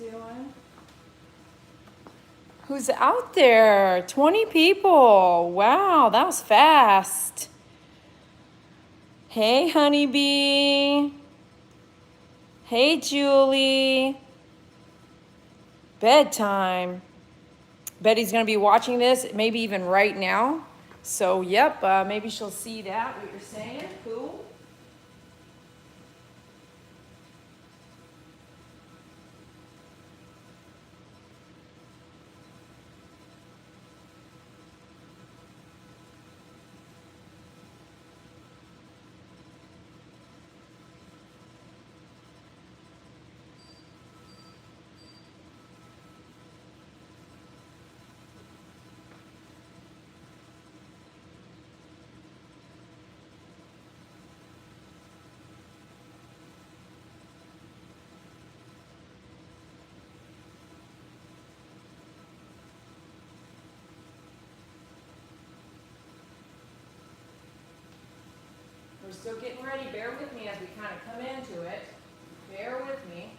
doing? Who's out there? 20 people. Wow, that was fast. Hey, Honeybee. Hey, Julie. Bedtime. Betty's going to be watching this, maybe even right now. So, yep, maybe she'll see that, what you're saying. Cool. We're still getting ready. Bear with me as we kind of come into it. Bear with me.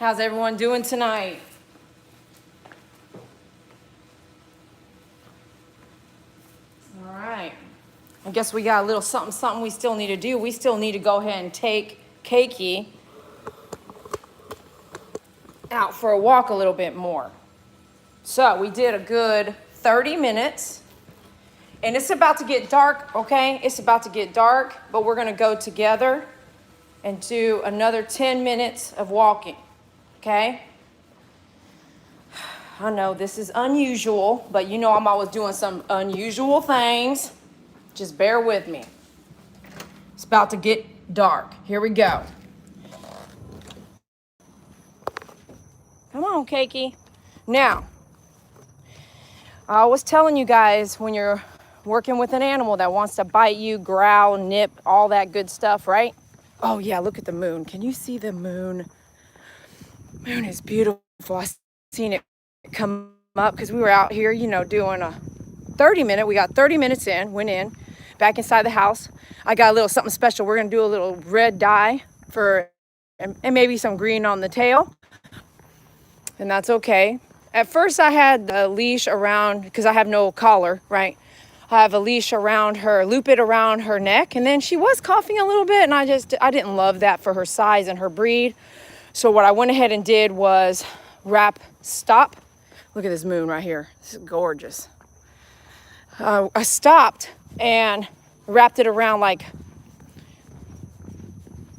How's everyone doing tonight? guess we got a little something we still need to do. We still need to go ahead and take Keiki out for a walk a little bit more. So we did a good 30 minutes. And it's about to get dark, okay? It's about to get dark, but we're gonna go together and do another 10 minutes of walking, okay? I know this is unusual, but you know I'm always doing some unusual things. Just bear with me. It's about to get dark. Here we go. Come on, Keiki. Now, I was telling you guys when you're working with an animal that wants to bite you, growl, nip, all that good stuff, right? Oh yeah, look at the moon. Can you see the moon? Moon is beautiful. I've seen it come up because we were out here, you know, doing a 30-minute. We got 30 minutes in, went in, back inside the house. I got a little something special. We're gonna do a little red dye for, and maybe some green on the tail. And that's okay. At first I had the leash around, because I have no collar, right? I have a leash around her, loop it around her neck. And then she was coughing a little bit and I didn't love that for her size and her breed. So what I went ahead and did was stop. Look at this moon right here. This is gorgeous. I stopped and wrapped it around like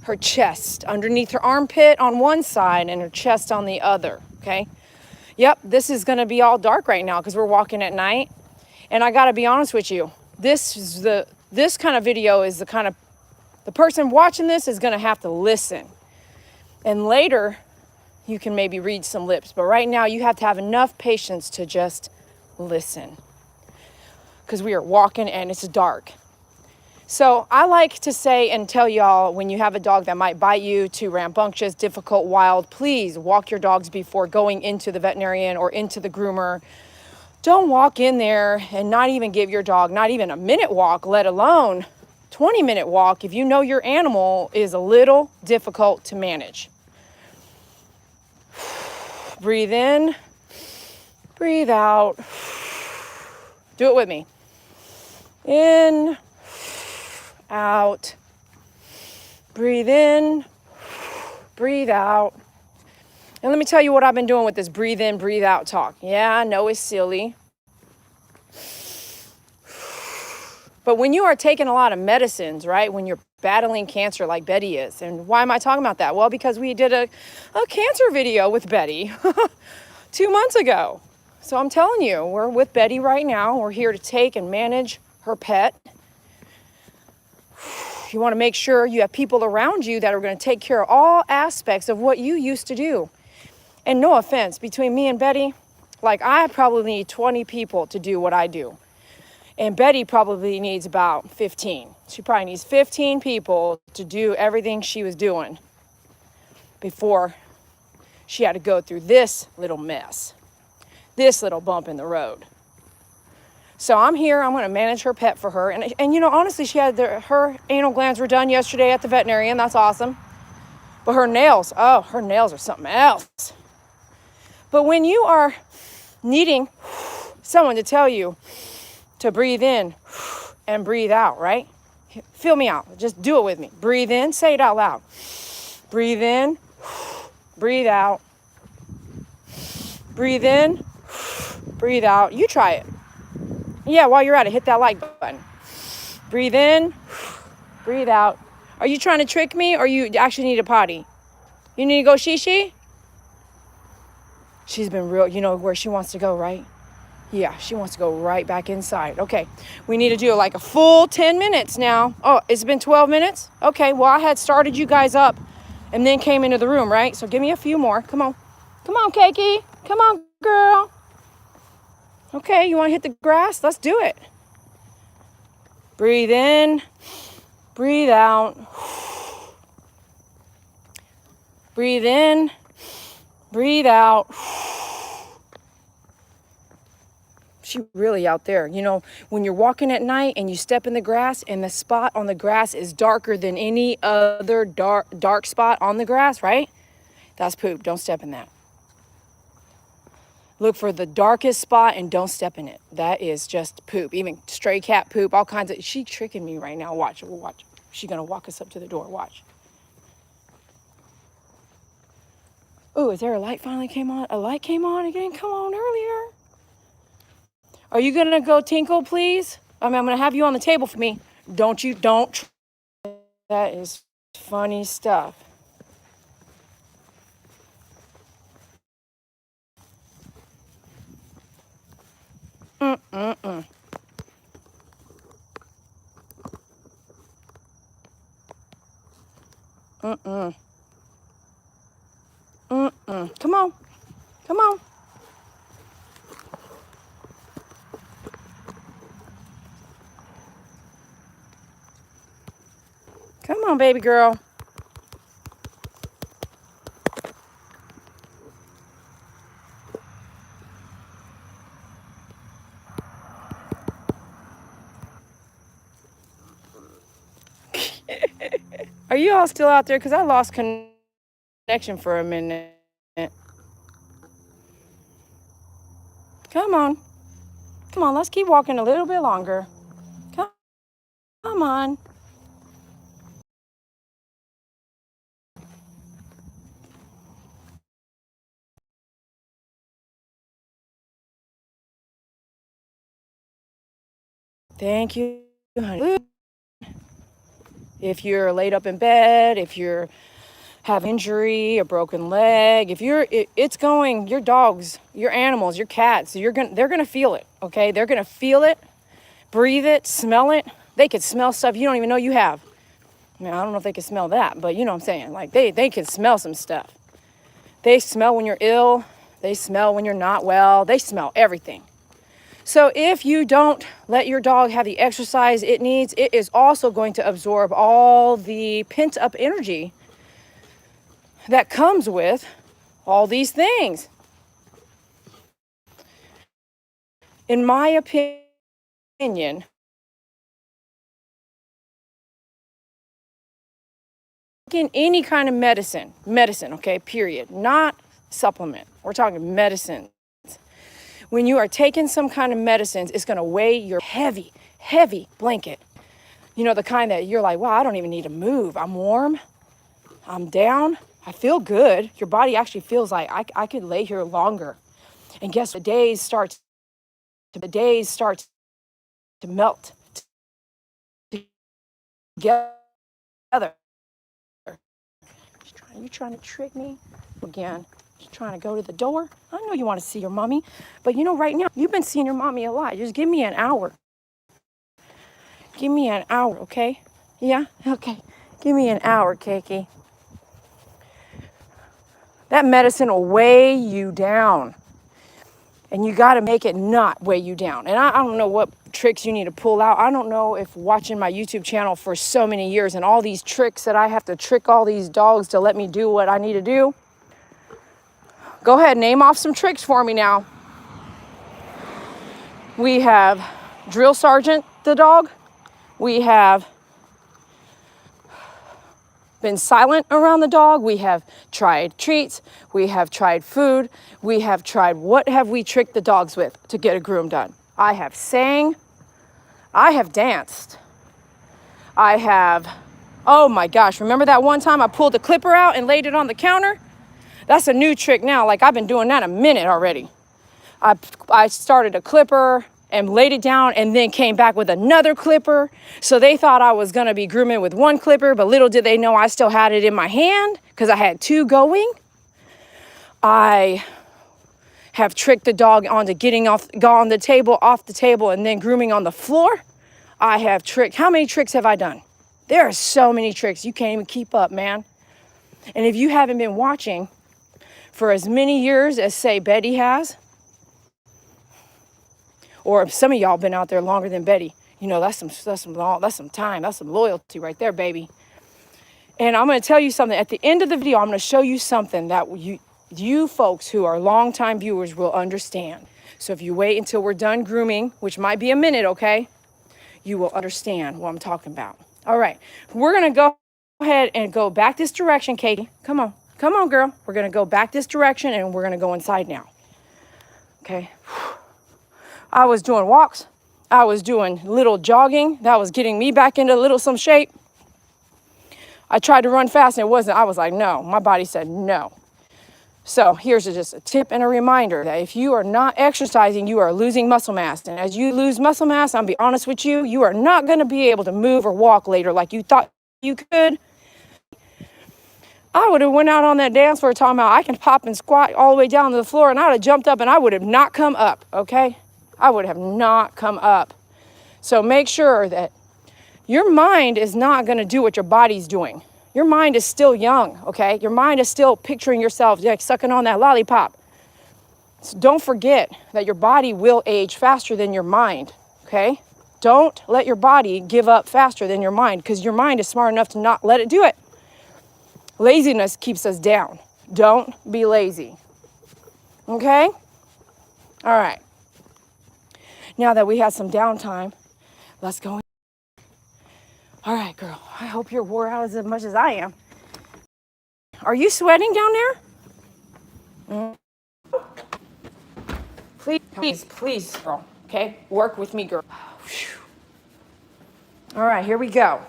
her chest, underneath her armpit on one side and her chest on the other, okay? Yep, this is gonna be all dark right now because we're walking at night. And I gotta be honest with you, this kind of video is the person watching this is gonna have to listen. And later, you can maybe read some lips. But right now, you have to have enough patience to just listen. Because we are walking and it's dark. So I like to say and tell y'all, when you have a dog that might bite you, too rambunctious, difficult, wild, please walk your dogs before going into the veterinarian or into the groomer. Don't walk in there and not even give your dog not even a minute walk, let alone 20-minute walk if you know your animal is a little difficult to manage. Breathe in, breathe out. Do it with me. In, out. Breathe in, breathe out. And let me tell you what I've been doing with this breathe in, breathe out talk. Yeah, I know it's silly. But when you are taking a lot of medicines, right, when you're battling cancer like Betty is, and why am I talking about that? Well, because we did a cancer video with Betty 2 months ago. So I'm telling you, we're with Betty right now. We're here to take and manage her pet. You want to make sure you have people around you that are going to take care of all aspects of what you used to do. And no offense, between me and Betty, like I probably need 20 people to do what I do. And Betty probably needs about 15. She probably needs 15 people to do everything she was doing before she had to go through this little mess, this little bump in the road. So I'm here, I'm gonna manage her pet for her. And you know, honestly, she had her anal glands were done yesterday at the veterinarian, that's awesome. But her nails are something else. But when you are needing someone to tell you to breathe in and breathe out, right? Feel me out, just do it with me. Breathe in, say it out loud. Breathe in, breathe out. Breathe in, breathe out. You try it. Yeah, while you're at it, hit that like button. Breathe in, breathe out. Are you trying to trick me or you actually need a potty? You need to go she? She's been real, you know where she wants to go, right? Yeah, she wants to go right back inside. Okay, we need to do like a full 10 minutes now. Oh, it's been 12 minutes? Okay, well, I had started you guys up and then came into the room, right? So give me a few more. Come on. Come on, Keiki. Come on, girl. Okay, you want to hit the grass? Let's do it. Breathe in, breathe out. Breathe in, breathe out. She really out there. You know, when you're walking at night and you step in the grass and the spot on the grass is darker than any other dark spot on the grass, right? That's poop. Don't step in that. Look for the darkest spot and don't step in it. That is just poop. Even stray cat poop, all kinds of, she tricking me right now. Watch, watch. She's gonna walk us up to the door, watch. Oh, is there a light finally came on? A light came on again? Come on, earlier. Are you gonna go tinkle, please? I mean, I'm gonna have you on the table for me. Don't. That is funny stuff. Mm-mm-mm. Mm-mm. Mm-mm. Come on. Come on. Come on, baby girl. Are you all still out there? Because I lost connection for a minute. Come on. Come on, let's keep walking a little bit longer. Come on. Thank you, honey. If you're laid up in bed, if you're have injury, a broken leg, if you're, it's going, your dogs, your animals, your cats, they're gonna feel it, okay? They're gonna feel it, breathe it, smell it. They could smell stuff you don't even know you have. I mean, I don't know if they can smell that, but you know what I'm saying? Like they can smell some stuff. They smell when you're ill. They smell when you're not well. They smell everything. So if you don't let your dog have the exercise it needs, it is also going to absorb all the pent up energy that comes with all these things. In my opinion, in any kind of medicine, okay, period, not supplement. We're talking medicine. When you are taking some kind of medicines, it's going to weigh your heavy blanket. You know, the kind that you're like, wow, I don't even need to move. I'm warm. I'm down. I feel good. Your body actually feels like I could lay here longer. And guess what? The days start to melt together. You trying to trick me again? You trying to go to the door? I know you want to see your mommy, but you know, right now you've been seeing your mommy a lot. Just give me an hour. Give me an hour, okay? Yeah, okay. Give me an hour, Kiki. That medicine will weigh you down. And you got to make it not weigh you down. And I don't know what tricks you need to pull out. I don't know if watching my YouTube channel for so many years and all these tricks that I have to trick all these dogs to let me do what I need to do. Go ahead, name off some tricks for me now. We have Drill Sergeant the dog. We have been silent around the dog. We have tried treats. We have tried food. We have tried, what have we tricked the dogs with to get a groom done? I have sang. I have danced. I have, oh my gosh, remember that one time I pulled the clipper out and laid it on the counter? That's a new trick now. Like I've been doing that a minute already. I started a clipper and laid it down and then came back with another clipper. So they thought I was gonna be grooming with one clipper, but little did they know I still had it in my hand because I had two going. I have tricked the dog onto getting off the table, and then grooming on the floor. I have tricked, how many tricks have I done? There are so many tricks, you can't even keep up, man. And if you haven't been watching for as many years as, say, Betty has, or some of y'all been out there longer than Betty, you know, that's some time, that's some loyalty right there, baby. And I'm going to tell you something. At the end of the video, I'm going to show you something that you folks who are longtime viewers will understand. So if you wait until we're done grooming, which might be a minute, okay, you will understand what I'm talking about. All right, we're going to go ahead and go back this direction, Katie. Come on, girl. We're going to go back this direction and we're going to go inside now. okay? I was doing walks. I was doing little jogging. That was getting me back into some shape. I tried to run fast and it wasn't. I was like, no. My body said no. So here's just a tip and a reminder that if you are not exercising, you are losing muscle mass. And as you lose muscle mass, I'll be honest with you, you are not going to be able to move or walk later like you thought you could. I would have went out on that dance floor talking about I can pop and squat all the way down to the floor, and I would have jumped up and I would have not come up, okay? I would have not come up. So make sure that your mind is not going to do what your body's doing. Your mind is still young, okay? Your mind is still picturing yourself like sucking on that lollipop. So don't forget that your body will age faster than your mind, okay? Don't let your body give up faster than your mind, because your mind is smart enough to not let it do it. Laziness keeps us down. Don't be lazy, okay? All right. Now that we had some downtime, let's go. All right, girl, I hope you're wore out as much as I am. Are you sweating down there? Please, girl, okay? Work with me, girl. All right, here we go.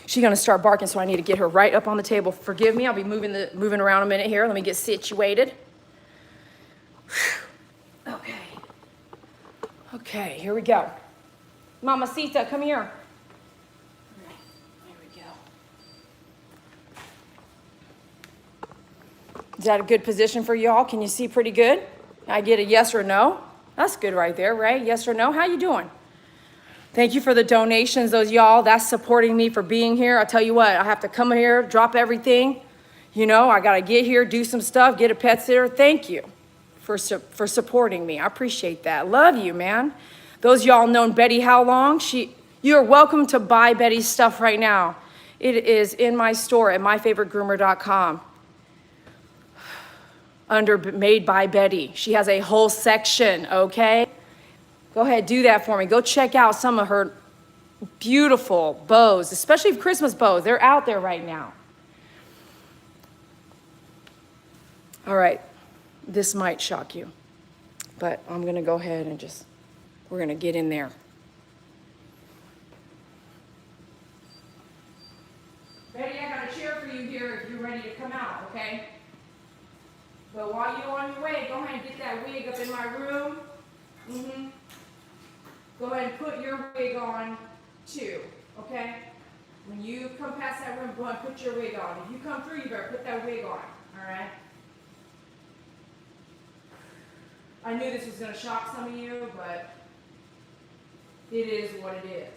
She's gonna start barking, so I need to get her right up on the table. Forgive me, I'll be moving around a minute here. Let me get situated. Okay, here we go. Mamacita, come here. Is that a good position for y'all? Can you see pretty good? I get a yes or no? That's good right there, right? Yes or no? How you doing? Thank you for the donations, those y'all. That's supporting me for being here. I'll tell you what, I have to come here, drop everything. You know, I got to get here, do some stuff, get a pet sitter. Thank you for supporting me. I appreciate that. Love you, man. Those y'all known Betty how long? You're welcome to buy Betty's stuff right now. It is in my store at myfavoritegroomer.com. Under Made by Betty. She has a whole section, okay? Go ahead, do that for me. Go check out some of her beautiful bows, especially Christmas bows. They're out there right now. All right, this might shock you, but I'm gonna go ahead and we're gonna get in there. Betty, I got a chair for you here if you're ready to come out, okay? But while you're on your way, go ahead and get that wig up in my room. Go ahead and put your wig on too, okay? When you come past that room, go ahead and put your wig on. If you come through, you better put that wig on, all right? I knew this was gonna shock some of you, but it is what it is.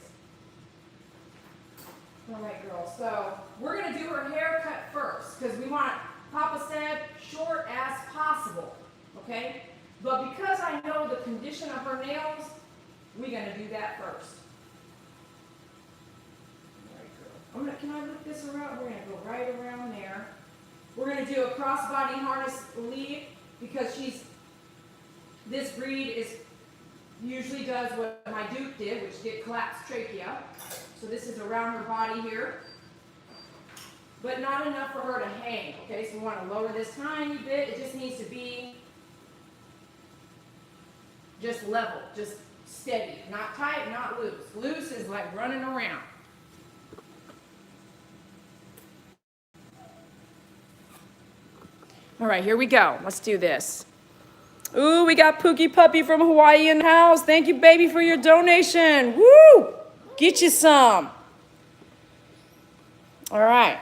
All right, girls, so we're gonna do her haircut first, because we want, Papa said, short as possible, okay? But because I know the condition of her nails, we're gonna do that first. All right, girl. Can I look this around? We're gonna go right around there. We're gonna do a crossbody harness lead, because this breed usually does what my Duke did, which did collapse trachea. So this is around her body here, but not enough for her to hang, okay? So we want to lower this tiny bit. It just needs to be just level, just steady, not tight, not loose. Loose is like running around. All right, here we go. Let's do this. Ooh, we got Pookie Puppy from Hawaii in the house. Thank you, baby, for your donation. Woo! Get you some. All right.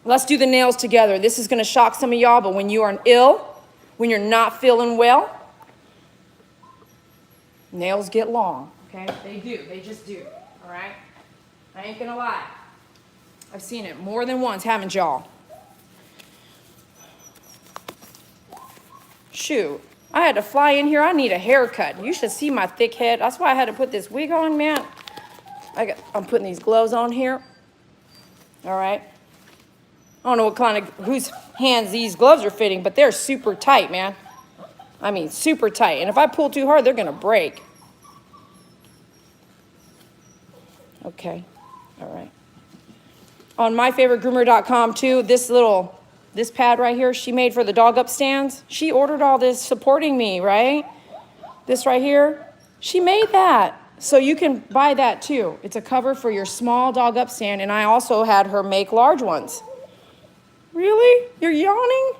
Let's do the nails together. This is going to shock some of y'all, but when you are ill, when you're not feeling well, nails get long, okay? They do. They just do, all right? I ain't going to lie. I've seen it more than once, haven't y'all? Shoot. I had to fly in here. I need a haircut. You should see my thick head. That's why I had to put this wig on, man. I'm putting these gloves on here. All right. I don't know what kind of, whose hands these gloves are fitting, but they're super tight, man. I mean, super tight. And if I pull too hard, they're going to break. Okay. All right. On myfavoritegroomer.com, too, this little This pad right here, she made for the dog up stands. She ordered all this supporting me, right? This right here, she made that. So you can buy that too. It's a cover for your small dog up stand, and I also had her make large ones. Really? You're yawning?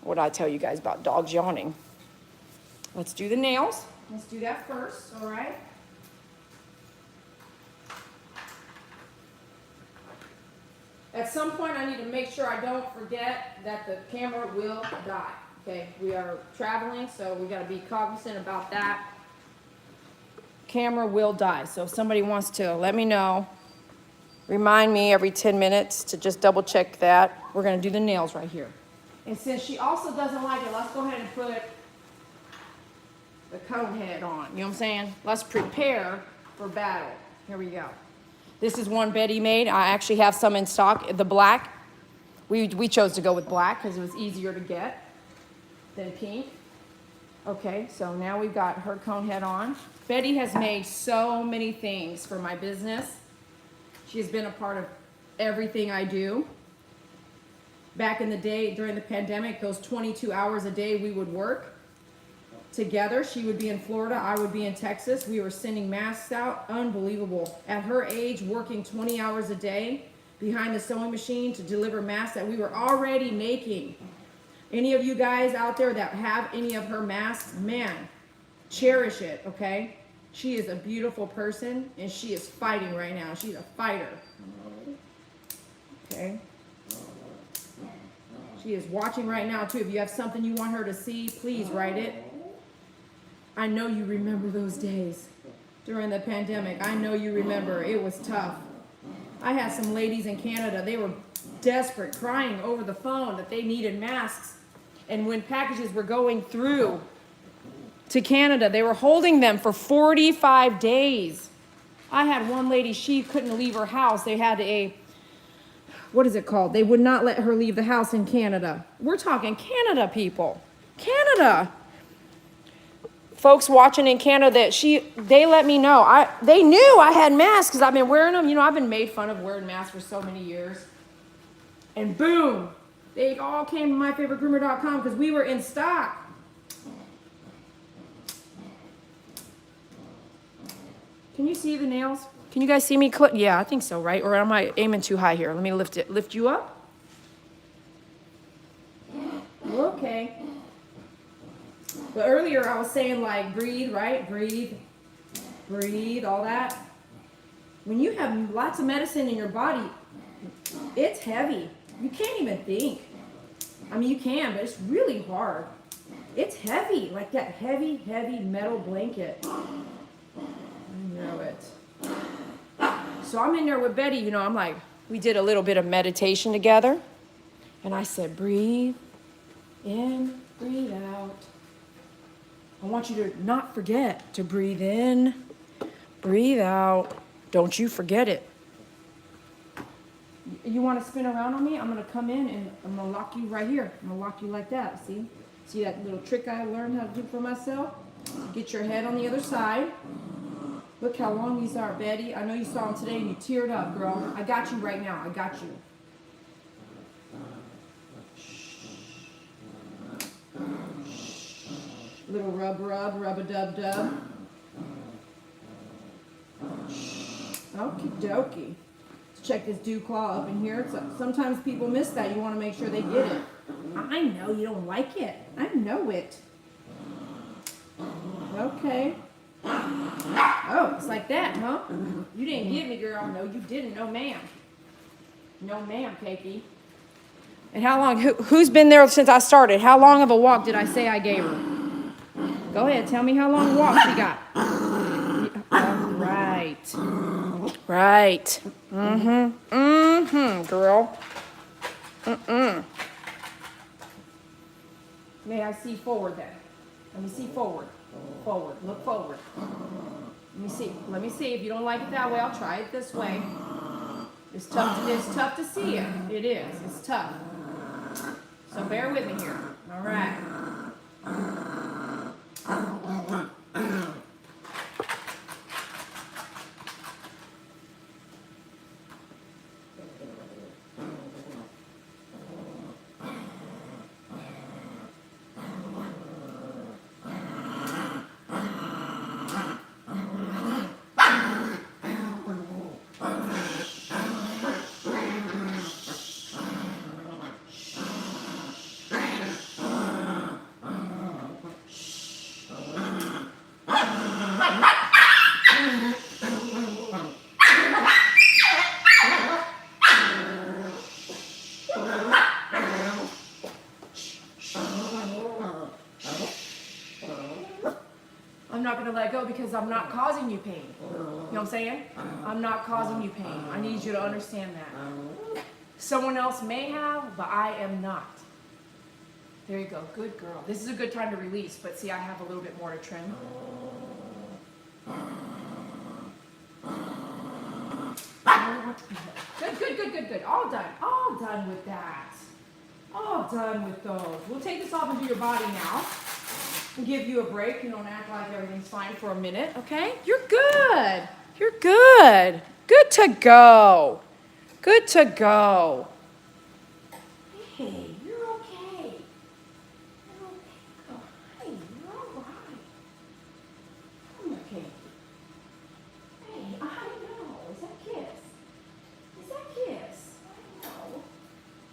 What did I tell you guys about dogs yawning? Let's do the nails. Let's do that first, all right? At some point, I need to make sure I don't forget that the camera will die. Okay, we are traveling, so we got to be cognizant about that. Camera will die. So if somebody wants to let me know, remind me every 10 minutes to just double check that. We're going to do the nails right here. And since she also doesn't like it, let's go ahead and put the cone head on. You know what I'm saying? Let's prepare for battle. Here we go. This is one Betty made. I actually have some in stock. The black, we chose to go with black because it was easier to get than pink. Okay, so now we've got her cone head on. Betty has made so many things for my business. She has been a part of everything I do. Back in the day, during the pandemic, those 22 hours a day we would work together. She would be in Florida, I would be in Texas. We were sending masks out. Unbelievable. At her age, working 20 hours a day behind the sewing machine to deliver masks that we were already making. Any of you guys out there that have any of her masks, man, cherish it, okay? She is a beautiful person, and she is fighting right now. She's a fighter. Okay? She is watching right now, too. If you have something you want her to see, please write it. I know you remember those days during the pandemic. I know you remember. It was tough. I had some ladies in Canada. They were desperate, crying over the phone that they needed masks. And when packages were going through to Canada, they were holding them for 45 days. I had one lady, she couldn't leave her house. They had what is it called? They would not let her leave the house in Canada. We're talking Canada, people. Canada. Folks watching in Canada, they let me know. They knew I had masks because I've been wearing them. You know, I've been made fun of wearing masks for so many years. And boom, they all came to myfavoritegroomer.com because we were in stock. Can you see the nails? Can you guys see me? Yeah, I think so, right? Or am I aiming too high here? Let me lift you up. Okay. But earlier I was saying, like, breathe, right? Breathe, all that. When you have lots of medicine in your body, it's heavy. You can't even think. I mean, you can, but it's really hard. It's heavy, like that heavy, heavy metal blanket. I know it. So I'm in there with Betty, you know, I'm like, we did a little bit of meditation together. And I said, breathe in, breathe out. I want you to not forget to breathe in, breathe out. Don't you forget it. You want to spin around on me? I'm going to come in and I'm going to lock you right here. I'm going to lock you like that, see? See that little trick I learned how to do for myself? Get your head on the other side. Look how long these are, Betty. I know you saw them today and you teared up, girl. I got you right now. I got you. Little rub-a-dub-dub. Okie dokie. Let's check this dew claw up in here. Sometimes people miss that. You want to make sure they get it. I know you don't like it. I know it. Okay. Oh, it's like that, huh? You didn't get me, girl. No, you didn't. No, ma'am. No, ma'am, Cakey. And how long? Who's been there since I started? How long of a walk did I say I gave her? Go ahead. Tell me how long a walk she got. Right. Right. Girl. May I see forward then? Let me see forward. Forward. Look forward. Let me see. Let me see. If you don't like it that way, I'll try it this way. It's tough to see it. It is. It's tough. So bear with me here. All right. not going to let go because I'm not causing you pain. You know what I'm saying? I'm not causing you pain. I need you to understand that. Someone else may have, but I am not. There you go. Good girl. This is a good time to release, but see, I have a little bit more to trim. Good, good, good, good, good. All done. All done with that. All done with those. We'll take this off into your body now and give you a break. You don't act like everything's fine for a minute, okay? You're good. You're good. Good to go. Good to go. Hey, you're okay. You're okay. Oh, hey, you're all right. I'm okay. Hey, I know. Is that Kiss? Is that Kiss? I know.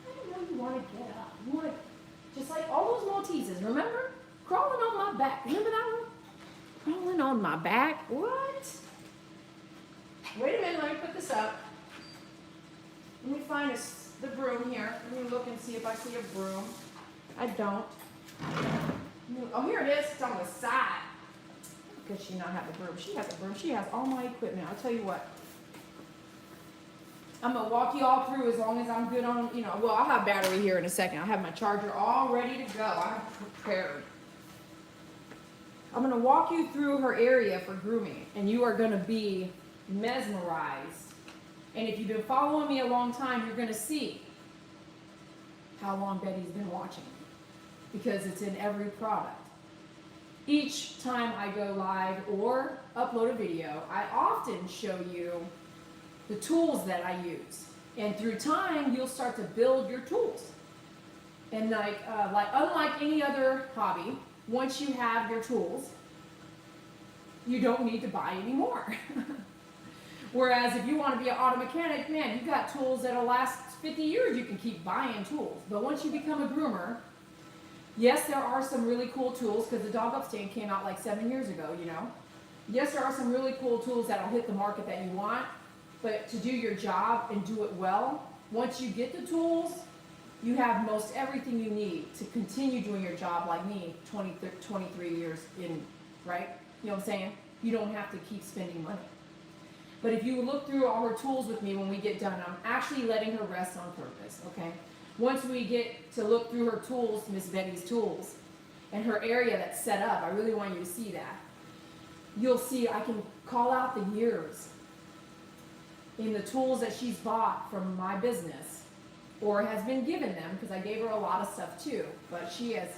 I know you want to get up. You want to, just like all those Malteses, remember? Crawling on my back. Remember that one? Crawling on my back. What? Wait a minute, let me put this up. Let me find the broom here. Let me look and see if I see a broom. I don't. Oh, here it is. It's on the side. How could she not have a broom? She has a broom. She has all my equipment. I'll tell you what. I'm going to walk you all through as long as I'm good on, you know, well, I'll have battery here in a second. I'll have my charger all ready to go. I'm prepared. I'm going to walk you through her area for grooming, and you are going to be mesmerized. And if you've been following me a long time, you're going to see how long Betty's been watching me, because it's in every product. Each time I go live or upload a video, I often show you the tools that I use. And through time, you'll start to build your tools. And like unlike any other hobby, once you have your tools, you don't need to buy any more. Whereas if you want to be an auto mechanic, man, you've got tools that'll last 50 years. You can keep buying tools. But once you become a groomer, yes, there are some really cool tools, because the dog upstand came out like 7 years ago, you know. Yes, there are some really cool tools that'll hit the market that you want. But to do your job and do it well, once you get the tools, you have most everything you need to continue doing your job like me, 23 years in, right? You know what I'm saying? You don't have to keep spending money. But if you look through all her tools with me when we get done, I'm actually letting her rest on purpose, okay? Once we get to look through her tools, Miss Betty's tools, and her area that's set up, I really want you to see that. You'll see I can call out the years in the tools that she's bought from my business or has been given them, because I gave her a lot of stuff too, but she has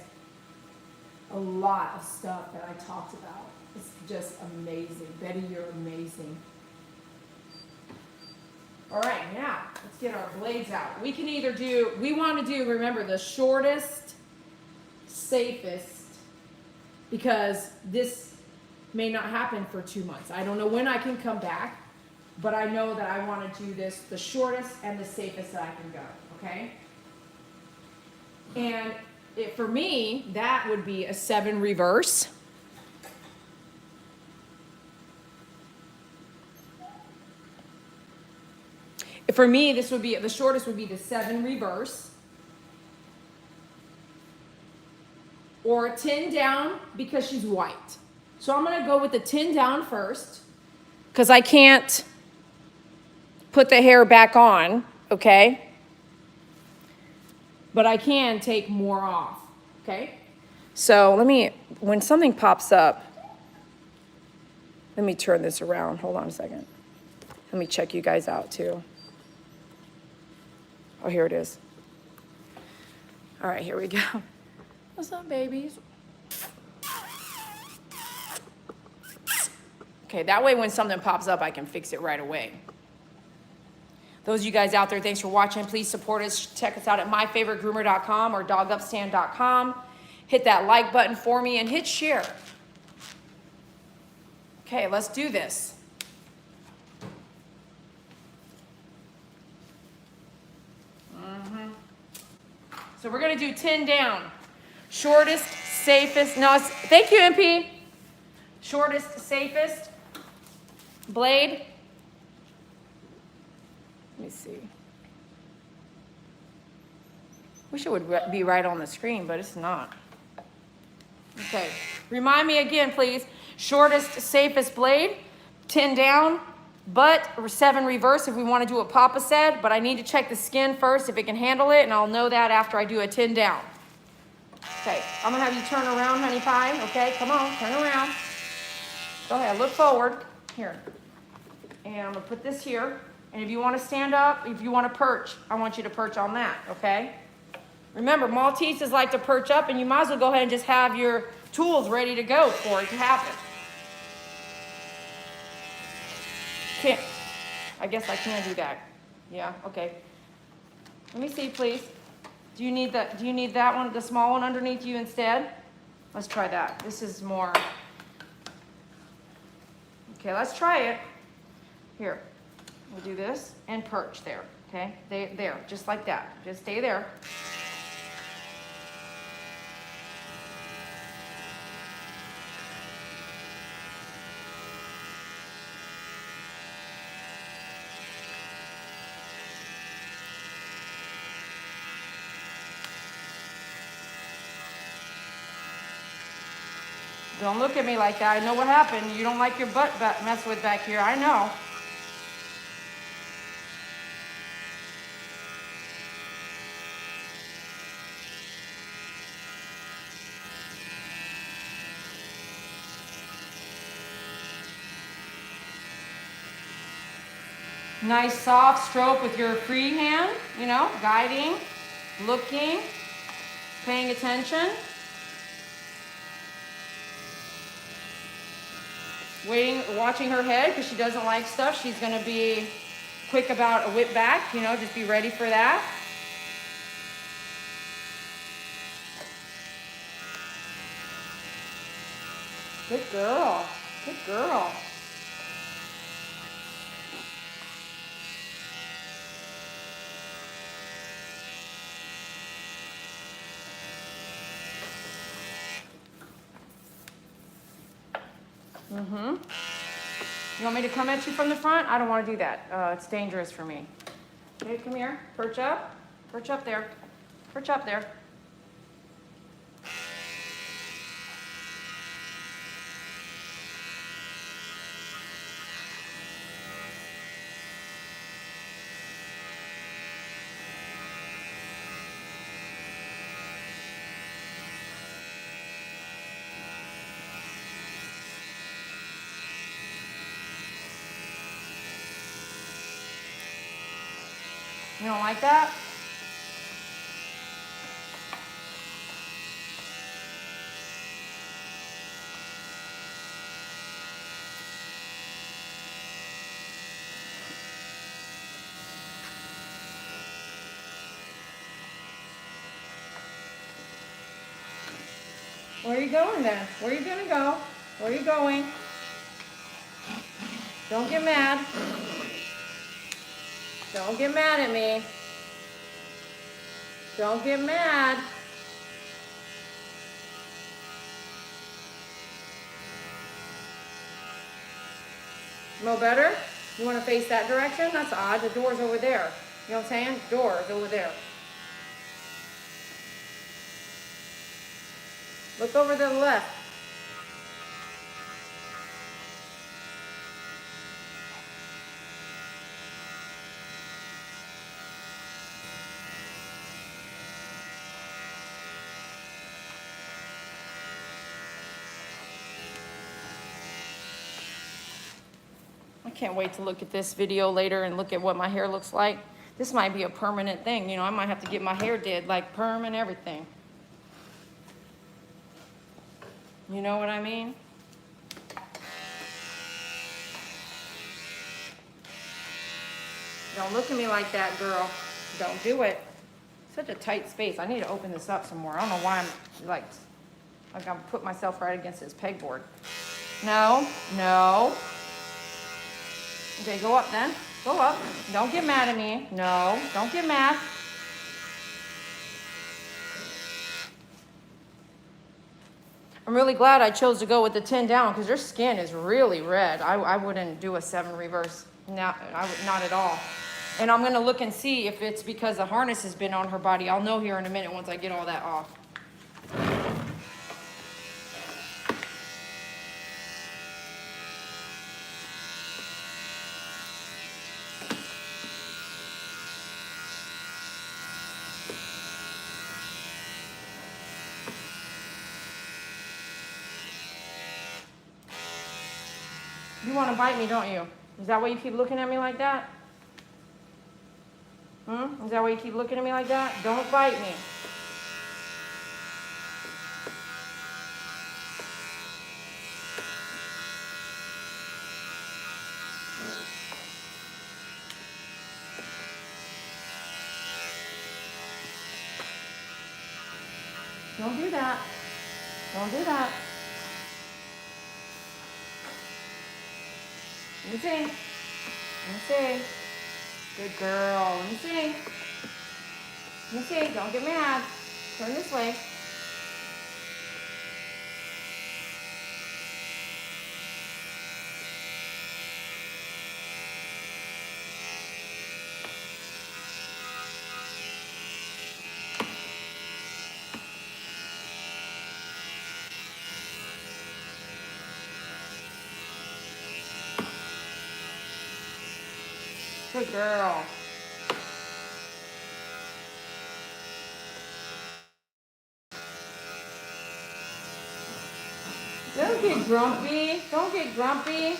a lot of stuff that I talked about. It's just amazing. Betty, you're amazing. All right, now let's get our blades out. We can either do, we want to do, remember, the shortest, safest, because this may not happen for 2 months. I don't know when I can come back, but I know that I want to do this the shortest and the safest that I can go, okay? And for me, that would be a 7 reverse. For me, this would be, the shortest would be the 7 reverse. Or a 10 down because she's white. So I'm going to go with the 10 down first, because I can't put the hair back on, okay? But I can take more off, okay? So let me, when something pops up, let me turn this around. Hold on a second. Let me check you guys out too. Oh, here it is. All right, here we go. What's up, babies? Okay, that way when something pops up, I can fix it right away. Those of you guys out there, thanks for watching. Please support us. Check us out at myfavoritegroomer.com or dogupstand.com. Hit that like button for me and hit share. Okay, let's do this. So we're going to do 10 down. Shortest, safest. No, thank you, MP. Shortest, safest. Blade. Let me see. Wish it would be right on the screen, but it's not. Okay. Remind me again, please. Shortest, safest blade, 10 down, but 7 reverse if we want to do what Papa said, but I need to check the skin first if it can handle it, and I'll know that after I do a 10 down. Okay, I'm gonna have you turn around, honey pie. Okay, come on, turn around. Go ahead, look forward. Here. And I'm gonna put this here. And if you wanna stand up, if you wanna perch, I want you to perch on that, okay? Remember, Malteses like to perch up, and you might as well go ahead and just have your tools ready to go for it to happen. Can't. I guess I can do that. Yeah, okay. Let me see, please. Do you need that one, the small one underneath you instead? Let's try that. This is more. Okay, let's try it. Here, we'll do this and perch there, okay? There, just like that. Just stay there. Don't look at me like that. I know what happened. You don't like your butt messed with back here. I know. Nice soft stroke with your free hand, you know, guiding, looking, paying attention. Waiting, watching her head because she doesn't like stuff. She's going to be quick about a whip back, you know, just be ready for that. Good girl. Good girl. You want me to come at you from the front? I don't want to do that. It's dangerous for me. Okay, come here. Perch up. Perch up there. Perch up there. You don't like that? Where are you going then? Where are you gonna go? Where are you going? Don't get mad. Don't get mad at me. Don't get mad. No better? You want to face that direction? That's odd. The door's over there. You know what I'm saying? Door's over there. Look over to the left. I can't wait to look at this video later and look at what my hair looks like. This might be a permanent thing. You know, I might have to get my hair did, like perm and everything. You know what I mean? Don't look at me like that, girl. Don't do it. Such a tight space. I need to open this up some more. I don't know why I'm like I'm put myself right against this pegboard. No, no. Okay, go up then. Go up. Don't get mad at me. No, don't get mad. I'm really glad I chose to go with the 10 down because her skin is really red. I wouldn't do a 7 reverse. Not at all. And I'm going to look and see if it's because the harness has been on her body. I'll know here in a minute once I get all that off. want to bite me, don't you? Is that why you keep looking at me like that? Is that why you keep looking at me like that? Don't bite me. Don't do that. Don't do that. Let me see. Let me see. Good girl. Let me see. Let me see. Don't get mad. Turn this way. Good girl. Don't get grumpy. Don't get grumpy.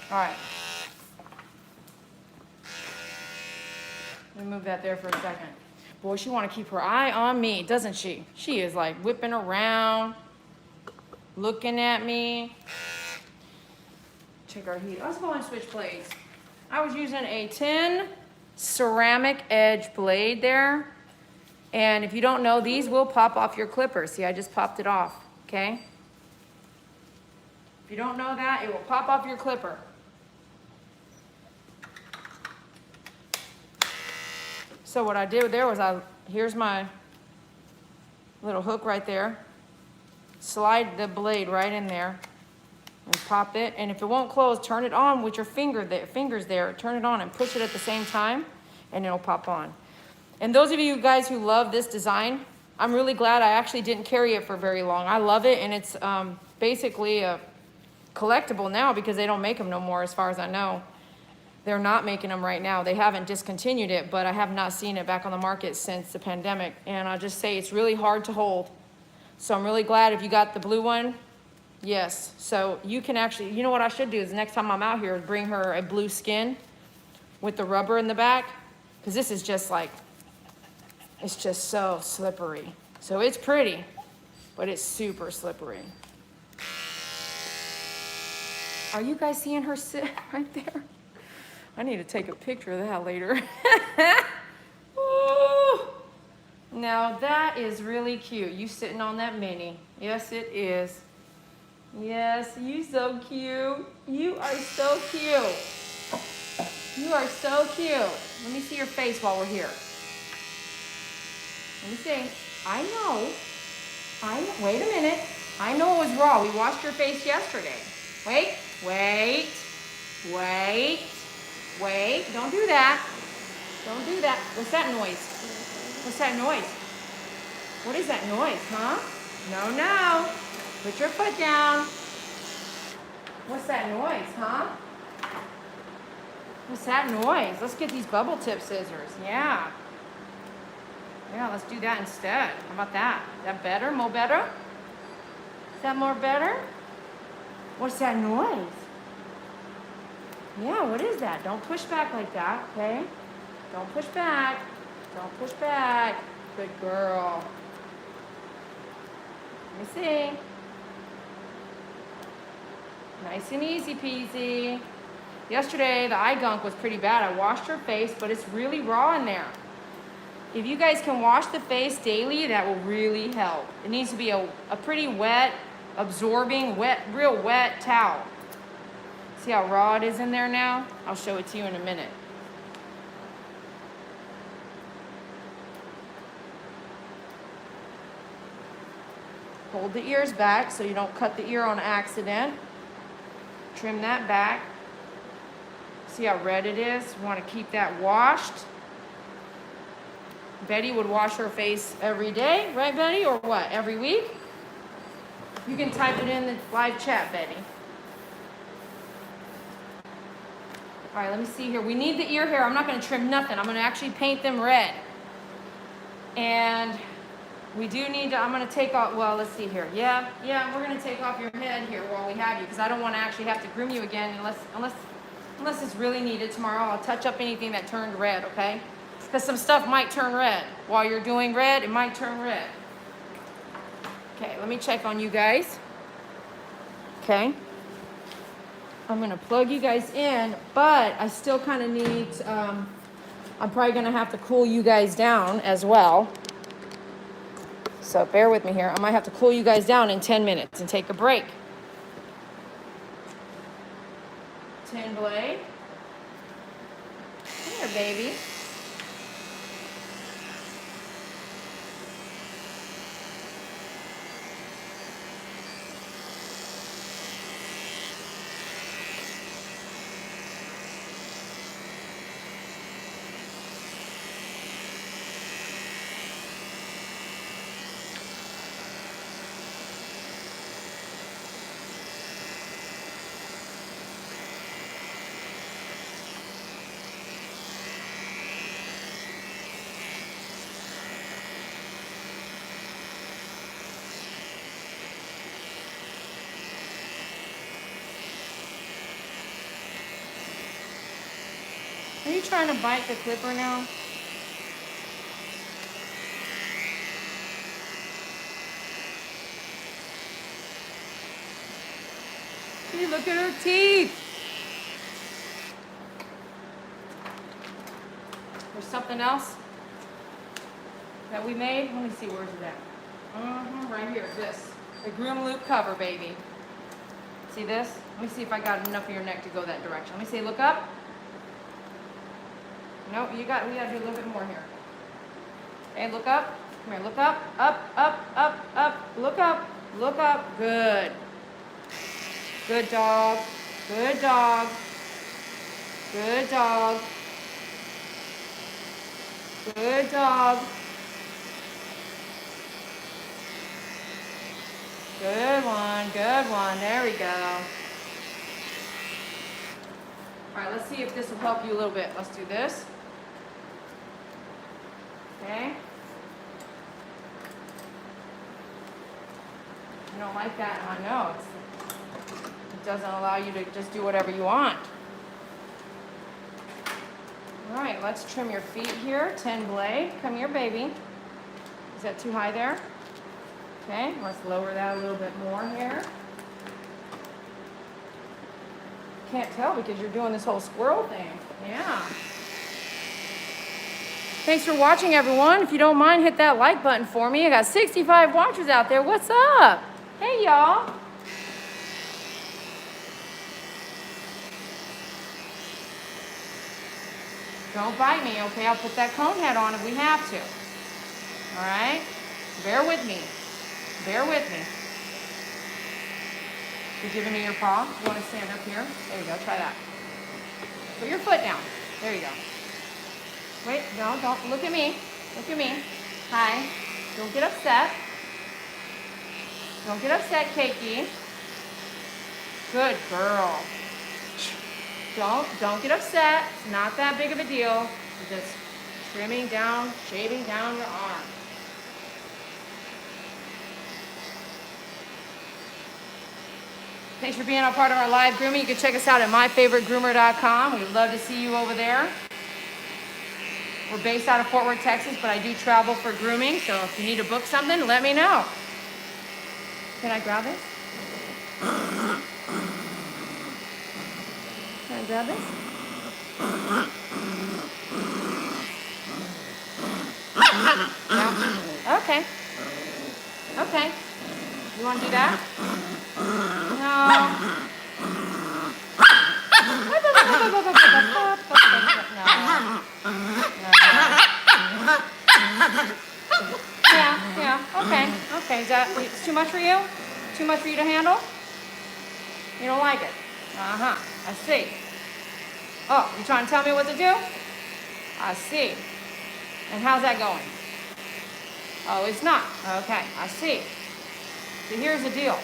All right. Let me move that there for a second. Boy, she want to keep her eye on me, doesn't she? She is like whipping around, looking at me. Check our heat. Let's go and switch blades. I was using a 10 ceramic edge blade there. And if you don't know, these will pop off your clippers. See, I just popped it off, okay? If you don't know that, it will pop off your clipper. So what I did there was here's my little hook right there. Slide the blade right in there and pop it. And if it won't close, turn it on with your fingers there. Turn it on and push it at the same time and it'll pop on. And those of you guys who love this design, I'm really glad I actually didn't carry it for very long. I love it, and it's basically a collectible now because they don't make them no more as far as I know. They're not making them right now. They haven't discontinued it, but I have not seen it back on the market since the pandemic. And I'll just say it's really hard to hold. So I'm really glad if you got the blue one. Yes, so you can actually, you know what I should do is next time I'm out here is bring her a blue skin with the rubber in the back, because this is just like, it's just so slippery. So it's pretty, but it's super slippery. Are you guys seeing her sit right there? I need to take a picture of that later. Ooh. Now that is really cute. You sitting on that mini. Yes, it is. Yes, you so cute. You are so cute. You are so cute. Let me see your face while we're here. Let me see. I know. Wait a minute. I know it was raw. We washed your face yesterday. Wait. Don't do that. Don't do that. What's that noise? What's that noise? What is that noise, huh? No. Put your foot down. What's that noise, huh? What's that noise? Let's get these bubble tip scissors. Yeah, let's do that instead. How about that? Is that better? More better? Is that more better? What's that noise? Yeah, what is that? Don't push back like that, okay? Don't push back. Don't push back. Good girl. Let me see. Nice and easy peasy. Yesterday, the eye gunk was pretty bad. I washed her face, but it's really raw in there. If you guys can wash the face daily, that will really help. It needs to be a pretty wet, absorbing, real wet towel. See how raw it is in there now? I'll show it to you in a minute. Hold the ears back so you don't cut the ear on accident. Trim that back. See how red it is? You want to keep that washed. Betty would wash her face every day, right, Betty? Or what, every week? You can type it in the live chat, Betty. All right, let me see here. We need the ear hair. I'm not going to trim nothing. I'm going to actually paint them red. And we do need to, I'm going to take off, well, let's see here. Yeah, we're going to take off your head here while we have you, because I don't want to actually have to groom you again unless it's really needed. Tomorrow I'll touch up anything that turned red, okay? Because some stuff might turn red. While you're doing red, it might turn red. Okay, let me check on you guys. Okay. I'm going to plug you guys in, but I still kind of need, I'm probably going to have to cool you guys down as well. So bear with me here. I might have to cool you guys down in 10 minutes and take a break. 10 blade. Come here, baby. Are you trying to bite the clipper now? Hey, look at her teeth. There's something else that we made. Let me see, where's it at? Right here, this. The groom loop cover, baby. See this? Let me see if I got enough of your neck to go that direction. Let me see, look up. No, we gotta do a little bit more here. Okay, look up. Come here, look up. Up, up, up, up. Look up. Look up. Good. Good dog. Good dog. Good dog. Good dog. Good one. Good one. There we go. All right, let's see if this will help you a little bit. Let's do this. Okay. You don't like that? I know. It doesn't allow you to just do whatever you want. All right, let's trim your feet here. 10 blade. Come here, baby. Is that too high there? Okay, let's lower that a little bit more here. Can't tell because you're doing this whole squirrel thing. Yeah. Thanks for watching, everyone. If you don't mind, hit that like button for me. I got 65 watchers out there. What's up? Hey, y'all. Don't bite me, okay? I'll put that cone head on if we have to. All right? Bear with me. Bear with me. You're giving me your paw. You want to stand up here? There you go. Try that. Put your foot down. There you go. Wait, no, don't. Look at me. Look at me. Hi. Don't get upset. Don't get upset, Cakey. Good girl. Don't get upset. It's not that big of a deal. You're just trimming down, shaving down your arm. Thanks for being a part of our live grooming. You can check us out at myfavoritegroomer.com. We'd love to see you over there. We're based out of Fort Worth, Texas, but I do travel for grooming, so if you need to book something, let me know. Can I grab this? Can I grab this? Yeah. Okay. Okay. You want to do that? No. Yeah, okay. Is that it's too much for you? Too much for you to handle? You don't like it? I see. Oh, you trying to tell me what to do? I see. And how's that going? Oh, it's not. Okay, I see. So here's the deal.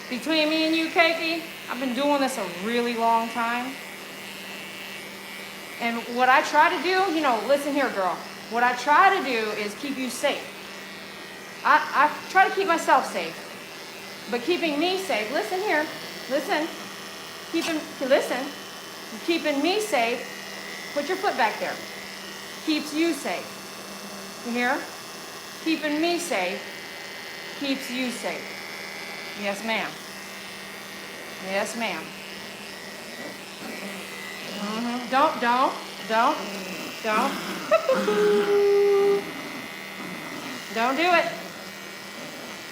Between me and you, Cakey, I've been doing this a really long time. And what I try to do, listen here, girl. What I try to do is keep you safe. I try to keep myself safe, but keeping me safe, listen here, listen, keeping me safe, put your foot back there, keeps you safe. You hear? Keeping me safe, keeps you safe. Yes, ma'am. Yes, ma'am. Don't. Don't do it.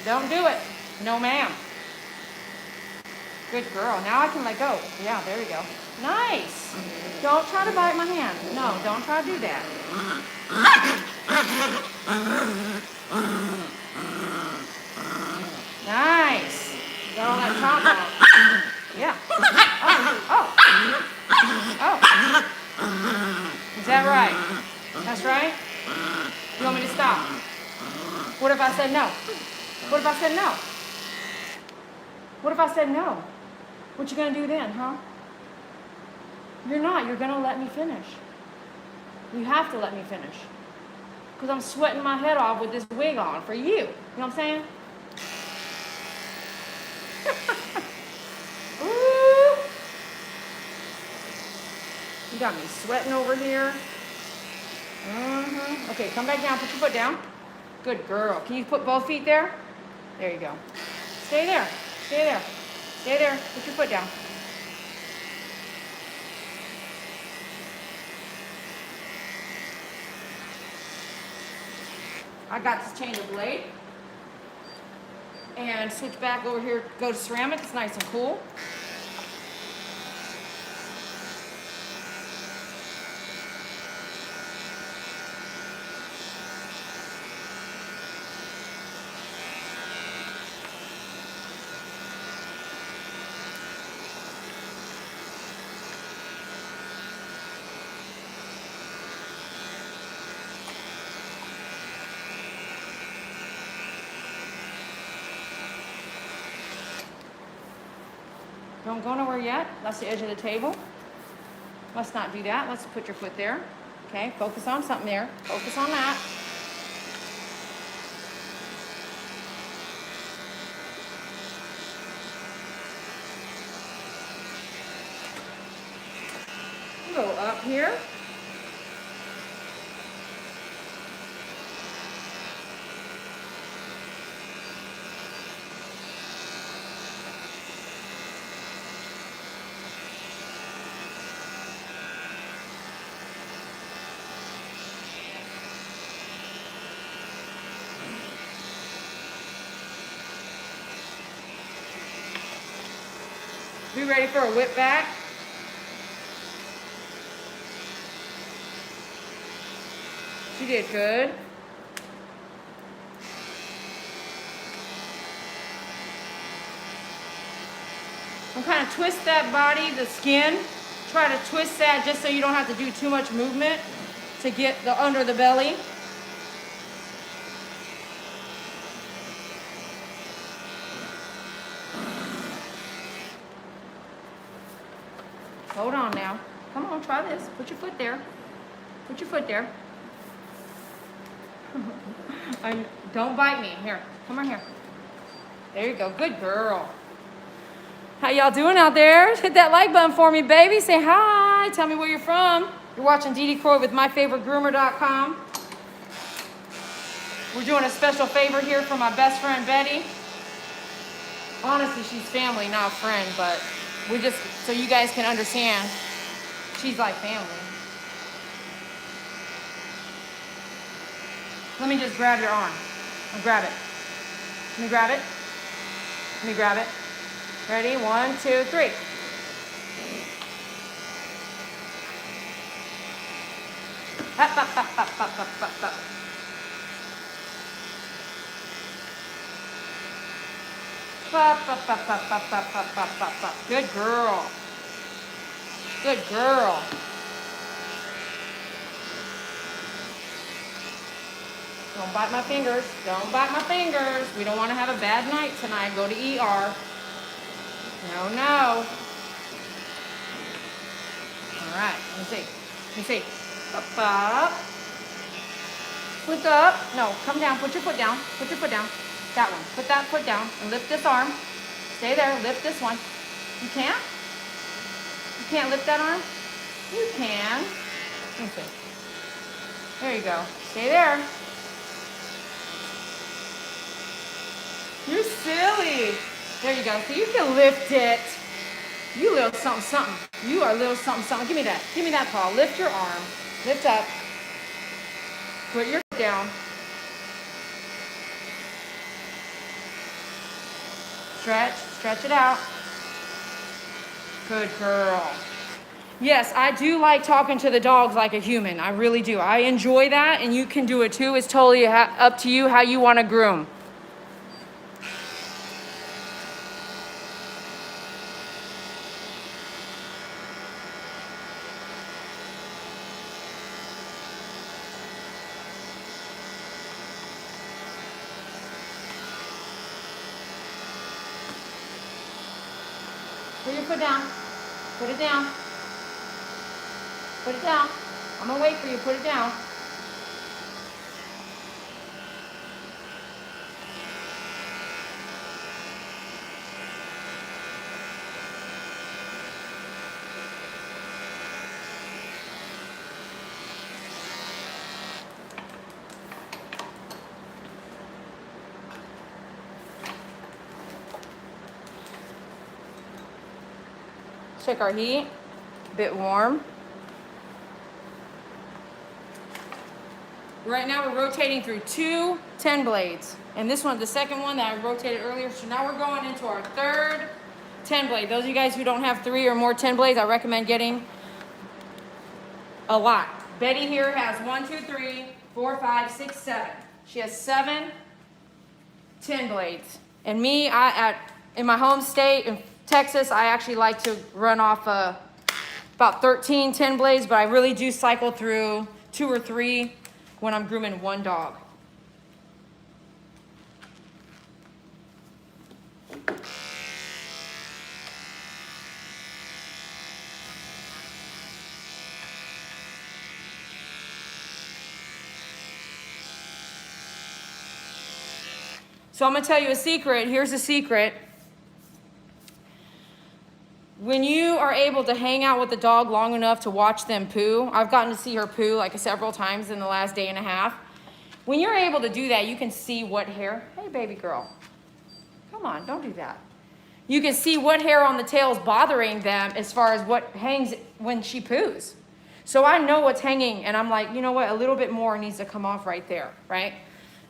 Don't do it. No, ma'am. Good girl. Now I can let go. Yeah, there you go. Nice. Don't try to bite my hand. No, don't try to do that. Nice. Got all that top out. Yeah. Oh. Is that right? That's right? You want me to stop? What if I said no? What if I said no? What if I said no? What you gonna do then, huh? You're not. You're gonna let me finish. You have to let me finish. Because I'm sweating my head off with this wig on for you. You know what I'm saying? Ooh. You got me sweating over here. Okay, come back down. Put your foot down. Good girl. Can you put both feet there? There you go. Stay there. Stay there. Stay there. Put your foot down. I got to change the blade and switch back over here, go to ceramic. It's nice and cool. Don't go nowhere yet. That's the edge of the table. Let's not do that. Let's put your foot there. Okay, focus on something there. Focus on that. Go up here. Be ready for a whip back. She did good. I'm kind of twist that body, the skin. Try to twist that just so you don't have to do too much movement to get the under the belly. Hold on now. Come on, try this. Put your foot there. Put your foot there. Don't bite me. Here, come on here. There you go. Good girl. How y'all doing out there? Hit that like button for me, baby. Say hi. Tell me where you're from. You're watching Dee Croy with myfavoritegroomer.com. We're doing a special favor here for my best friend, Betty. Honestly, she's family, not a friend, but we just, so you guys can understand, she's like family. Let me just grab your arm. I'll grab it. Let me grab it. Let me grab it. Ready? 1, 2, 3. Hop, hop, hop, hop, hop, hop, hop, hop. Pop, pop, pop, pop, pop, pop, pop, pop, pop, pop. Good girl. Good girl. Don't bite my fingers. Don't bite my fingers. We don't want to have a bad night tonight. Go to ER. No, no. All right. Let me see. Let me see. Up, up. Lift up. No, come down. Put your foot down. Put your foot down. That one. Put that foot down and lift this arm. Stay there. Lift this one. You can't? You can't lift that arm? You can. Let me see. There you go. Stay there. You're silly. There you go. So you can lift it. You little something, something. You are a little something, something. Give me that. Give me that paw. Lift your arm. Lift up. Put your foot down. Stretch. Stretch it out. Good girl. Yes, I do like talking to the dogs like a human. I really do. I enjoy that, and you can do it too. It's totally up to you how you want to groom. Put your foot down. Put it down. Put it down. I'm gonna wait for you. Put it down. Check our heat. A bit warm. Right now we're rotating through 2 10 blades. And this one, the second one that I rotated earlier. So now we're going into our third 10 blade. Those of you guys who don't have 3 or more 10 blades, I recommend getting a lot. Betty here has 1, 2, 3, 4, 5, 6, 7. She has 7 10 blades. And me, in my home state, in Texas, I actually like to run off about 13 10 blades, but I really do cycle through 2 or 3 when I'm grooming one dog. So I'm gonna tell you a secret. Here's a secret. When you are able to hang out with the dog long enough to watch them poo, I've gotten to see her poo like several times in the last day and a half. When you're able to do that, you can see what hair, hey baby girl, come on, don't do that. You can see what hair on the tail is bothering them as far as what hangs when she poos. So I know what's hanging, and I'm like, you know what, a little bit more needs to come off right there, right?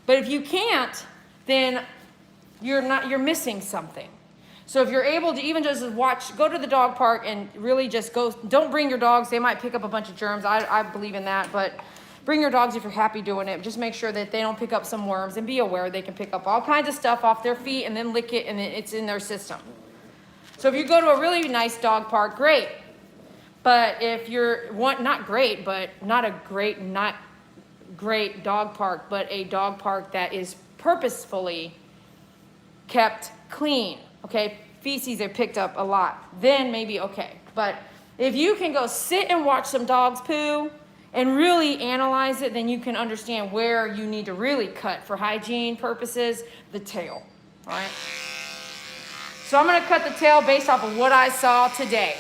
But if you can't, then you're missing something. So if you're able to even just watch, go to the dog park and really just go, don't bring your dogs. They might pick up a bunch of germs. I believe in that, but bring your dogs if you're happy doing it. Just make sure that they don't pick up some worms, and be aware they can pick up all kinds of stuff off their feet and then lick it and it's in their system. So if you go to a really nice dog park, great. But if you're, not great dog park, but a dog park that is purposefully kept clean. Okay, feces are picked up a lot, then maybe okay. But if you can go sit and watch some dogs poo and really analyze it, then you can understand where you need to really cut for hygiene purposes, the tail, all right? So I'm gonna cut the tail based off of what I saw today.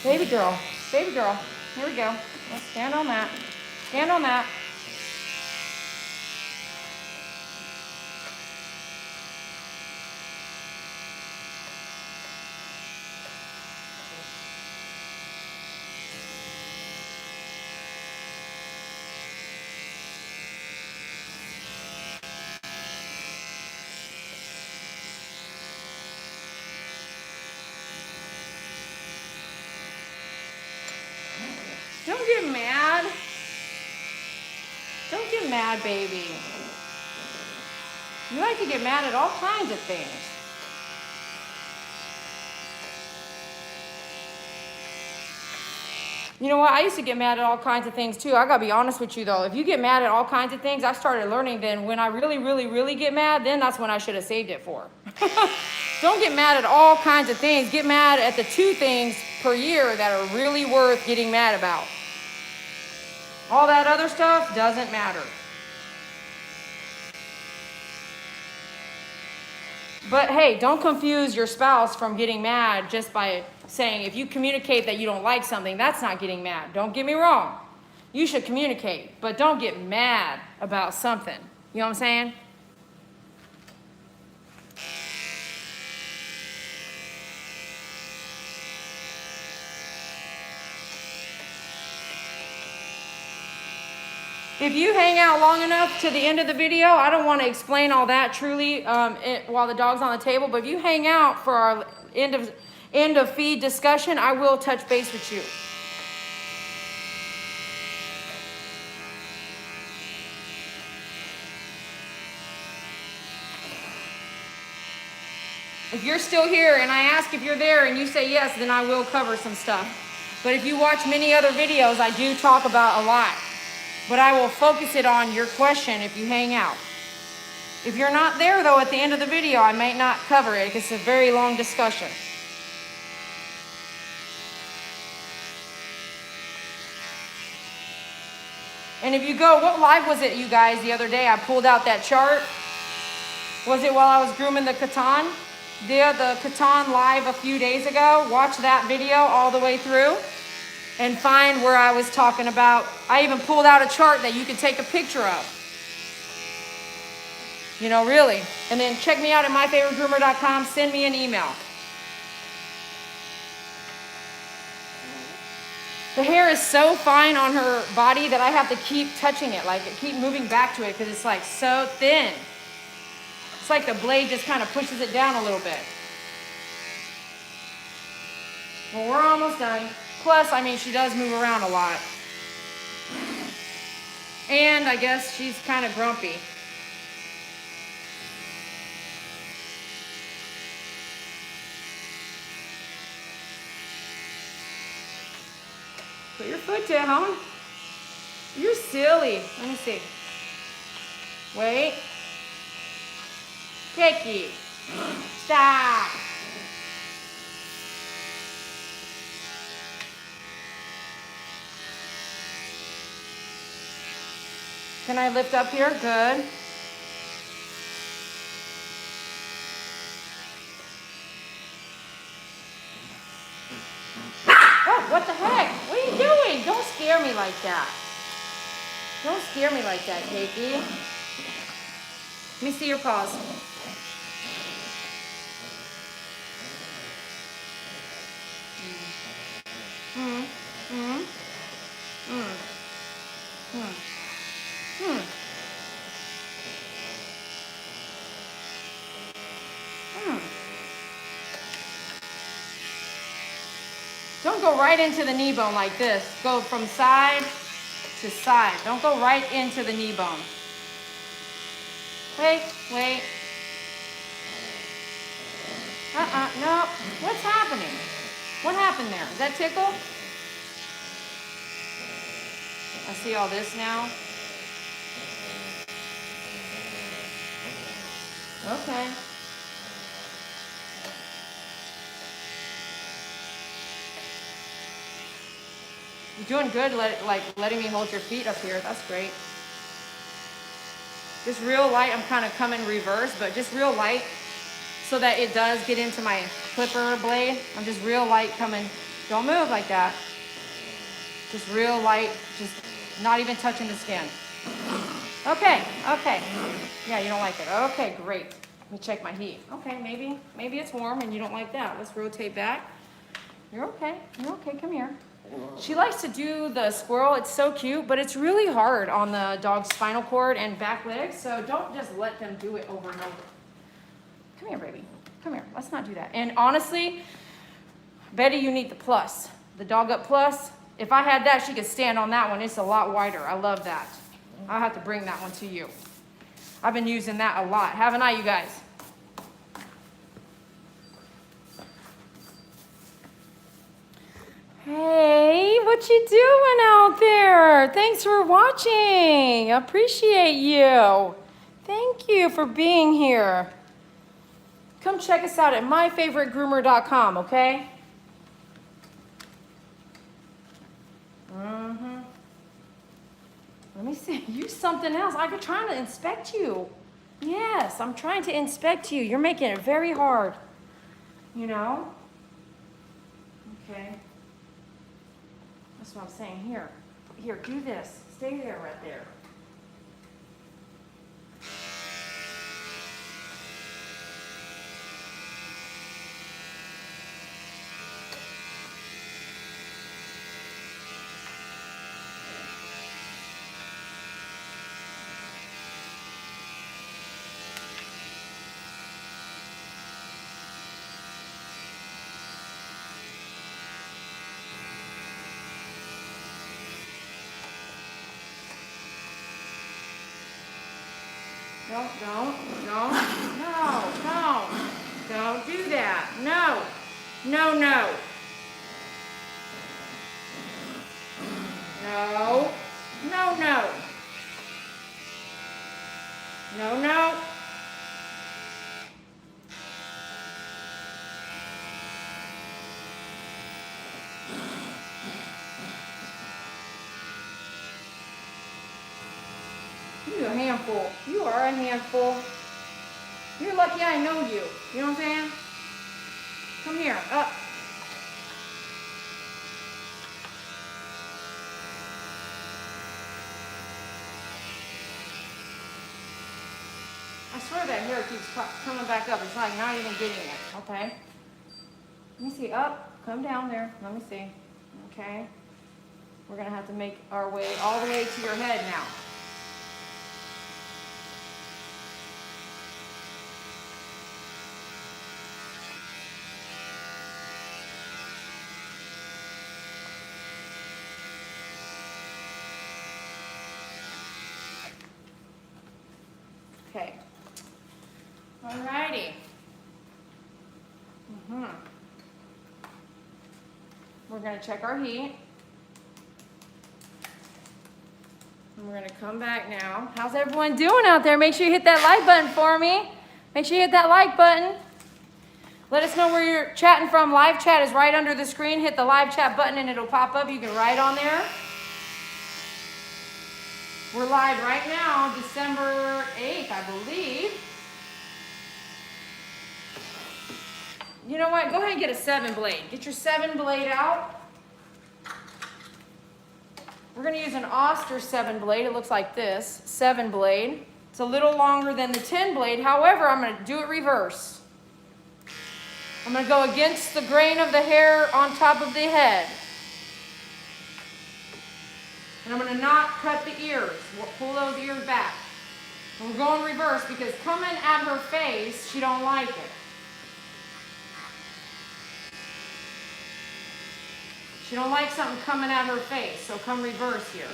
Baby girl, here we go. Let's stand on that. Stand on that. Don't get mad. Don't get mad, baby. You like to get mad at all kinds of things. You know what? I used to get mad at all kinds of things too. I gotta be honest with you though. If you get mad at all kinds of things, I started learning then when I really get mad, then that's when I should have saved it for. Don't get mad at all kinds of things. Get mad at the 2 things per year that are really worth getting mad about. All that other stuff doesn't matter. But hey, don't confuse your spouse from getting mad just by saying, if you communicate that you don't like something, that's not getting mad. Don't get me wrong. You should communicate, but don't get mad about something. You know what I'm saying? If you hang out long enough to the end of the video, I don't want to explain all that truly while the dog's on the table, but if you hang out for our end of feed discussion, I will touch base with you. If you're still here and I ask if you're there and you say yes, then I will cover some stuff. But if you watch many other videos, I do talk about a lot. But I will focus it on your question if you hang out. If you're not there though at the end of the video, I might not cover it because it's a very long discussion. And if you go, what live was it, you guys, the other day? I pulled out that chart. Was it while I was grooming the Catan? The Catan live a few days ago. Watch that video all the way through and find where I was talking about. I even pulled out a chart that you could take a picture of. You know, really. And then check me out at myfavoritegroomer.com. Send me an email. The hair is so fine on her body that I have to keep touching it, like keep moving back to it because it's like so thin. It's like the blade just kind of pushes it down a little bit. Well, we're almost done. Plus, I mean, she does move around a lot. And I guess she's kind of grumpy. Put your foot down. You're silly. Let me see. Wait. Cakey. Stop. Can I lift up here? Good. Oh, what the heck? What are you doing? Don't scare me like that. Don't scare me like that, Cakey. Let me see your paws. Don't go right into the knee bone like this. Go from side to side. Don't go right into the knee bone. Wait, wait. No. What's happening? What happened there? Is that tickle? I see all this now. Okay. You're doing good, letting me hold your feet up here. That's great. Just real light. I'm kind of coming reverse, but just real light so that it does get into my clipper blade. I'm just real light coming. Don't move like that. Just real light, just not even touching the skin. Okay, okay. Yeah, you don't like it. Okay, great. Let me check my heat. Okay, maybe it's warm and you don't like that. Let's rotate back. You're okay. You're okay. Come here. She likes to do the squirrel. It's so cute, but it's really hard on the dog's spinal cord and back legs, so don't just let them do it over and over. Come here, baby. Come here. Let's not do that. And honestly, Betty, you need the plus. The Dog Up Plus. If I had that, she could stand on that one. It's a lot wider. I love that. I'll have to bring that one to you. I've been using that a lot. Haven't I, you guys? Hey, what you doing out there? Thanks for watching. I appreciate you. Thank you for being here. Come check us out at myfavoritegroomer.com, okay? Let me see. Use something else. I'm trying to inspect you. Yes, I'm trying to inspect you. You're making it very hard. You know? Okay. That's what I'm saying. Here. Here, do this. Stay there right there. Don't do that. No. No. No. You're a handful. You are a handful. You're lucky I know you. You know what I'm saying? Come here. Up. I swear that hair keeps coming back up. It's like not even getting it. Okay. Let me see. Up. Come down there. Let me see. Okay. We're going to have to make our way all the way to your head now. Okay. Alrighty. We're going to check our heat. And we're going to come back now. How's everyone doing out there? Make sure you hit that like button for me. Make sure you hit that like button. Let us know where you're chatting from. Live chat is right under the screen. Hit the live chat button and it'll pop up. You can write on there. We're live right now, December 8th, I believe. You know what? Go ahead and get a 7-blade. Get your 7-blade out. We're going to use an Oster 7-blade. It looks like this, 7-blade. It's a little longer than the 10-blade. However, I'm going to do it reverse. I'm going to go against the grain of the hair on top of the head. And I'm going to not cut the ears. We'll pull those ears back. And we're going reverse because coming at her face, she don't like it. She don't like something coming at her face, so come reverse here.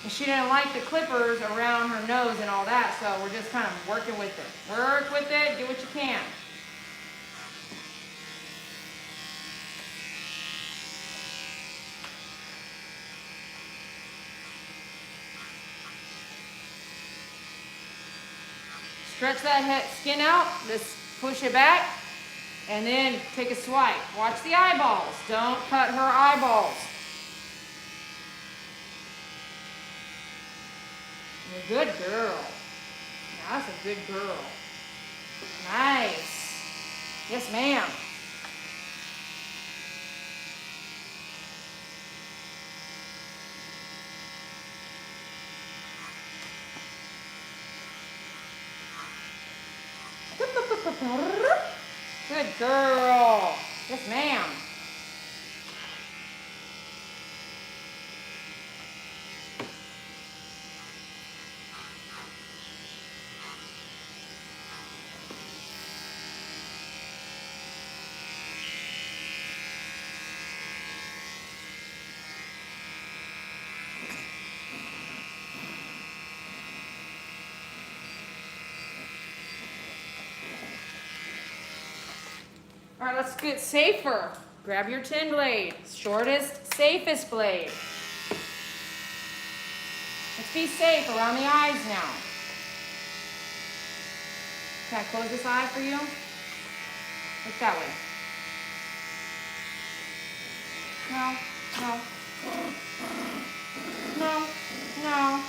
And she didn't like the clippers around her nose and all that, so we're just kind of working with it. Work with it, do what you can. Stretch that head skin out, just push it back, and then take a swipe. Watch the eyeballs. Don't cut her eyeballs. You're a good girl. That's a good girl. Nice. Yes, ma'am. Good girl. Yes, ma'am. All right, let's get safer. Grab your 10 blade, shortest, safest blade. Let's be safe around the eyes now. Can I close this eye for you? Look that way. No, no. No, no,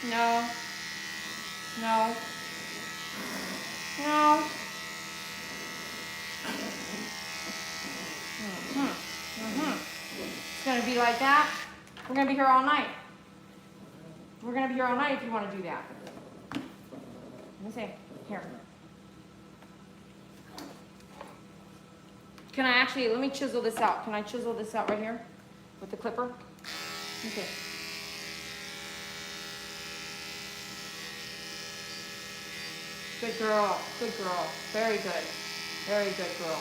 no, no, no. It's gonna be like that. We're gonna be here all night. We're gonna be here all night if you want to do that. Let me see. Here. Can I actually, let me chisel this out. Can I chisel this out right here with the clipper? Okay. Good girl. Good girl. Very good. Very good girl.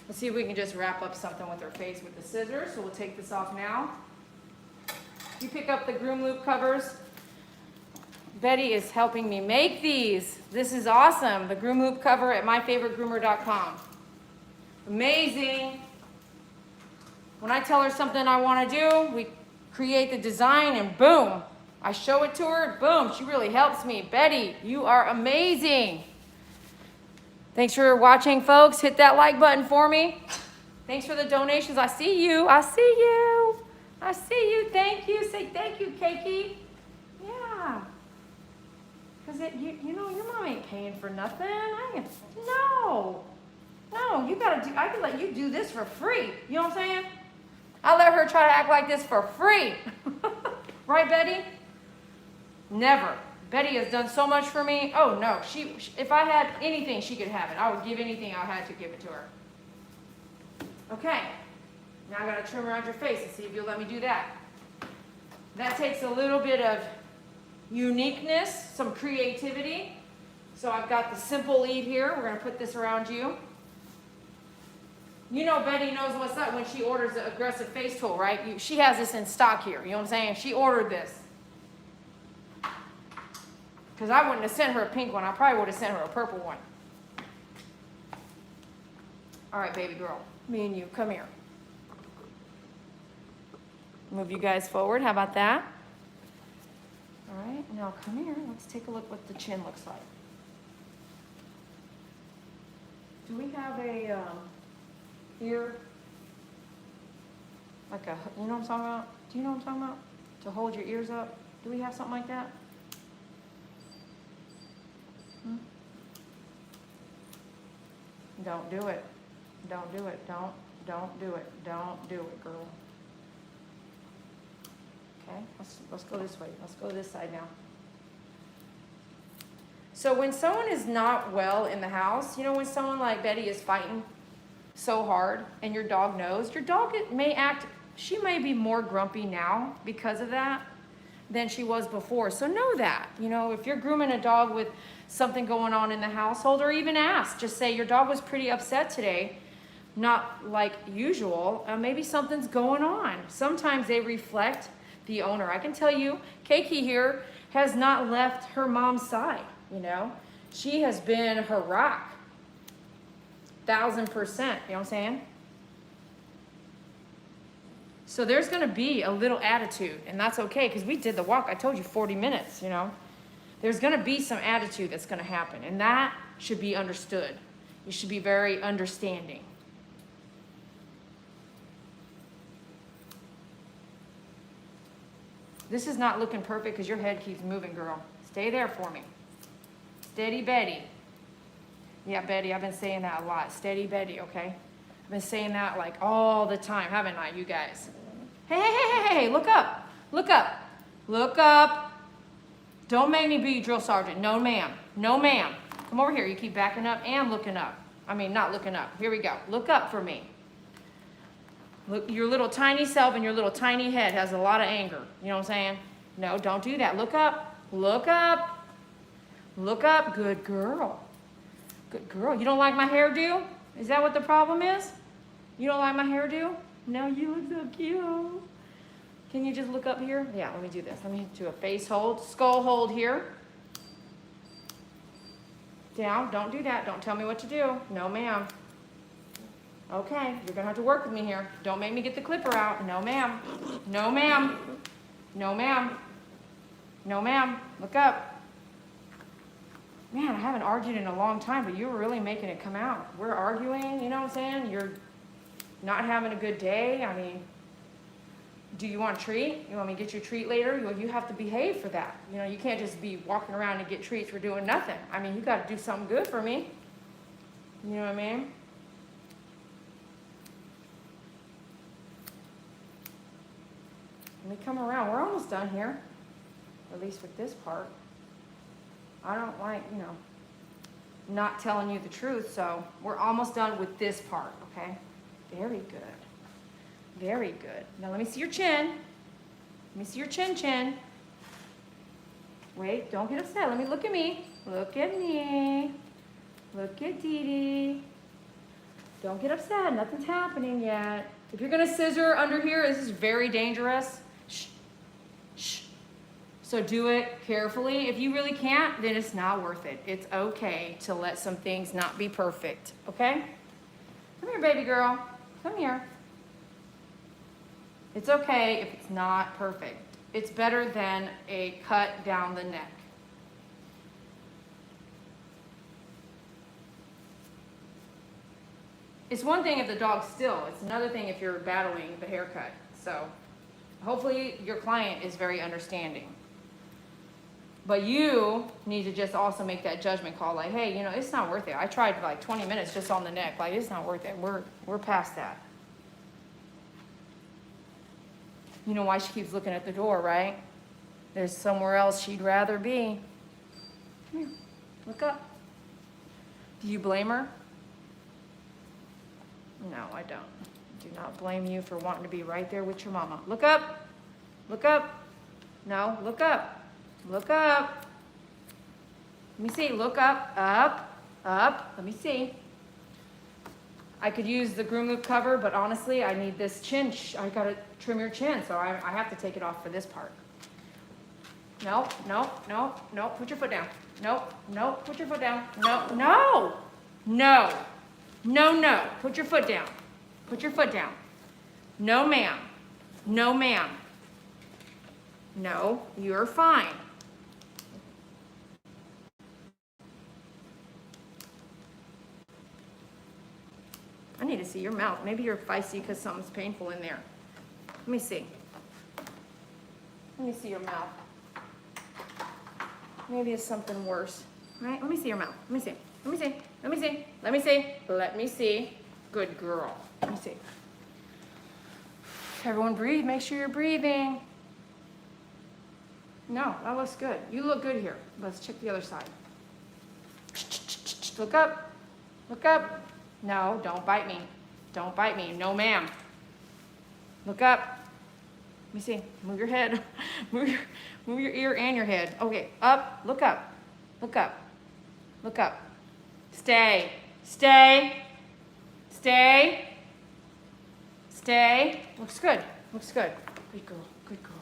Let's see if we can just wrap up something with her face with the scissors. So we'll take this off now. You pick up the groom loop covers. Betty is helping me make these. This is awesome. The groom loop cover at myfavoritegroomer.com. Amazing. When I tell her something I want to do, we create the design and boom, I show it to her, boom, she really helps me. Betty, you are amazing. Thanks for watching, folks. Hit that like button for me. Thanks for the donations. I see you. I see you. I see you. Thank you. Say thank you, Keiki. Yeah. Because you know, your mom ain't paying for nothing. No. No, you gotta do, I can let you do this for free. You know what I'm saying? I let her try to act like this for free. Right, Betty? Never. Betty has done so much for me. Oh no, if I had anything, she could have it. I would give anything I had to give it to her. Okay, now I gotta trim around your face and see if you'll let me do that. That takes a little bit of uniqueness, some creativity. So I've got the simple lead here. We're gonna put this around you. You know Betty knows what's up when she orders the aggressive face tool, right? She has this in stock here, you know what I'm saying? She ordered this. Because I wouldn't have sent her a pink one. I probably would have sent her a purple one. All right, baby girl. Me and you, come here. Move you guys forward. How about that? All right, now come here. Let's take a look what the chin looks like. Do we have a ear? Like a, you know what I'm talking about? Do you know what I'm talking about? To hold your ears up? Do we have something like that? Don't do it. Don't do it. Don't do it. Don't do it, girl. Okay, let's go this way. Let's go this side now. So when someone is not well in the house, you know, when someone like Betty is fighting so hard and your dog knows, your dog may act, she may be more grumpy now because of that than she was before. So know that, you know, if you're grooming a dog with something going on in the household, or even ask, just say your dog was pretty upset today, not like usual, maybe something's going on. Sometimes they reflect the owner. I can tell you, Keiki here has not left her mom's side, you know. She has been her rock, 1000%, you know what I'm saying? So there's gonna be a little attitude, and that's okay, because we did the walk, I told you 40 minutes, you know. There's gonna be some attitude that's gonna happen, and that should be understood. You should be very understanding. This is not looking perfect because your head keeps moving, girl. Stay there for me. Steady Betty. Yeah, Betty, I've been saying that a lot. Steady Betty, okay? I've been saying that like all the time, haven't I, you guys? Hey, hey, hey, hey, hey, look up. Look up. Look up. Don't make me be drill sergeant. No, ma'am. No, ma'am. Come over here. You keep backing up and looking up. I mean, not looking up. Here we go. Look up for me. Look, your little tiny self and your little tiny head has a lot of anger. You know what I'm saying? No, don't do that. Look up. Look up. Look up. Good girl. Good girl. You don't like my hairdo? Is that what the problem is? You don't like my hairdo? No, you look so cute. Can you just look up here? Yeah, let me do this. Let me do a face hold, skull hold here. Down. Don't do that. Don't tell me what to do. No, ma'am. Okay, you're gonna have to work with me here. Don't make me get the clipper out. No, ma'am. No, ma'am. No, ma'am. No, ma'am. Look up. Man, I haven't argued in a long time, but you were really making it come out. We're arguing, you know what I'm saying? You're not having a good day. I mean, do you want a treat? You want me to get you a treat later? Well, you have to behave for that. You know, you can't just be walking around and get treats for doing nothing. I mean, you got to do something good for me. You know what I mean? Let me come around. We're almost done here, at least with this part. I don't like, you know, not telling you the truth, so we're almost done with this part, okay? Very good. Very good. Now let me see your chin. Let me see your chin. Wait, don't get upset. Let me look at me. Look at me. Look at Dee Dee. Don't get upset. Nothing's happening yet. If you're going to scissor under here, this is very dangerous. Shh. Shh. So do it carefully. If you really can't, then it's not worth it. It's okay to let some things not be perfect, okay? Come here, baby girl. Come here. It's okay if it's not perfect. It's better than a cut down the neck. It's one thing if the dog's still. It's another thing if you're battling the haircut. So hopefully your client is very understanding. But you need to just also make that judgment call like, hey, you know, it's not worth it. I tried for like 20 minutes just on the neck. Like, it's not worth it. We're past that. You know why she keeps looking at the door, right? There's somewhere else she'd rather be. Come here. Look up. Do you blame her? No, I don't. Do not blame you for wanting to be right there with your mama. Look up. Look up. No, look up. Look up. Let me see. Look up. Up. Up. Let me see. I could use the Groom Loop cover, but honestly, I need this chin. I got to trim your chin, so I have to take it off for this part. No, no, no, no. Put your foot down. No, no. Put your foot down. No, no. No. No, no. Put your foot down. Put your foot down. No, ma'am. No, ma'am. No, you're fine. I need to see your mouth. Maybe you're feisty because something's painful in there. Let me see. Let me see your mouth. Maybe it's something worse. All right, let me see your mouth. Let me see. Let me see. Let me see. Let me see. Let me see. Good girl. Let me see. Everyone breathe. Make sure you're breathing. No, that looks good. You look good here. Let's check the other side. Look up. Look up. No, don't bite me. Don't bite me. No, ma'am. Look up. Let me see. Move your head. Move your ear and your head. Okay, up. Look up. Look up. Look up. Stay. Stay. Stay. Stay. Looks good. Looks good. Good girl. Good girl.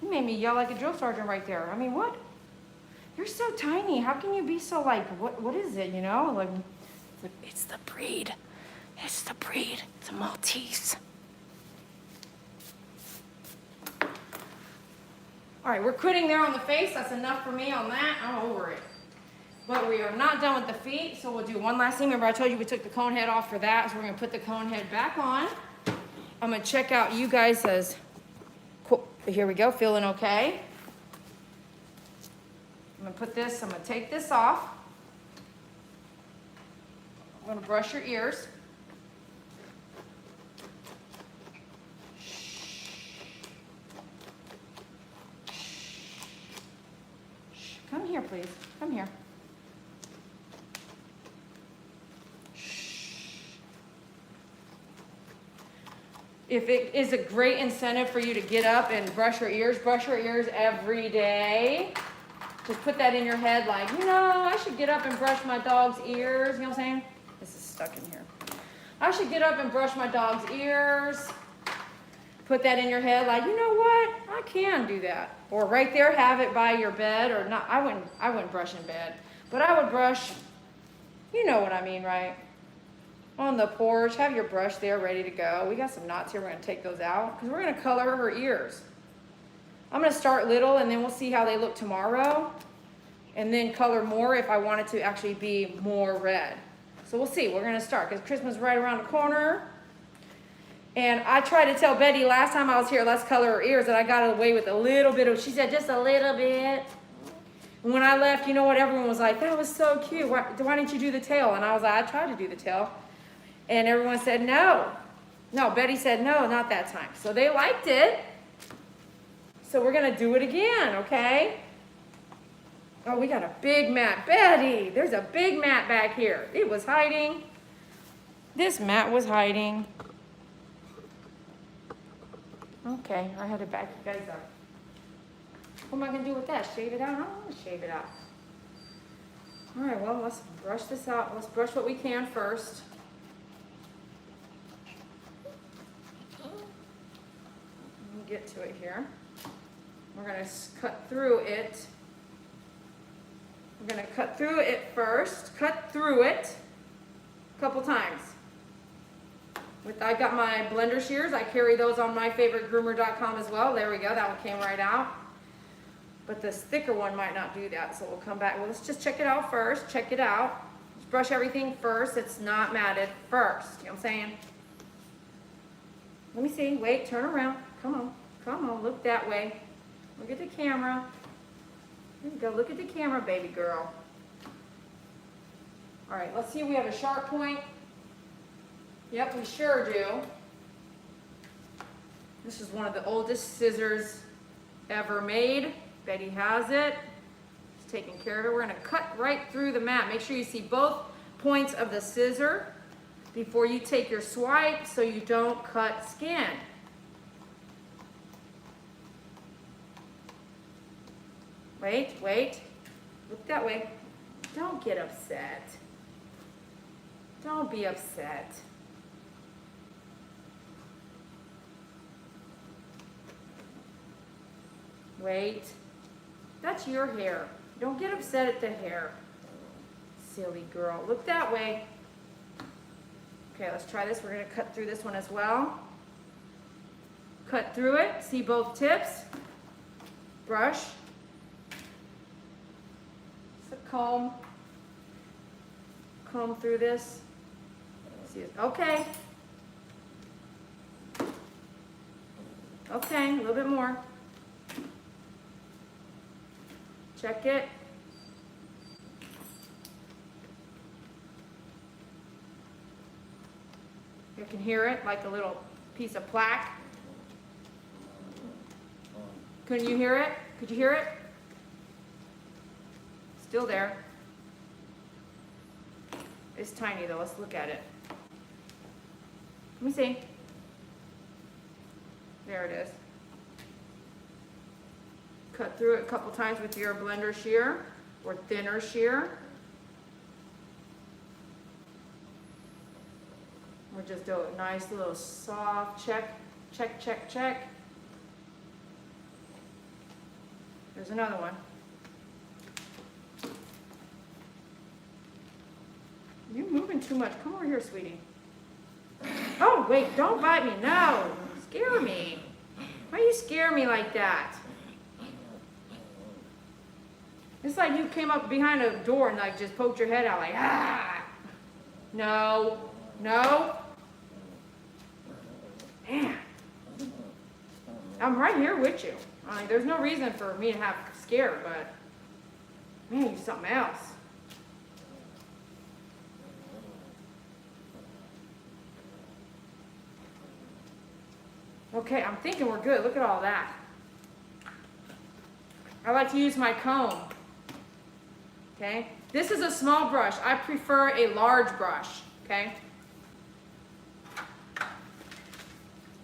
You made me yell like a drill sergeant right there. I mean, what? You're so tiny. How can you be so like, what is it, you know? Like, it's the breed. It's the breed. It's a Maltese. All right, we're quitting there on the face. That's enough for me on that. I'm over it. But we are not done with the feet, so we'll do one last thing. Remember I told you we took the cone head off for that, so we're gonna put the cone head back on. I'm gonna check out you guys as, cool. Here we go, feeling okay. I'm gonna take this off. I'm gonna brush your ears. Come here, please. Come here. If it is a great incentive for you to get up and brush your ears every day. Just put that in your head like, you know, I should get up and brush my dog's ears. You know what I'm saying? This is stuck in here. I should get up and brush my dog's ears. Put that in your head like, you know what? I can do that. Or right there, have it by your bed. Or not. I wouldn't brush in bed. But I would brush, you know what I mean, right? on the porch. Have your brush there ready to go. We got some knots here. We're going to take those out because we're going to color her ears. I'm going to start little and then we'll see how they look tomorrow. And then color more if I want it to actually be more red. So we'll see. We're going to start because Christmas is right around the corner. And I tried to tell Betty last time I was here, let's color her ears, and I got away with a little bit of, she said, just a little bit. And when I left, you know what, everyone was like, that was so cute. Why didn't you do the tail? And I was like, I tried to do the tail. And everyone said, no. No, Betty said, no, not that time. So they liked it. So we're going to do it again, okay? Oh, we got a big mat. Betty, there's a big mat back here. It was hiding. This mat was hiding. Okay, I had to back you guys up. What am I going to do with that? Shave it out? I don't want to shave it out. All right, well, let's brush this out. Let's brush what we can first. Let me get to it here. We're going to cut through it. We're going to cut through it first. Cut through it a couple times. I got my blender shears. I carry those on myfavoritegroomer.com as well. There we go. That one came right out. But this thicker one might not do that, so we'll come back. Well, let's just check it out first. Check it out. Just brush everything first. It's not matted first. You know what I'm saying? Let me see. Wait. Turn around. Come on. Come on. Look that way. Look at the camera. There you go. Look at the camera, baby girl. All right. Let's see if we have a sharp point. Yep, we sure do. This is one of the oldest scissors ever made. Betty has it. She's taking care of it. We're going to cut right through the mat. Make sure you see both points of the scissor before you take your swipe so you don't cut skin. Wait, wait. Look that way. Don't get upset. Don't be upset. Wait, that's your hair. Don't get upset at the hair. Silly girl. Look that way. Okay, let's try this. We're going to cut through this one as well. Cut through it. See both tips. Brush. Just a comb. Comb through this. See it. Okay. Okay, a little bit more. Check it. You can hear it like a little piece of plaque. Couldn't you hear it? Could you hear it? Still there. It's tiny though. Let's look at it. Let me see. There it is. Cut through it a couple times with your blender shear or thinner shear. We'll just do a nice little soft check, check, check, check. There's another one. You're moving too much. Come over here, sweetie. Oh, wait, don't bite me. No, scare me. Why you scare me like that? It's like you came up behind a door and like just poked your head out like, ah. No, no. Man, I'm right here with you. I mean, there's no reason for me to have scared, but man, you're something else. Okay, I'm thinking we're good. Look at all that. I like to use my comb. Okay, this is a small brush. I prefer a large brush. Okay,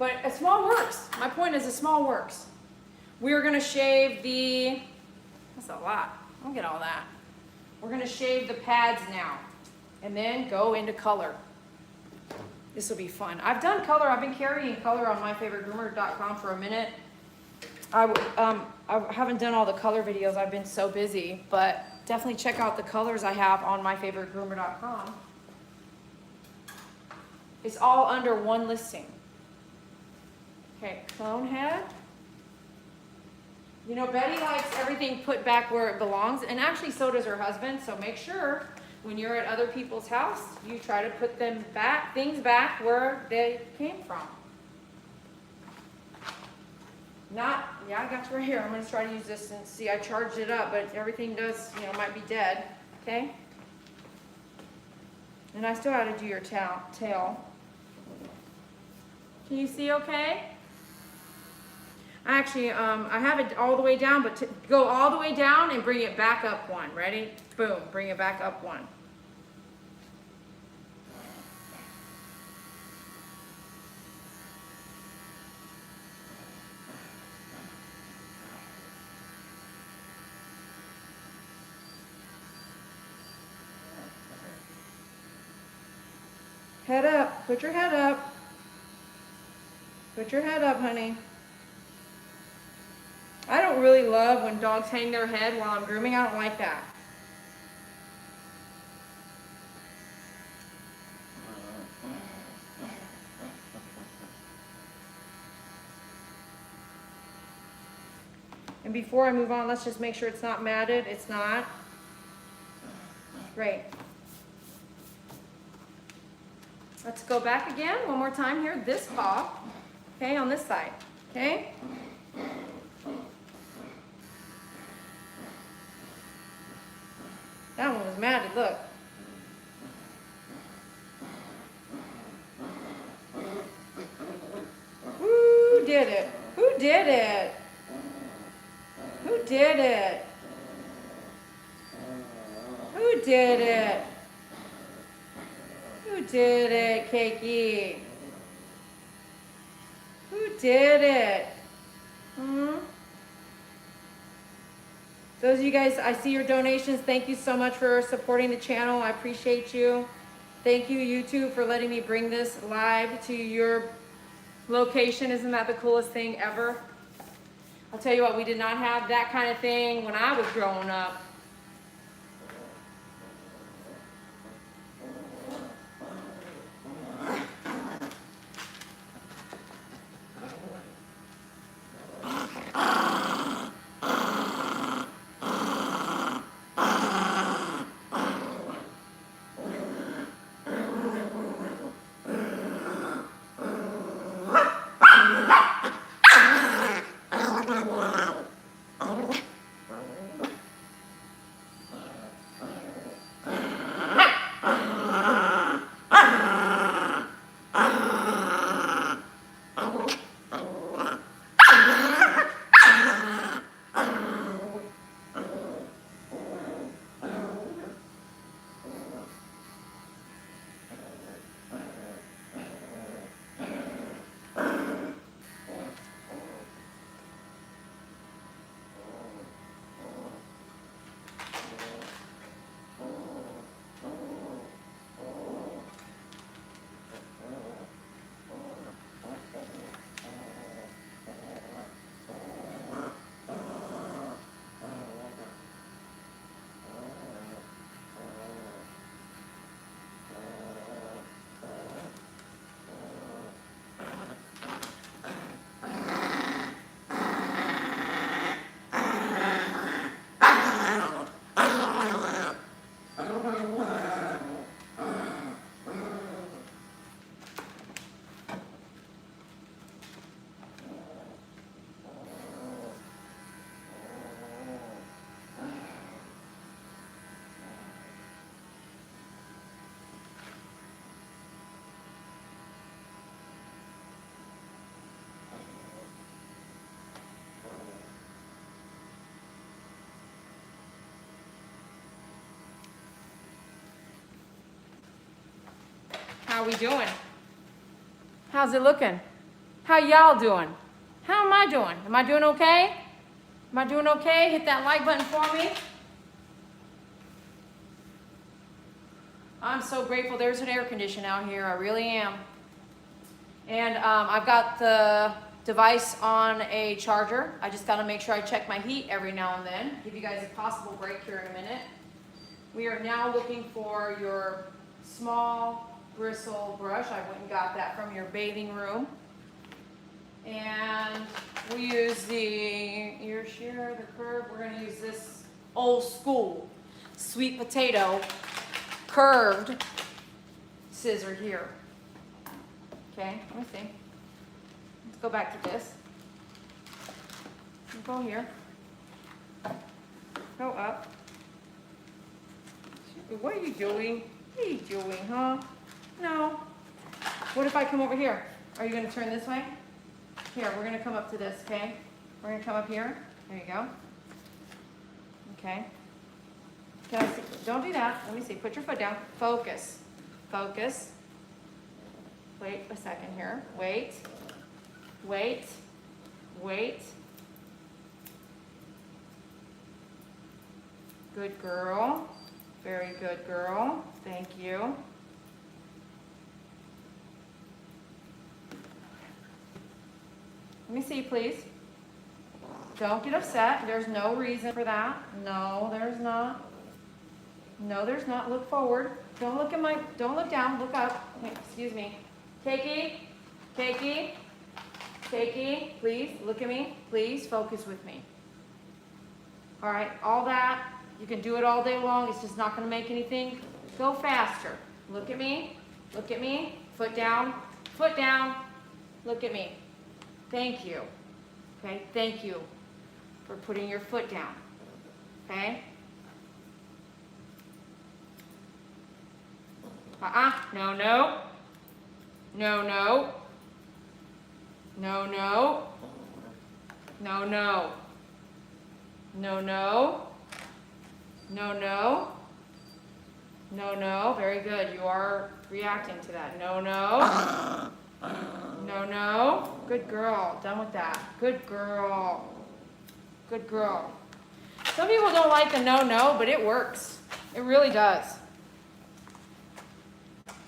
but a small works. My point is a small works. We are going to shave the, that's a lot. Don't get all that. We're going to shave the pads now and then go into color. This will be fun. I've done color. I've been carrying color on myfavoritegroomer.com for a minute. I haven't done all the color videos. I've been so busy, but definitely check out the colors I have on myfavoritegroomer.com. It's all under one listing. Okay, clone head. You know, Betty likes everything put back where it belongs, and actually so does her husband, so make sure when you're at other people's house, you try to put them back, things back where they came from. Not, yeah, I got you right here. I'm going to try to use this and see, I charged it up, but everything does, you know, might be dead, okay? And I still had to do your tail. Can you see okay? Actually, I have it all the way down, but to go all the way down and bring it back up one. Ready? Boom, bring it back up one. Head up, put your head up. Put your head up, honey. I don't really love when dogs hang their head while I'm grooming. I don't like that. And before I move on, let's just make sure it's not matted. It's not. Great. Let's go back again one more time here. This paw, okay, on this side, okay? That one was matted, look. Who did it? Who did it? Who did it? Who did it? Who did it, Cakey? Who did it? Those of you guys, I see your donations. Thank you so much for supporting the channel. I appreciate you. Thank you, YouTube, for letting me bring this live to your location. Isn't that the coolest thing ever? I'll tell you what, we did not have that kind of thing when I was growing up. How we doing? How's it looking? How y'all doing? How am I doing? Am I doing okay? Am I doing okay? Hit that like button for me. I'm so grateful there's an air conditioner out here. I really am. And I've got the device on a charger. I just got to make sure I check my heat every now and then. Give you guys a possible break here in a minute. We are now looking for your small bristle brush. I went and got that from your bathing room. And we use the ear shear, the curve. We're going to use this old school sweet potato curved scissor here. Okay, let me see. Let's go back to this. Go here. Go up. What are you doing? What are you doing, huh? No. What if I come over here? Are you going to turn this way? Here, we're going to come up to this, okay? We're going to come up here. There you go. Okay. Can I see? Don't do that. Let me see. Put your foot down. Focus. Focus. Wait a second here. Wait. Wait. Wait. Good girl. Very good girl. Thank you. Let me see, please. Don't get upset. There's no reason for that. No, there's not. No, there's not. Look forward. Don't look at my, don't look down. Look up. Wait, excuse me. Keiki, Keiki, Keiki, please look at me. Please focus with me. All right, all that. You can do it all day long. It's just not going to make anything go faster. Look at me. Look at me. Foot down. Foot down. Look at me. Thank you. Okay, thank you for putting your foot down. Okay? No, no. No, no. No, no. No, no. No, no. No, no. No, no. Very good. You are reacting to that. No, no. No, no. Good girl. Done with that. Good girl. Good girl. Some people don't like the no, no, but it works. It really does.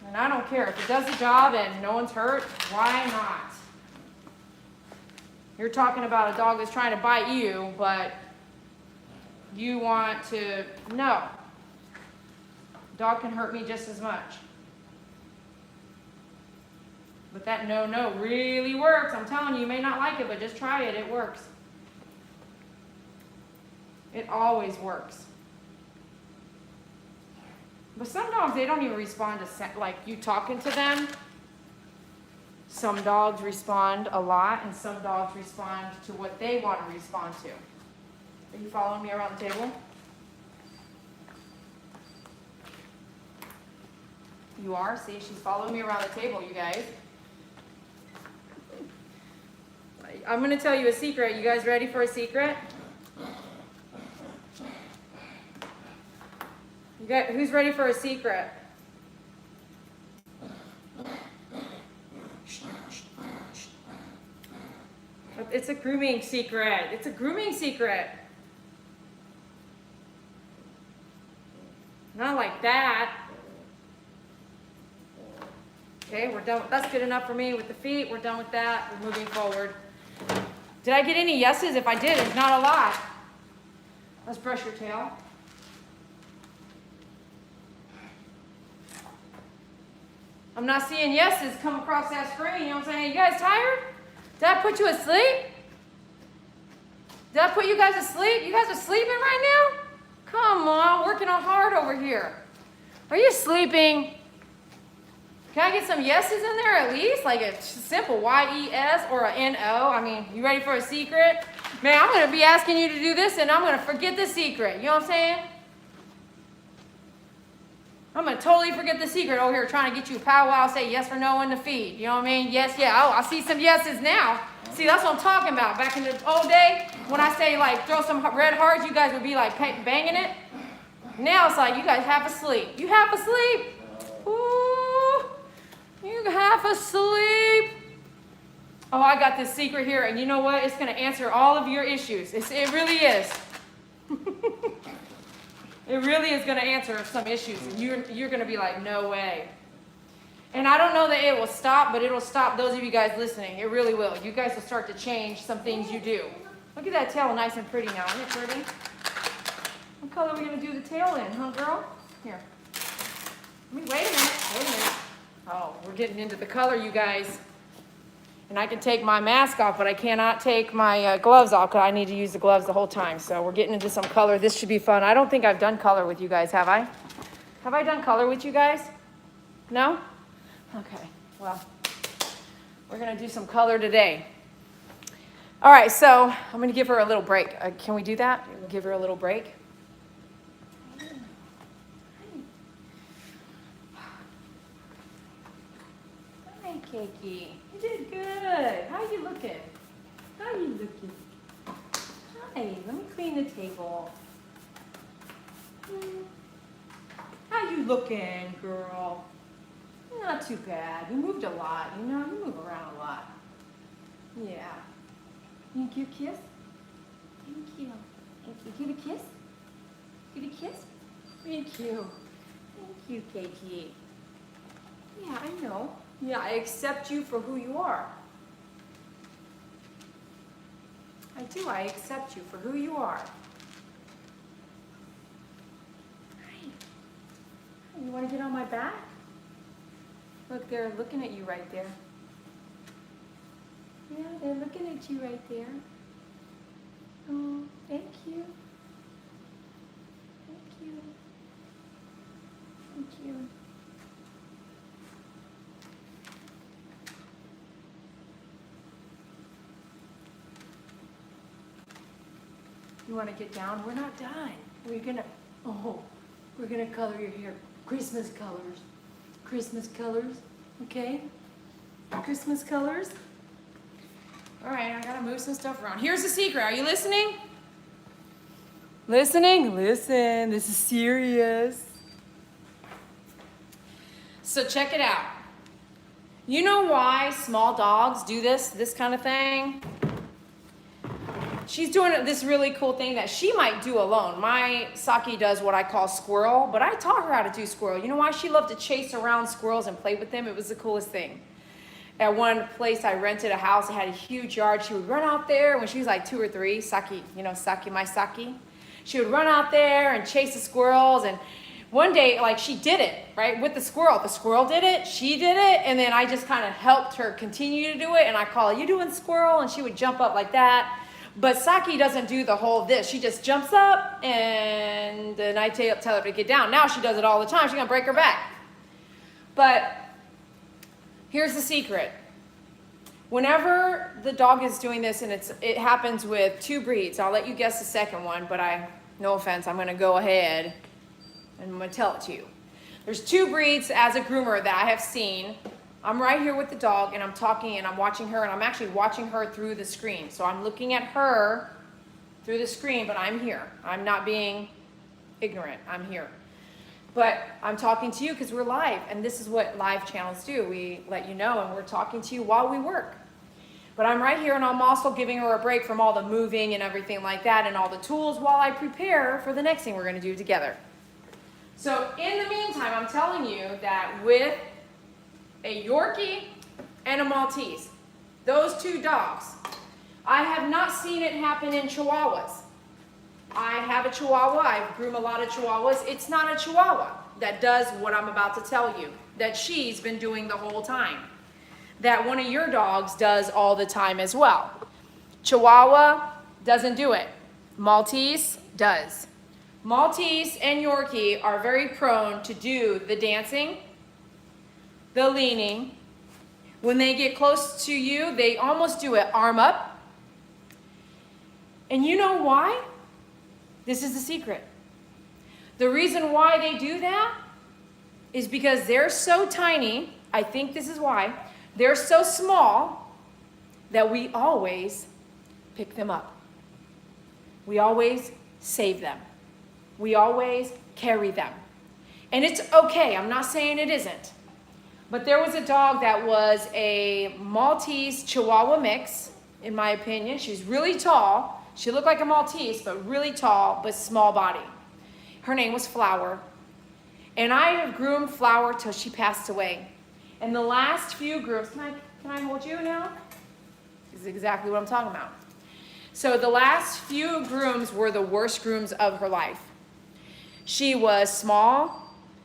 And I don't care. If it does the job and no one's hurt, why not? You're talking about a dog that's trying to bite you, but you want to, no. Dog can hurt me just as much. But that no, no really works. I'm telling you, you may not like it, but just try it. It works. It always works. But some dogs, they don't even respond to, like you talking to them. Some dogs respond a lot, and some dogs respond to what they want to respond to. Are you following me around the table? You are? See, she's following me around the table, you guys. I'm going to tell you a secret. You guys ready for a secret? You got, who's ready for a secret? It's a grooming secret. It's a grooming secret. Not like that. Okay, we're done. That's good enough for me with the feet. We're done with that. We're moving forward. Did I get any yeses? If I did, it's not a lot. Let's brush your tail. I'm not seeing yeses come across that screen. You know what I'm saying? You guys tired? Did I put you asleep? Did I put you guys asleep? You guys are sleeping right now? Come on, working on hard over here. Are you sleeping? Can I get some yeses in there at least? Like a simple Y-E-S or a N-O. I mean, you ready for a secret? Man, I'm going to be asking you to do this and I'm going to forget the secret. You know what I'm saying? I'm going to totally forget the secret over here trying to get you a powwow, say yes or no in the feed. You know what I mean? Yes, yeah. Oh, I see some yeses now. See, that's what I'm talking about. Back in the old day, when I say like throw some red hearts, you guys would be like banging it. Now it's like you guys half asleep. You half asleep? Ooh, you half asleep. Oh, I got this secret here, and you know what? It's going to answer all of your issues. It really is. It really is going to answer some issues, and you're going to be like, no way. And I don't know that it will stop, but it'll stop those of you guys listening. It really will. You guys will start to change some things you do. Look at that tail, nice and pretty now. Isn't it pretty? What color are we going to do the tail in, huh, girl? Here. Wait a minute. Wait a minute. Oh, we're getting into the color, you guys. And I can take my mask off, but I cannot take my gloves off because I need to use the gloves the whole time. So we're getting into some color. This should be fun. I don't think I've done color with you guys, have I? Have I done color with you guys? No? Okay, well, we're gonna do some color today. All right, so I'm gonna give her a little break. Can we do that? Give her a little break? Hi, Cakey. You did good. How you looking? How you looking? Hi, let me clean the table. How you looking, girl? Not too bad. You moved a lot, you know? You move around a lot. Yeah. You give a kiss? Thank you. Thank you. Give a kiss? Give a kiss? Thank you. Thank you, Cakey. Yeah, I know. Yeah, I accept you for who you are. I do. I accept you for who you are. Hi. You want to get on my back? Look, they're looking at you right there. Yeah, they're looking at you right there. Oh, thank you. Thank you. Thank you. You want to get down? We're not done. We're gonna color your hair. Christmas colors. Christmas colors, okay? Christmas colors. All right, I gotta move some stuff around. Here's the secret. Are you listening? Listening? Listen, this is serious. So check it out. You know why small dogs do this kind of thing? She's doing this really cool thing that she might do alone. My Saki does what I call squirrel, but I taught her how to do squirrel. You know why? She loved to chase around squirrels and play with them. It was the coolest thing. At one place I rented a house, it had a huge yard. She would run out there when she was like 2 or 3, Saki, you know, Saki, my Saki. She would run out there and chase the squirrels, and one day, like, she did it, right, with the squirrel. The squirrel did it, she did it, and then I just kind of helped her continue to do it, and I call, "You doing squirrel?" And she would jump up like that. But Saki doesn't do the whole this. She just jumps up, and then I tell her to get down. Now she does it all the time. She's going to break her back. But here's the secret. Whenever the dog is doing this, and it happens with 2 breeds. I'll let you guess the second one, but no offense, I'm going to go ahead, and I'm going to tell it to you. There's 2 breeds as a groomer that I have seen. I'm right here with the dog, and I'm talking, and I'm watching her, and I'm actually watching her through the screen. So I'm looking at her through the screen, but I'm here. I'm not being ignorant. I'm here. But I'm talking to you because we're live, and this is what live channels do. We let you know, and we're talking to you while we work. But I'm right here, and I'm also giving her a break from all the moving and everything like that, and all the tools while I prepare for the next thing we're going to do together. So in the meantime, I'm telling you that with a Yorkie and a Maltese, those 2 dogs, I have not seen it happen in Chihuahuas. I have a Chihuahua. I groom a lot of Chihuahuas. It's not a Chihuahua that does what I'm about to tell you, that she's been doing the whole time, that one of your dogs does all the time as well. Chihuahua doesn't do it. Maltese does. Maltese and Yorkie are very prone to do the dancing, the leaning. When they get close to you, they almost do it arm up. And you know why? This is the secret. The reason why they do that is because they're so tiny. I think this is why. They're so small that we always pick them up. We always save them. We always carry them. And it's okay. I'm not saying it isn't. But there was a dog that was a Maltese Chihuahua mix, in my opinion. She's really tall. She looked like a Maltese, but really tall, but small body. Her name was Flower. And I have groomed Flower till she passed away. And the last few grooms, can I hold you now? This is exactly what I'm talking about. So the last few grooms were the worst grooms of her life. She was small.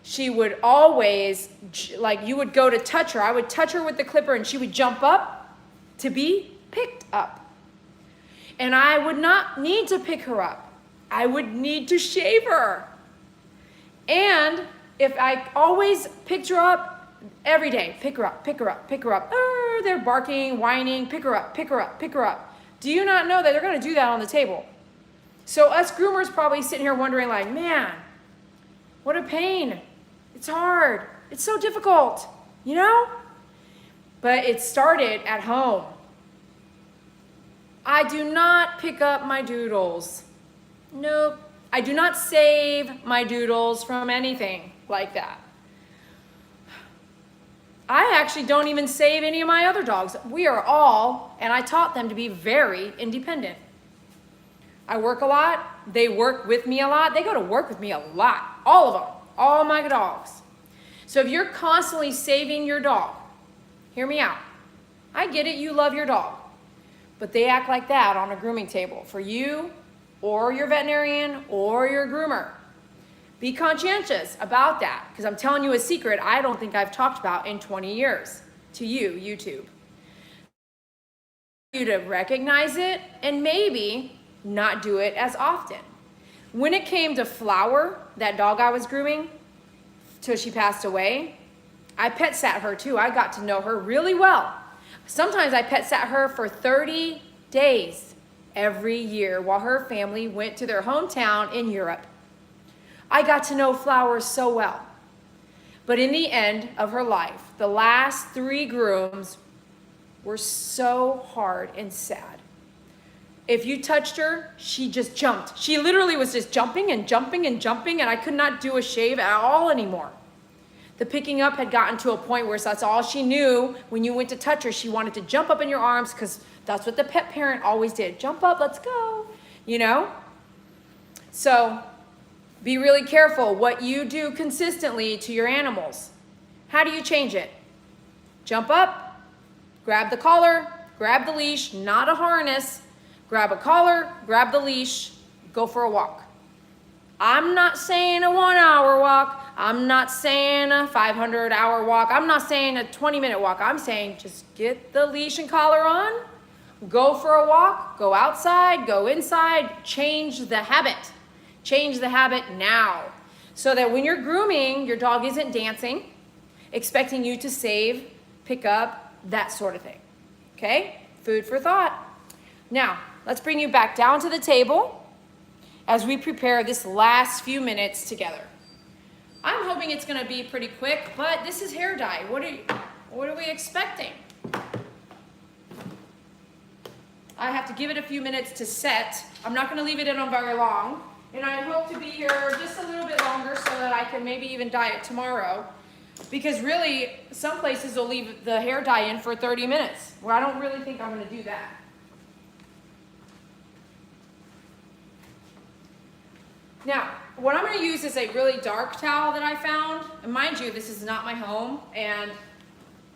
she would always, like you would go to touch her. I would touch her with the clipper and she would jump up to be picked up. And I would not need to pick her up. I would need to shave her. And if I always picked her up every day, pick her up, pick her up, pick her up. They're barking, whining, pick her up, pick her up, pick her up. Do you not know that they're gonna do that on the table? So us groomers probably sitting here wondering like, man, what a pain. It's hard. It's so difficult, you know? But it started at home. I do not pick up my doodles. Nope. I do not save my doodles from anything like that. I actually don't even save any of my other dogs. We are all, and I taught them to be very independent. I work a lot. They work with me a lot. They go to work with me a lot. All of them. All my dogs. So if you're constantly saving your dog, hear me out. I get it, you love your dog. But they act like that on a grooming table for you or your veterinarian or your groomer. Be conscientious about that, because I'm telling you a secret I don't think I've talked about in 20 years to you, YouTube. You to recognize it and maybe not do it as often. When it came to Flower, that dog I was grooming till she passed away, I pet sat her too. I got to know her really well. Sometimes I pet sat her for 30 days every year while her family went to their hometown in Europe. I got to know Flower so well. But in the end of her life, the last 3 grooms were so hard and sad. If you touched her, she just jumped. She literally was just jumping and jumping and jumping, and I could not do a shave at all anymore. The picking up had gotten to a point where that's all she knew. When you went to touch her, she wanted to jump up in your arms because that's what the pet parent always did. Jump up, let's go, you know? So be really careful what you do consistently to your animals. How do you change it? Jump up, grab the collar, grab the leash, not a harness. Grab a collar, grab the leash, go for a walk. I'm not saying a 1-hour walk. I'm not saying a 500-hour walk. I'm not saying a 20-minute walk. I'm saying just get the leash and collar on, go for a walk, go outside, go inside, change the habit. Change the habit now so that when you're grooming, your dog isn't dancing, expecting you to save, pick up, that sort of thing. Okay? Food for thought. Now, let's bring you back down to the table as we prepare this last few minutes together. I'm hoping it's gonna be pretty quick, but this is hair dye. What are we expecting? I have to give it a few minutes to set. I'm not gonna leave it in on very long, and I hope to be here just a little bit longer so that I can maybe even dye it tomorrow, because really, some places will leave the hair dye in for 30 minutes, where I don't really think I'm gonna do that. Now, what I'm going to use is a really dark towel that I found. And mind you, this is not my home. And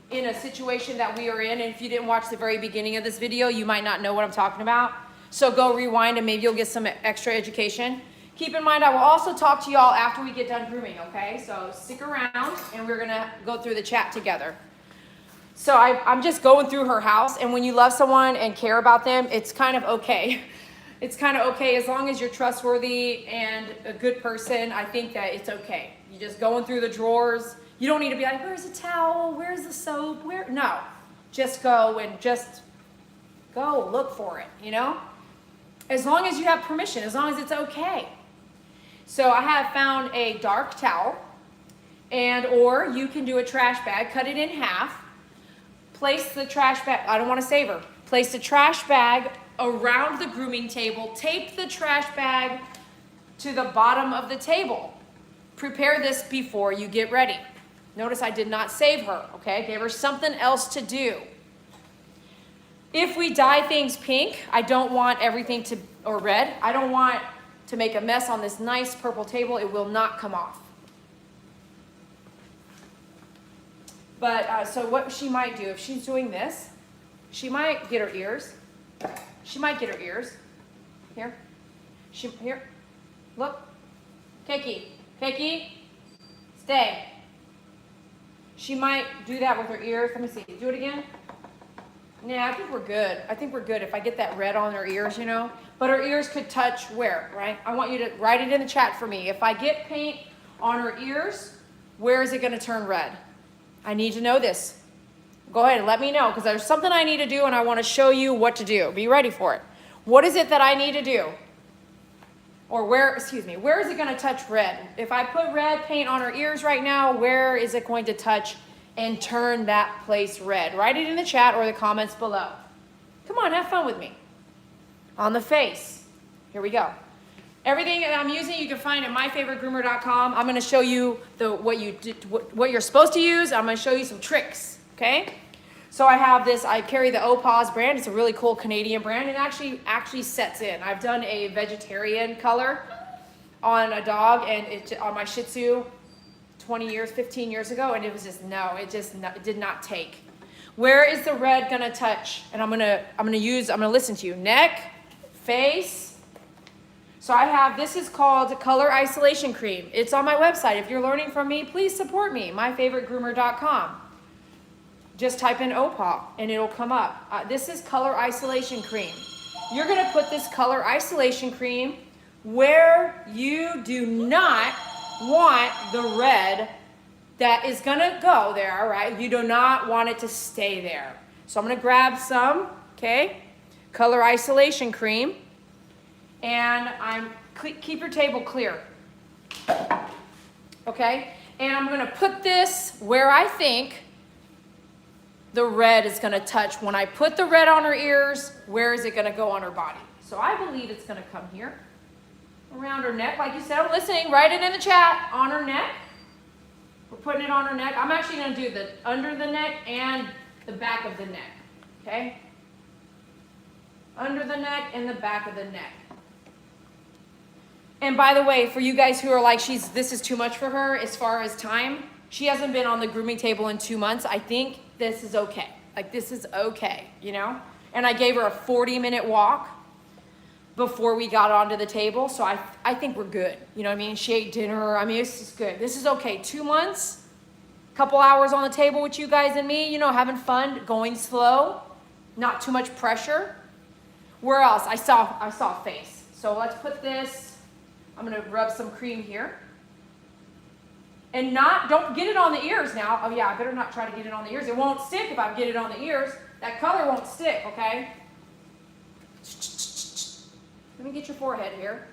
in a situation that we are in, and if you didn't watch the very beginning of this video, you might not know what I'm talking about. So go rewind and maybe you'll get some extra education. Keep in mind, I will also talk to y'all after we get done grooming, okay? So stick around and we're going to go through the chat together. So I'm just going through her house, and when you love someone and care about them, it's kind of okay. It's kind of okay as long as you're trustworthy and a good person. I think that it's okay. You're just going through the drawers. You don't need to be like, where's the towel? Where's the soap? No, just go and just go look for it, you know? As long as you have permission, as long as it's okay. So I have found a dark towel, or you can do a trash bag, cut it in half, place the trash bag, I don't want to save her, place the trash bag around the grooming table, tape the trash bag to the bottom of the table. Prepare this before you get ready. Notice I did not save her, okay? Gave her something else to do. If we dye things pink, I don't want everything to, or red, I don't want to make a mess on this nice purple table. It will not come off. But, so what she might do, if she's doing this, she might get her ears. She might get her ears. Here. Here. Look. Keiki. Keiki. stay. She might do that with her ears. Let me see. Do it again. Yeah, I think we're good. I think we're good if I get that red on her ears, you know. But her ears could touch where, right? I want you to write it in the chat for me. If I get paint on her ears, where is it going to turn red? I need to know this. Go ahead and let me know, because there's something I need to do and I want to show you what to do. Be ready for it. What is it that I need to do? Or where is it going to touch red? If I put red paint on her ears right now, where is it going to touch and turn that place red? Write it in the chat or the comments below. Come on, have fun with me. On the face. Here we go. Everything that I'm using you can find at myfavoritegroomer.com. I'm going to show you what you're supposed to use. I'm going to show you some tricks, okay? So I have this, I carry the Opaz brand. It's a really cool Canadian brand. It actually sets in. I've done a vegetarian color on a dog and on my Shih Tzu 15 years ago, and it was just, it did not take. Where is the red gonna touch? And I'm gonna listen to you. Neck, face. So I have, this is called Color Isolation Cream. It's on my website. If you're learning from me, please support me, myfavoritegroomer.com. Just type in OPA and it'll come up. This is Color Isolation Cream. You're gonna put this Color Isolation Cream where you do not want the red that is gonna go there, right? You do not want it to stay there. So I'm gonna grab some, okay? Color Isolation Cream. And keep your table clear, okay? And I'm gonna put this where I think the red is gonna touch. When I put the red on her ears, where is it gonna go on her body? So I believe it's gonna come here, around her neck. Like you said, I'm listening, write it in the chat, on her neck. We're putting it on her neck. I'm actually gonna do the under the neck and the back of the neck, okay? Under the neck and the back of the neck. And by the way, for you guys who are like, this is too much for her as far as time, she hasn't been on the grooming table in 2 months. I think this is okay. Like, this is okay, you know? And I gave her a 40-minute walk before we got onto the table, so I think we're good. You know what I mean? She ate dinner. I mean, this is good. This is okay. 2 months, couple hours on the table with you guys and me, you know, having fun, going slow, not too much pressure. Where else? I saw face. So let's put this. I'm gonna rub some cream here. And don't get it on the ears now. Oh yeah, I better not try to get it on the ears. It won't stick if I get it on the ears. That color won't stick, okay? Let me get your forehead here.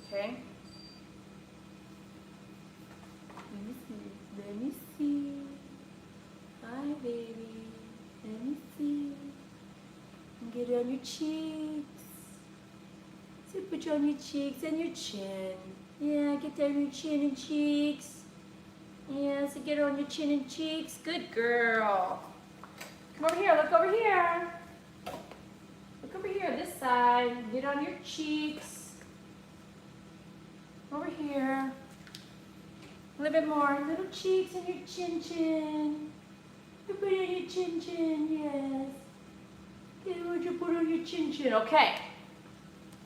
Okay. Let me see. Hi, baby. Let me see. Get it on your cheeks. So put you on your cheeks and your chin. Yeah, get down your chin and cheeks. Yeah, so get it on your chin and cheeks. Good girl. Come over here, look over here. Look over here, this side. Get on your cheeks. Over here. A little bit more. Little cheeks and your chin. Put it on your chin, yes. Yeah, what you put on your chin? Okay.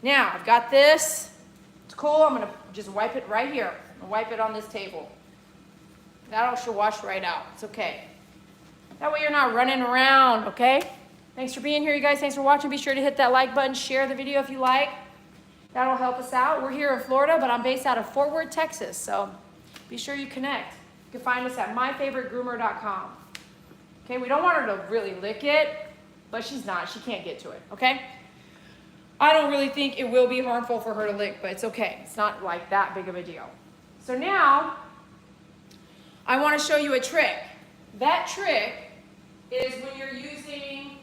Now, I've got this. It's cool. I'm going to just wipe it right here. I'm going to wipe it on this table. That'll should wash right out. It's okay. That way you're not running around, okay? Thanks for being here, you guys. Thanks for watching. Be sure to hit that like button. Share the video if you like. That'll help us out. We're here in Florida, but I'm based out of Fort Worth, Texas. So be sure you connect. You can find us at myfavoritegroomer.com. Okay, we don't want her to really lick it, but she's not. She can't get to it, okay? I don't really think it will be harmful for her to lick, but it's okay. It's not like that big of a deal. So now, I want to show you a trick. That trick is when you're using,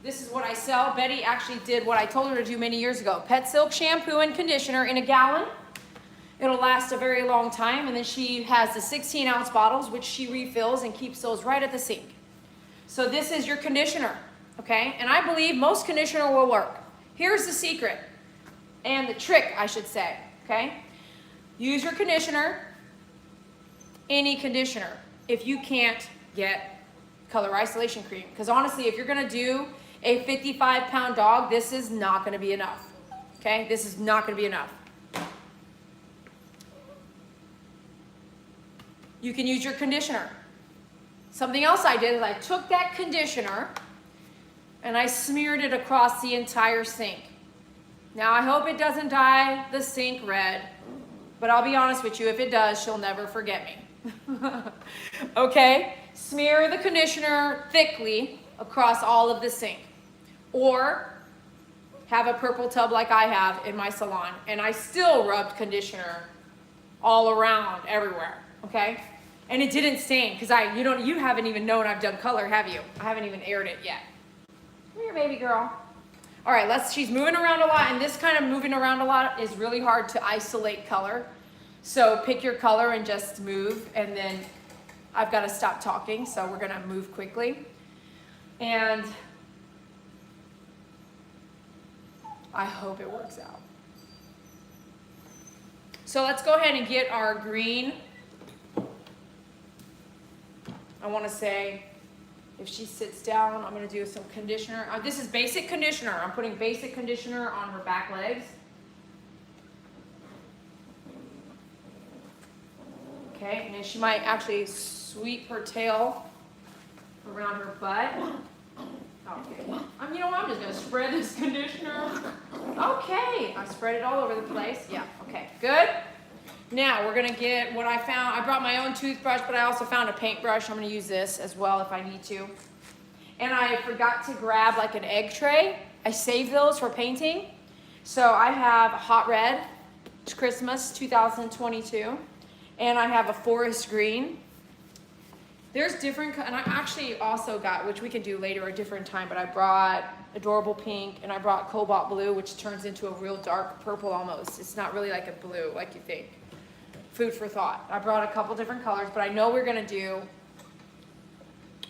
this is what I sell. Betty actually did what I told her to do many years ago. Pet Silk shampoo and conditioner in a gallon. It'll last a very long time. And then she has the 16-ounce bottles, which she refills and keeps those right at the sink. So this is your conditioner. Okay, and I believe most conditioner will work. Here's the secret, and the trick, I should say, okay? Use your conditioner, any conditioner, if you can't get Color Isolation Cream. Because honestly, if you're gonna do a 55-pound dog, this is not gonna be enough, Okay, this is not gonna be enough. You can use your conditioner. Something else I did is I took that conditioner and I smeared it across the entire sink. Now I hope it doesn't dye the sink red, but I'll be honest with you, if it does, she'll never forget me. Okay, smear the conditioner thickly across all of the sink. Or have a purple tub like I have in my salon, and I still rubbed conditioner all around everywhere, okay? And it didn't stain, because you haven't even known I've done color, have you? I haven't even aired it yet. Come here, baby girl. All right, she's moving around a lot, and this kind of moving around a lot is really hard to isolate color. So pick your color and just move, and then I've got to stop talking, so we're gonna move quickly. And I hope it works out. So let's go ahead and get our green. I want to say, if she sits down, I'm going to do some conditioner. This is basic conditioner. I'm putting basic conditioner on her back legs. Okay, and then she might actually sweep her tail around her butt. Okay. You know what? I'm just going to spread this conditioner. Okay. I spread it all over the place. Yeah. Okay. Good. Now we're going to get what I found. I brought my own toothbrush, but I also found a paintbrush. I'm going to use this as well if I need to. And I forgot to grab like an egg tray. I saved those for painting. So I have a hot red. It's Christmas 2022. And I have a forest green. There's different, and I actually also got, which we can do later a different time, but I brought adorable pink and I brought cobalt blue, which turns into a real dark purple almost. It's not really like a blue like you think. Food for thought. I brought a couple different colors, but I know we're gonna do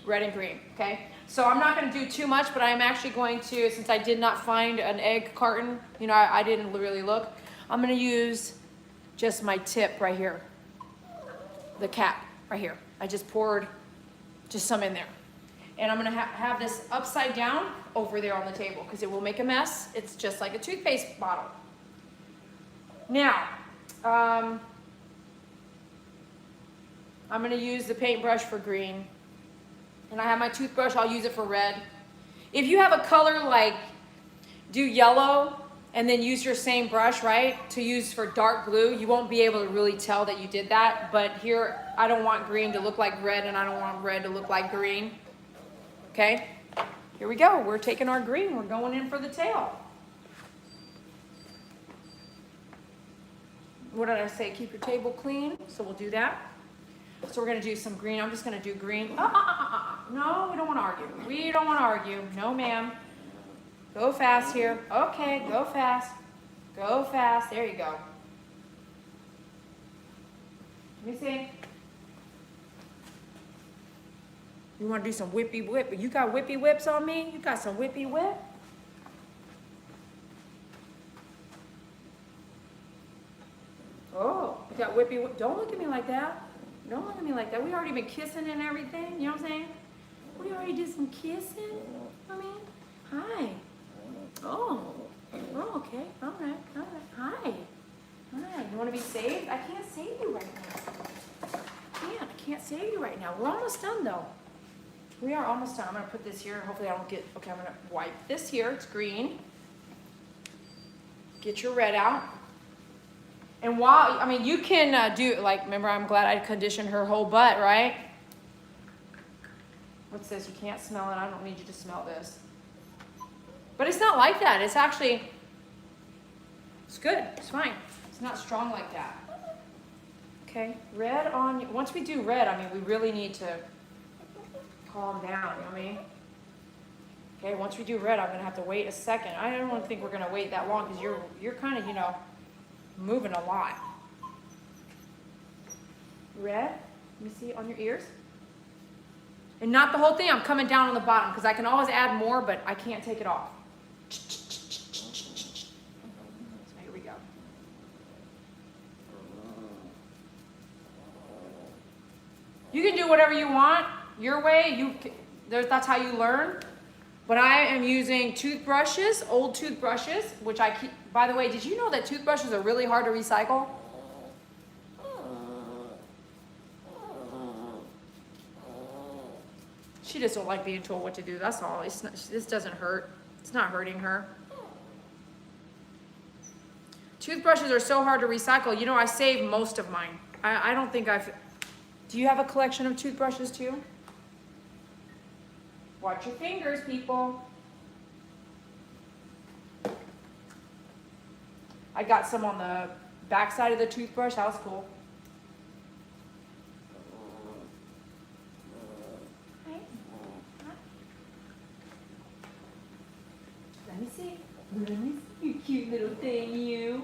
red and green, okay? So I'm not gonna do too much, but I'm actually going to, since I did not find an egg carton, you know, I didn't really look, I'm gonna use just my tip right here, the cap right here. I just poured just some in there. And I'm gonna have this upside down over there on the table because it will make a mess. It's just like a toothpaste bottle. Now, I'm gonna use the paintbrush for green. And I have my toothbrush, I'll use it for red. If you have a color like, do yellow and then use your same brush, right, to use for dark blue, you won't be able to really tell that you did that. But here, I don't want green to look like red and I don't want red to look like green. Okay, here we go. We're taking our green, we're going in for the tail. What did I say? Keep your table clean. So we'll do that. So we're gonna do some green. I'm just gonna do green. No, we don't wanna argue. We don't wanna argue. No, ma'am. Go fast here. Okay, go fast. Go fast. There you go. Let me see. You want to do some whippy whip? You got whippy whips on me? You got some whippy whip? Oh, you got whippy whip. Don't look at me like that. Don't look at me like that. We already been kissing and everything. You know what I'm saying? We already did some kissing. I mean, hi. Oh, okay. All right. Hi. Hi. You want to be saved? I can't save you right now. I can't save you right now. We're almost done, though. We are almost done. I'm going to put this here. Hopefully I don't get... Okay, I'm going to wipe this here. It's green. Get your red out. And while... I mean, you can do... Like, remember, I'm glad I conditioned her whole butt, right? What's this? You can't smell it. I don't need you to smell this. But it's not like that. It's actually... It's good. It's fine. It's not strong like that. Okay, red on... Once we do red, I mean, we really need to calm down, you know what I mean? Okay, once we do red, I'm going to have to wait a second. I don't think we're going to wait that long because you're kind of, you know, moving a lot. Red, let me see, on your ears. And not the whole thing. I'm coming down on the bottom because I can always add more, but I can't take it off. So here we go. You can do whatever you want, your way. That's how you learn. But I am using toothbrushes, old toothbrushes, which I keep, by the way, did you know that toothbrushes are really hard to recycle? She just don't like being told what to do, that's all. It's not, this doesn't hurt. It's not hurting her. Toothbrushes are so hard to recycle. You know, I save most of mine. I don't think I've, do you have a collection of toothbrushes too? Watch your fingers, people. I got some on the back side of the toothbrush. That was cool. Let me see. Let me see, you cute little thing, you.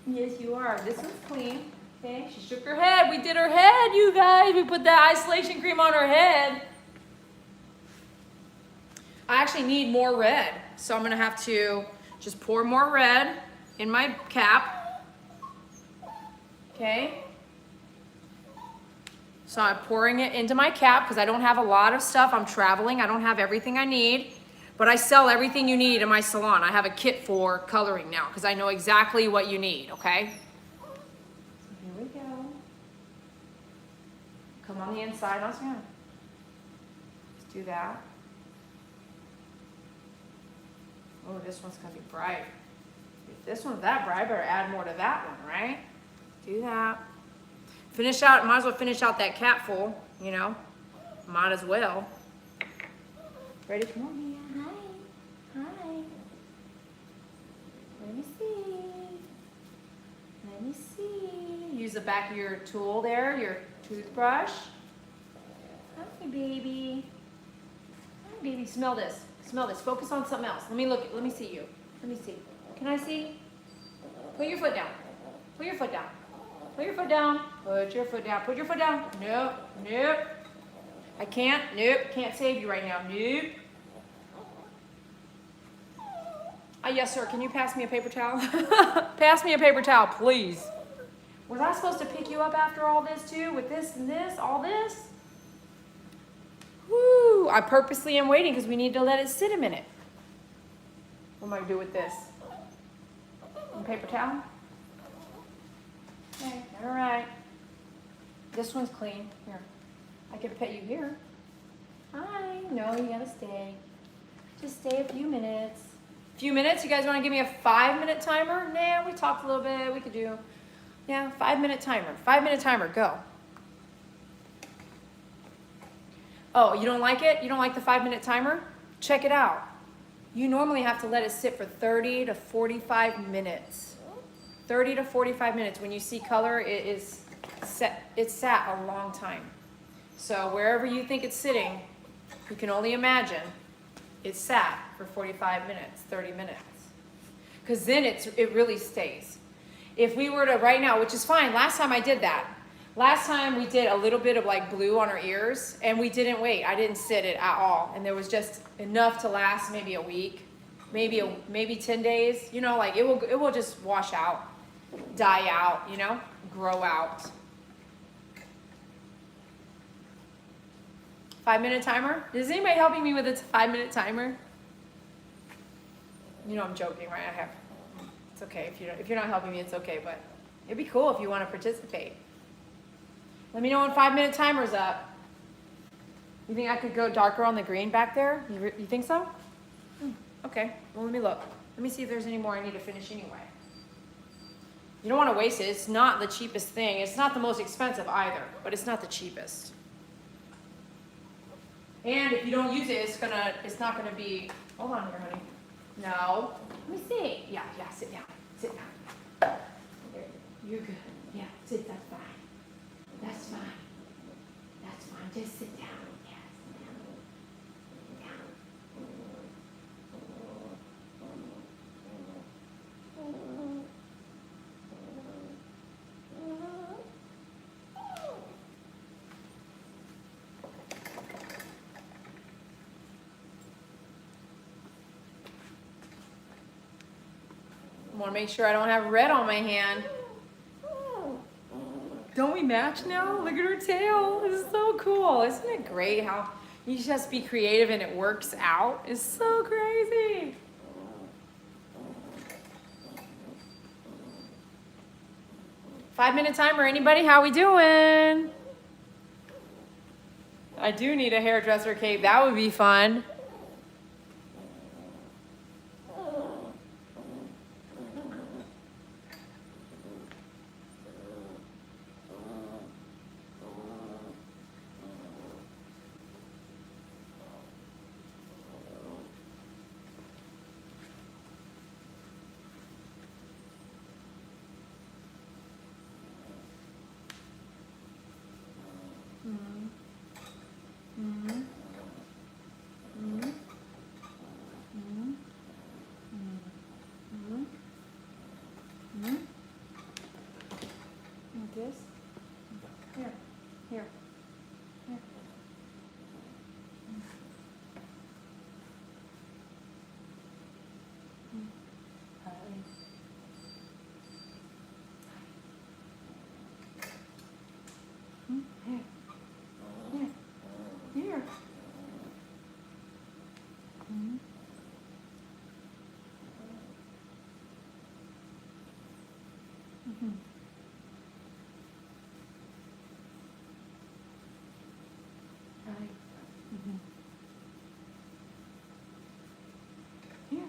Yes, you are. This one's clean. Okay, she shook her head. We did her head, you guys. We put that isolation cream on her head. I actually need more red, so I'm gonna have to just pour more red in my cap. Okay. So I'm pouring it into my cap because I don't have a lot of stuff. I'm traveling. I don't have everything I need, but I sell everything you need in my salon. I have a kit for coloring now because I know exactly what you need, okay? So here we go. Come on the inside. Let's do that. Oh, this one's gonna be bright. If this one's that bright, I better add more to that one, right? Do that. Finish out, might as well finish out that cap full, you know? Might as well. Ready? Come on here. Hi. Hi. Let me see. Let me see. Use the back of your tool there, your toothbrush. Hi, baby. Hi, baby. Smell this. Smell this. Focus on something else. Let me look. Let me see you. Let me see. Can I see? Put your foot down. Put your foot down. Put your foot down. Put your foot down. Put your foot down. Nope. Nope. I can't. Nope. Can't save you right now. Nope. Yes, sir. Can you pass me a paper towel? Pass me a paper towel, please. Was I supposed to pick you up after all this too? With this and this? All this? Woo! I purposely am waiting because we need to let it sit a minute. What am I going to do with this? A paper towel? Okay, all right. This one's clean. Here. I can pet you here. Hi. No, you got to stay. Just stay a few minutes. Few minutes? You guys want to give me a 5-minute timer? Nah, we talked a little bit. We could do, yeah, 5-minute timer. 5-minute timer, go. Oh, you don't like it? You don't like the 5-minute timer? Check it out. You normally have to let it sit for 30 to 45 minutes. 30 to 45 minutes. When you see color, it is set. It's sat a long time. So wherever you think it's sitting, you can only imagine it's sat for 45 minutes, 30 minutes. Because then it really stays. If we were to right now, which is fine, last time I did that. Last time we did a little bit of like blue on our ears and we didn't wait. I didn't sit it at all. And there was just enough to last maybe a week, maybe 10 days. You know, like it will just wash out, die out, you know, grow out. 5-minute timer? Is anybody helping me with a 5-minute timer? You know I'm joking, right? It's okay if you're not helping me, it's okay, but it'd be cool if you want to participate. Let me know when 5-minute timer's up. You think I could go darker on the green back there? You think so? Okay, well let me look. Let me see if there's any more I need to finish anyway. You don't want to waste it. It's not the cheapest thing. It's not the most expensive either, but it's not the cheapest. And if you don't use it, it's not gonna be, hold on here, honey. No, let me see. Yeah, sit down, There, you're good. Yeah, that's fine. That's fine. That's fine, just sit down. Yes, sit down. I want to make sure I don't have red on my hand. Don't we match now? Look at her tail. This is so cool. Isn't it great how You just be creative and it works out. It's so crazy. Five-minute timer, anybody? How we doing? I do need a hairdresser cape. That would be fun. This? Here, here, here. Here, here, here. Here,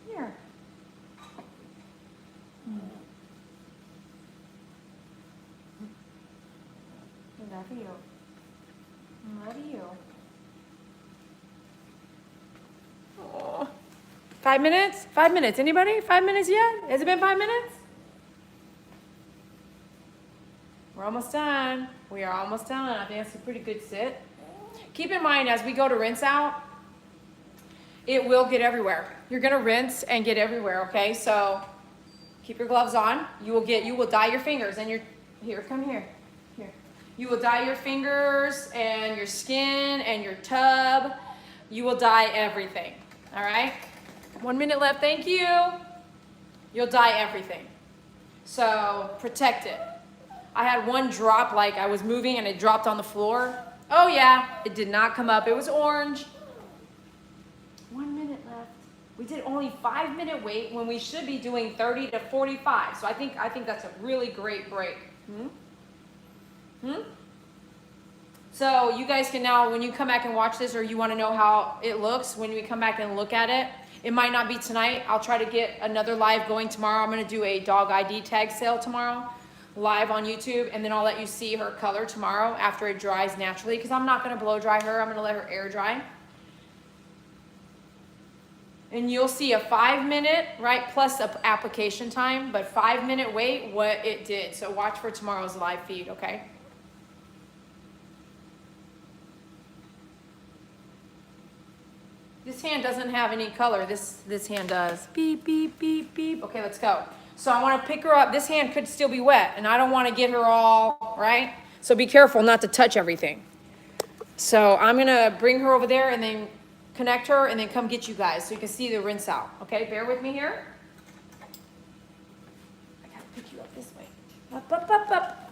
here. Love you. Love you. Oh. 5 minutes? 5 minutes. Anybody? 5 minutes yet? Has it been 5 minutes? We're almost done. We are almost done. I think that's a pretty good sit. Keep in mind, as we go to rinse out, it will get everywhere. You're gonna rinse and get everywhere, okay? So keep your gloves on. You will dye your fingers and here, come here. Here. You will dye your fingers and your skin and your tub. You will dye everything, all right? 1 minute left, thank you. You'll dye everything. So protect it. I had one drop, like I was moving and it dropped on the floor. Oh yeah, it did not come up, it was orange. 1 minute left. We did only 5-minute wait when we should be doing 30 to 45. So I think that's a really great break. So you guys can now, when you come back and watch this, or you want to know how it looks when we come back and look at it, it might not be tonight. I'll try to get another live going tomorrow. I'm going to do a dog ID tag sale tomorrow, live on YouTube, and then I'll let you see her color tomorrow after it dries naturally, because I'm not going to blow dry her. I'm going to let her air dry. And you'll see a 5-minute, right, plus a application time, but 5-minute wait, what it did. So watch for tomorrow's live feed, okay? This hand doesn't have any color. This hand does. Beep, beep, beep, beep. Okay, let's go. So I want to pick her up. This hand could still be wet, and I don't want to get her all, right? So be careful not to touch everything. So I'm going to bring her over there and then connect her and then come get you guys so you can see the rinse out. Okay, bear with me here. I got to pick you up this way. Up, up, up, up.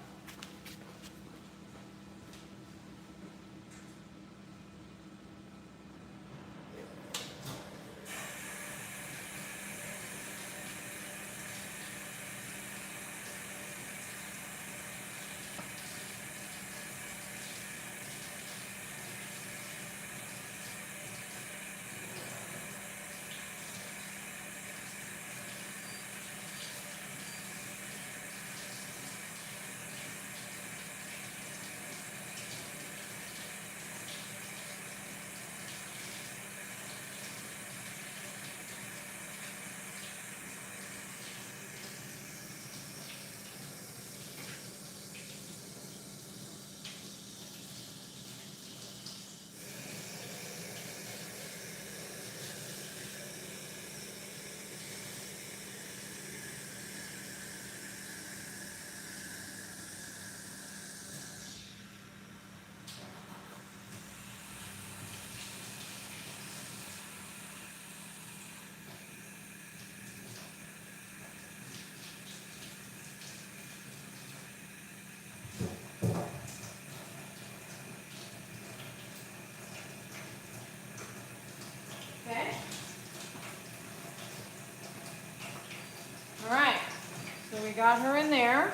got her in there.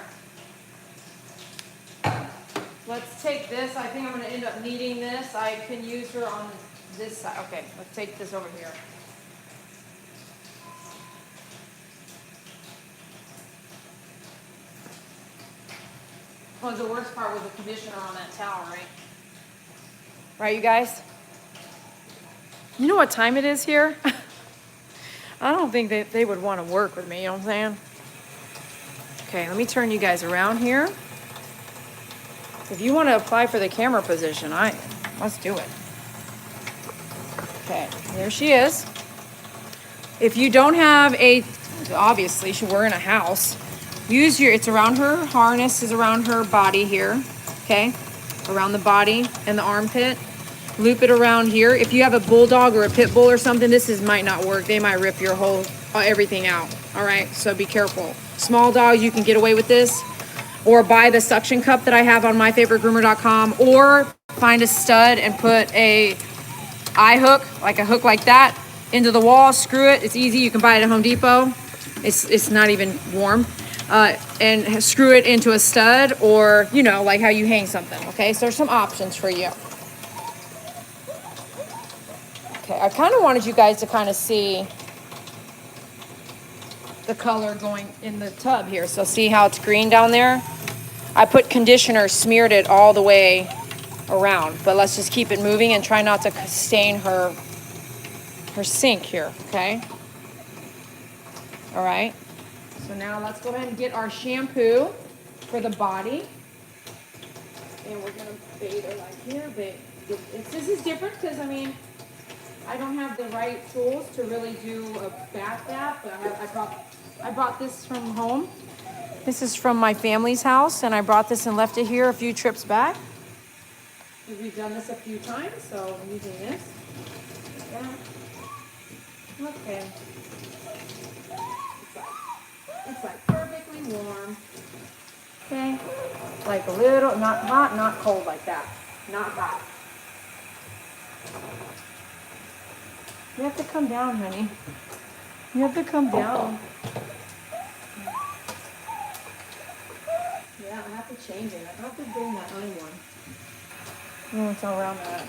Let's take this. I think I'm going to end up needing this. I can use her on this side. Okay, let's take this over here. Well, the worst part was the conditioner on that towel, right? Right, you guys? You know what time it is here? I don't think that they would want to work with me, you know what I'm saying? Okay, let me turn you guys around here. If you want to apply for the camera position, let's do it. Okay, there she is. If you don't have obviously we're in a house, it's around her harness, is around her body here, okay? Around the body and the armpit. Loop it around here. If you have a bulldog or a pit bull or something, might not work. They might rip your everything out, all right? So be careful. Small dogs, you can get away with this, or buy the suction cup that I have on myfavoritegroomer.com, or find a stud and put a eye hook, like a hook like that, into the wall, screw it. It's easy. You can buy it at Home Depot. It's not even warm. And screw it into a stud, or, like how you hang something, okay? So there's some options for you. Okay, I kind of wanted you guys to kind of see the color going in the tub here. So see how it's green down there? I put conditioner, smeared it all the way around, but let's just keep it moving and try not to stain her sink here, okay? All right, so now let's go ahead and get our shampoo for the body. And we're gonna bathe her like here. This is different because, I don't have the right tools to really do a bath, but I brought this from home. This is from my family's house, and I brought this and left it here a few trips back. We've done this a few times, so I'm using this. Yeah. Okay. It's like perfectly warm. Okay. Like a little, not hot, not cold like that. Not hot. You have to come down, honey. You have to come down. Yeah, I have to change it. I have to bring that other one. No, it's all around that.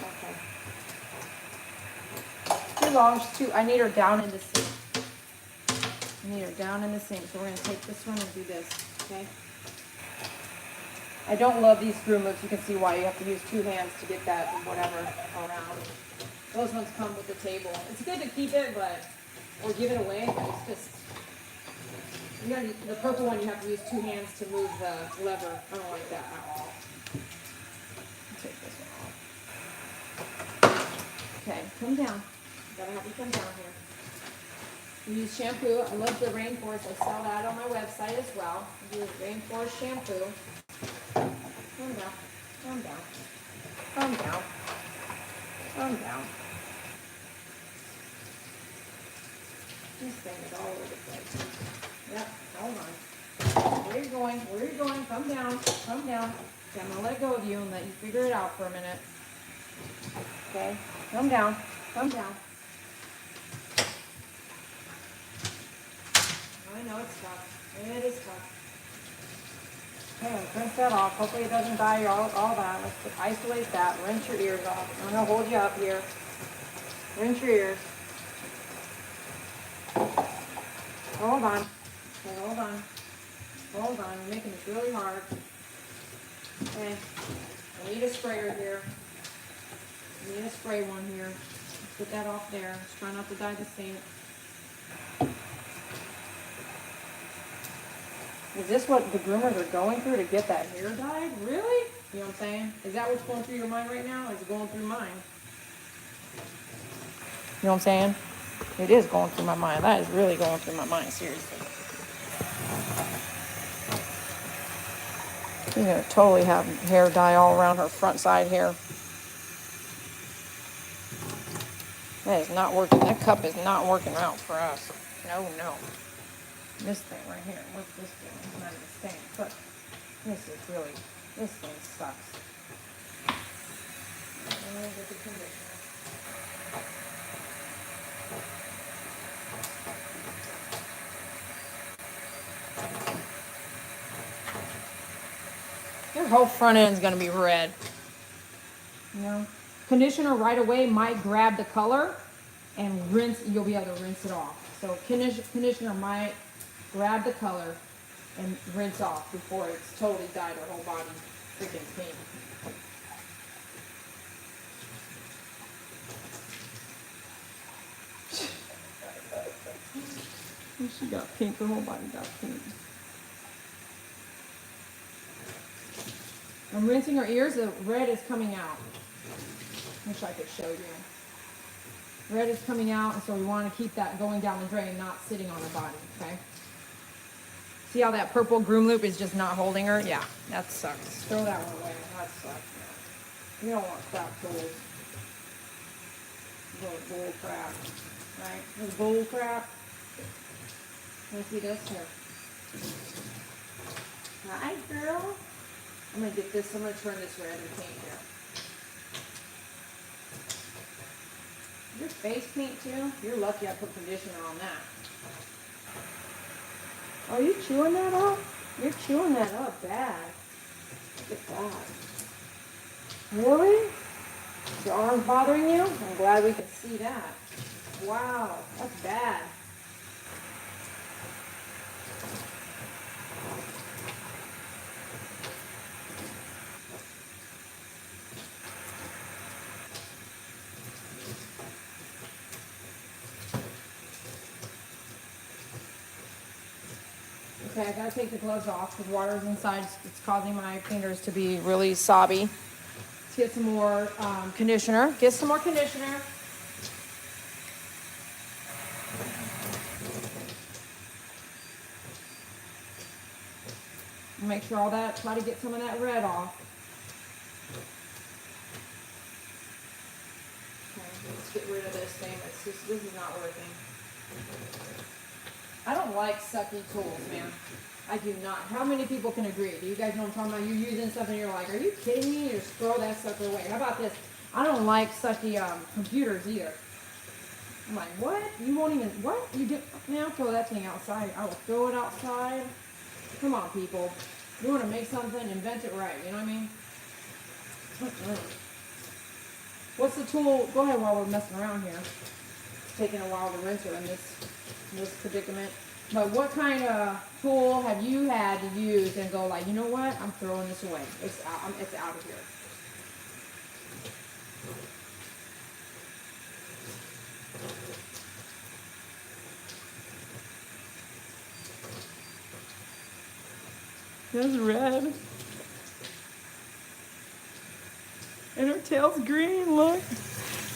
Okay. Too long. I need her down in the sink. So we're going to take this one and do this. Okay. I don't love these groomers. You can see why you have to use 2 hands to get that whatever around. Those ones come with the table. It's good to keep it, or give it away, but it's just, the purple one you have to use 2 hands to move the lever. I don't like that at all. Take this one off. Okay, come down. Gotta have you come down here. We use shampoo. I love the Rainforest. I sell that on my website as well. We use Rainforest shampoo. Calm down. Calm down. Calm down. Calm down. This thing is all over the place. Yep, hold on. Where are you going? Where are you going? Come down. Come down. Okay, I'm going to let go of you and let you figure it out for a minute. Okay? Come down. Come down. I know it's tough. It is tough. Okay, rinse that off. Hopefully it doesn't dye all that. Let's just isolate that. Rinse your ears off. I'm going to hold you up here. Rinse your ears. Hold on. Okay, hold on. Hold on. You're making this really hard. Okay. I need a sprayer here. I need a spray one here. Let's put that off there. Just try not to dye the sink. Is this what the groomers are going through to get that hair dyed? Really? You know what I'm saying? Is that what's going through your mind right now? Is it going through mine? You know what I'm saying? It is going through my mind. That is really going through my mind, seriously. She's going to totally have hair dye all around her front side here. That is not working. That cup is not working out for us. No, no. This thing right here. What's this doing? It's not even staying put. This thing sucks. And get the conditioner. whole front end is going to be red. You know, conditioner right away might grab the color and rinse. You'll be able to rinse it off. So conditioner might grab the color and rinse off before it's totally dyed her whole body freaking pink. She got pink, her whole body got pink. I'm rinsing her ears, the red is coming out. Wish I could show you. Red is coming out, and so we want to keep that going down the drain, not sitting on her body, okay? See how that purple groom loop is just not holding her? Yeah, that sucks. Throw that one away. That sucks. You don't want crap tools. Bull crap, right? This bull crap. Let's see this here. Hi, girl. I'm gonna get this. I'm gonna turn this red and paint here. Your face paint too? You're lucky I put conditioner on that. Oh, you chewing that up? You're chewing that up bad. Look at that. Really? Is your arms bothering you? I'm glad we can see that. Wow, that's bad. Okay, I gotta take the gloves off because water's inside. It's causing my fingers to be really sobby. Let's get some more conditioner. Get some more conditioner. Make sure all that, try to get some of that red off. Okay, let's get rid of this thing. This is not working. I don't like sucky tools, man. I do not. How many people can agree? Do you guys know what I'm talking about? You're using something, you're like, are you kidding me? You just throw that sucker away. How about this? I don't like sucky computers either. I'm like, what? You won't even, what? You do? Man, I'll throw that thing outside. I will throw it outside. Come on, people. You want to make something, invent it right. You know what I mean? What's the tool? Go ahead while we're messing around here. It's taking a while to rinse her in this predicament. But what kind of tool have you had to use and go like, you know what? I'm throwing this away. It's out. It's out of here. That's red. And her tail's green, look.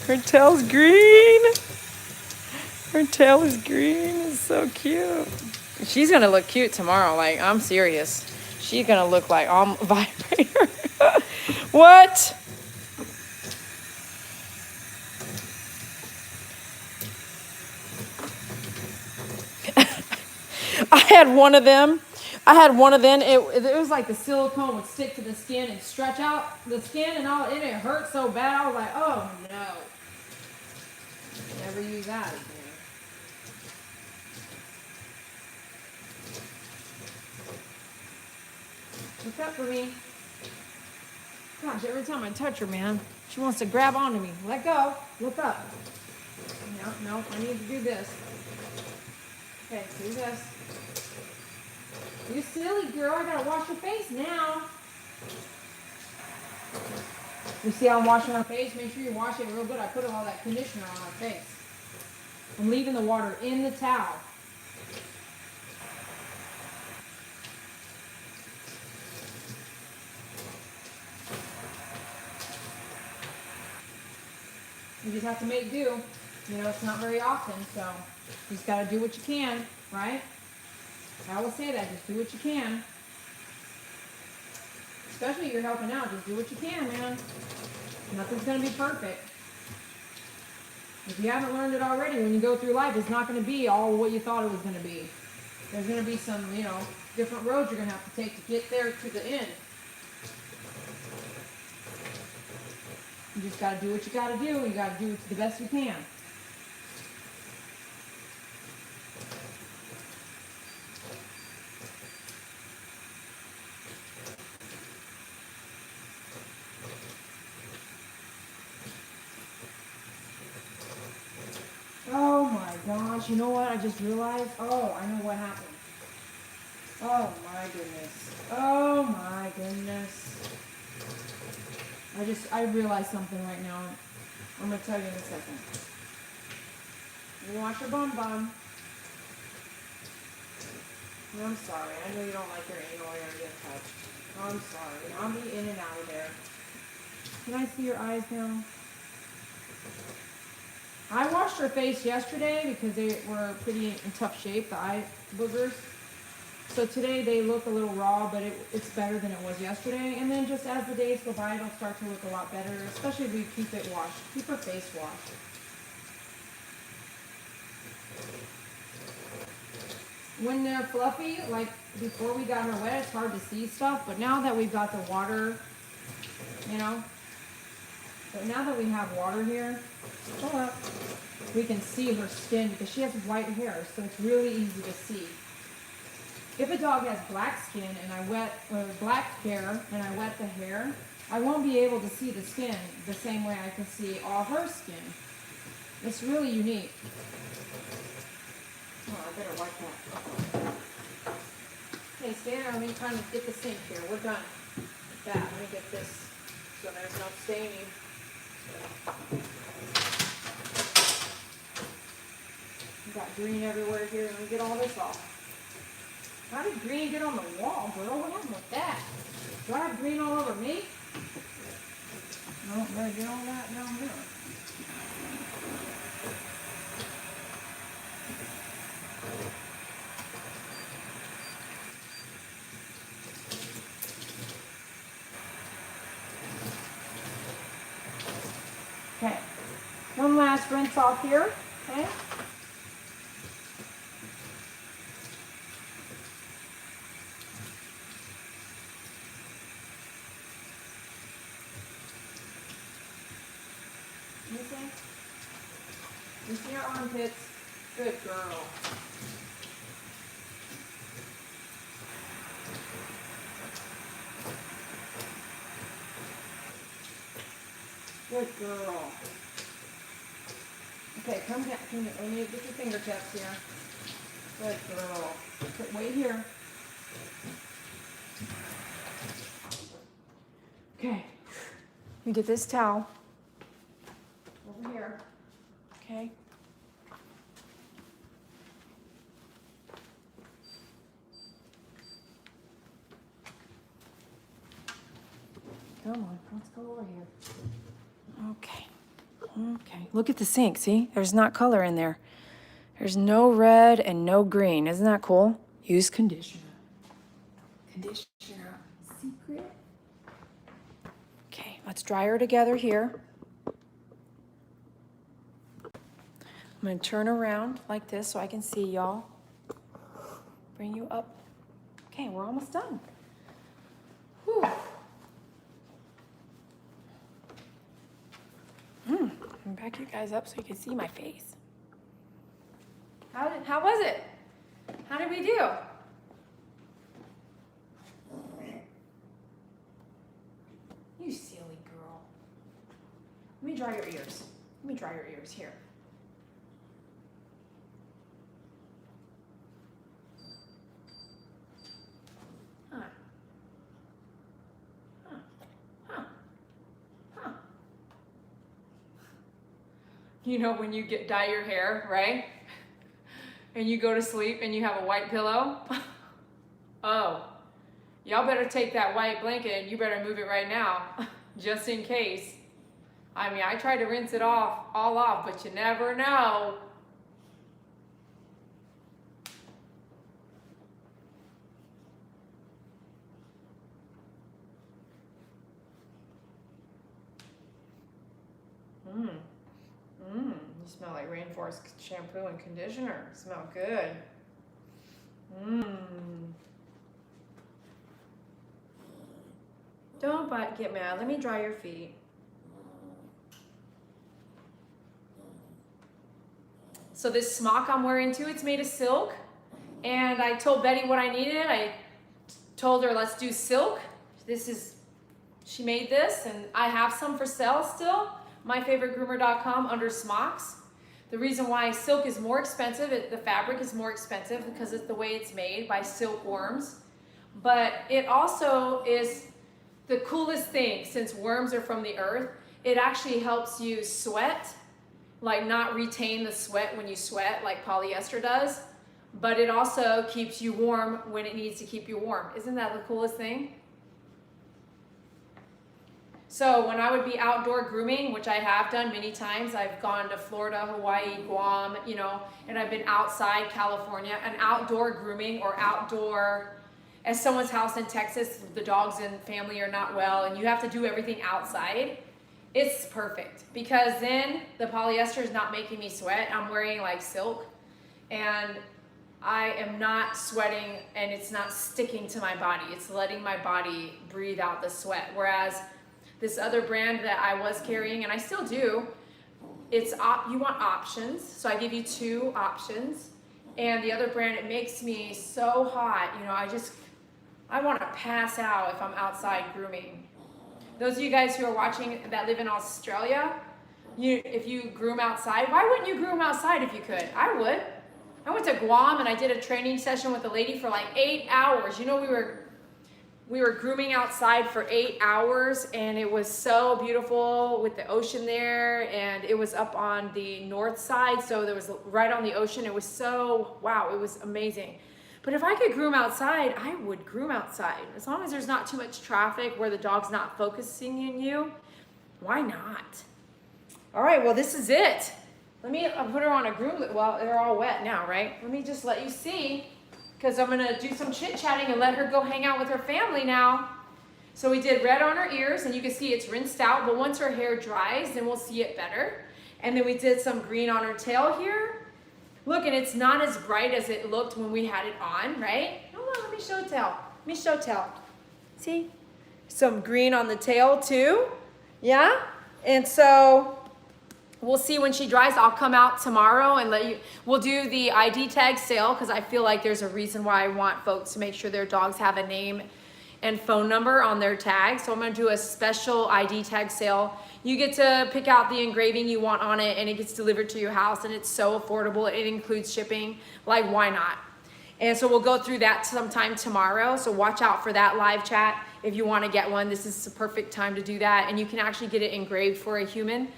Her tail's green. Her tail is green. It's so cute. She's gonna look cute tomorrow. Like, I'm serious. She's gonna look like vibrator. What? I had one of them. It was like the silicone would stick to the skin and stretch out the skin and all, and it hurt so bad. I was like, oh no. Never use that again. Look up for me. Gosh, every time I touch her, man, she wants to grab onto me. Let go. Look up. No, I need to do this. Okay, do this. You silly girl, I gotta wash your face now. You see how I'm washing her face? Make sure you wash it real good. I put all that conditioner on her face. I'm leaving the water in the towel. You just have to make do. You know, it's not very often, so you just gotta do what you can, right? I always say that, just do what you can. Especially if you're helping out, just do what you can, man. Nothing's going to be perfect. If you haven't learned it already, when you go through life, it's not going to be all what you thought it was going to be. There's going to be some, you know, different roads you're going to have to take to get there to the end. You just got to do what you got to do. You got to do it the best you can. gosh, you know what? I just realized. Oh, I know what happened. Oh my goodness. Oh my goodness. I realized something right now. I'm gonna tell you in a second. You wash your bum bum. I'm sorry. I know you don't like your anal area to get touched. I'm sorry. I'll be in and out of there. Can I see your eyes now? I washed her face yesterday because they were pretty in tough shape, the eye boogers. So today they look a little raw, but it's better than it was yesterday. And then just as the days go by, it'll start to look a lot better, especially if we keep it washed. Keep her face washed. When they're fluffy, like before we got her wet, it's hard to see stuff. But now that we've got the water, you know, but now that we have water here, we can see her skin because she has white hair, so it's really easy to see. If a dog has black skin and I wet, or black hair and I wet the hair, I won't be able to see the skin the same way I can see all her skin. It's really unique. Oh, I better wipe that. Hey, stand there. Let me try to get the sink here. We're done with that. Let me get this so there's no staining. You got green everywhere here. Let me get all this off. How did green get on the wall, girl? What happened with that? Do I have green all over me? No, better get all that down here. Okay, one last rinse off here, okay? You see your armpits? Good girl. Good girl. Okay, come down. Let me get your fingertips here. Good girl. Put weight here. Okay. Let me get this towel. Over here. Okay. Come on, let's go over here. Okay. Okay. Look at the sink, see? There's not color in there. There's no red and no green. Isn't that cool? Use conditioner. Conditioner. Secret. Okay, let's dry her together here. I'm going to turn around like this so I can see y'all. Bring you up. Okay, we're almost done. Whew. I'm back you guys up so you can see my face. How was it? How did we do? You silly girl. Let me dry your ears. Let me dry your ears here. You know when you dye your hair, right? And you go to sleep and you have a white pillow? Oh, y'all better take that white blanket and you better move it right now, just in case. I mean, I tried to rinse it all off, but you never know. You smell like rainforest shampoo and conditioner. Smell good. Don't get mad. Let me dry your feet. So this smock I'm wearing too, it's made of silk. And I told Betty what I needed. I told her, let's do silk. She made this and I have some for sale still. myfavoritegroomer.com under smocks. The reason why silk is more expensive, the fabric is more expensive because it's the way it's made by silkworms. But it also is the coolest thing, since worms are from the earth, it actually helps you sweat, like not retain the sweat when you sweat like polyester does. But it also keeps you warm when it needs to keep you warm. Isn't that the coolest thing? So when I would be outdoor grooming, which I have done many times, I've gone to Florida, Hawaii, Guam, you know, and I've been outside California, and outdoor grooming or outdoor, at someone's house in Texas, the dogs and family are not well, and you have to do everything outside. It's perfect because then the polyester is not making me sweat. I'm wearing like silk, and I am not sweating, and it's not sticking to my body. It's letting my body breathe out the sweat. Whereas this other brand that I was carrying, and I still do, it's you want options. So I give you 2 options. And the other brand, it makes me so hot. You know, I want to pass out if I'm outside grooming. Those of you guys who are watching that live in Australia, if you groom outside, why wouldn't you groom outside if you could? I would. I went to Guam and I did a training session with a lady for like 8 hours. You know, we were grooming outside for 8 hours, and it was so beautiful with the ocean there, and it was up on the north side, so there was right on the ocean. It was so, wow, it was amazing. But if I could groom outside, I would groom outside. As long as there's not too much traffic where the dog's not focusing on you, why not? All right, well, this is it. Let me put her on a groom. Well, they're all wet now, right? Let me just let you see, because I'm gonna do some chit-chatting and let her go hang out with her family now. So we did red on her ears, and you can see it's rinsed out, but once her hair dries, then we'll see it better. And then we did some green on her tail here. Look, and it's not as bright as it looked when we had it on, right? Hold on, let me show tail. Let me show tail. See? Some green on the tail too. Yeah? And so we'll see when she dries. I'll come out tomorrow and we'll do the ID tag sale, because I feel like there's a reason why I want folks to make sure their dogs have a name and phone number on their tag. So I'm gonna do a special ID tag sale. You get to pick out the engraving you want on it, and it gets delivered to your house, and it's so affordable. It includes shipping. Like, why not? And so we'll go through that sometime tomorrow. So watch out for that live chat. If you want to get one, this is the perfect time to do that. And you can actually get it engraved for a human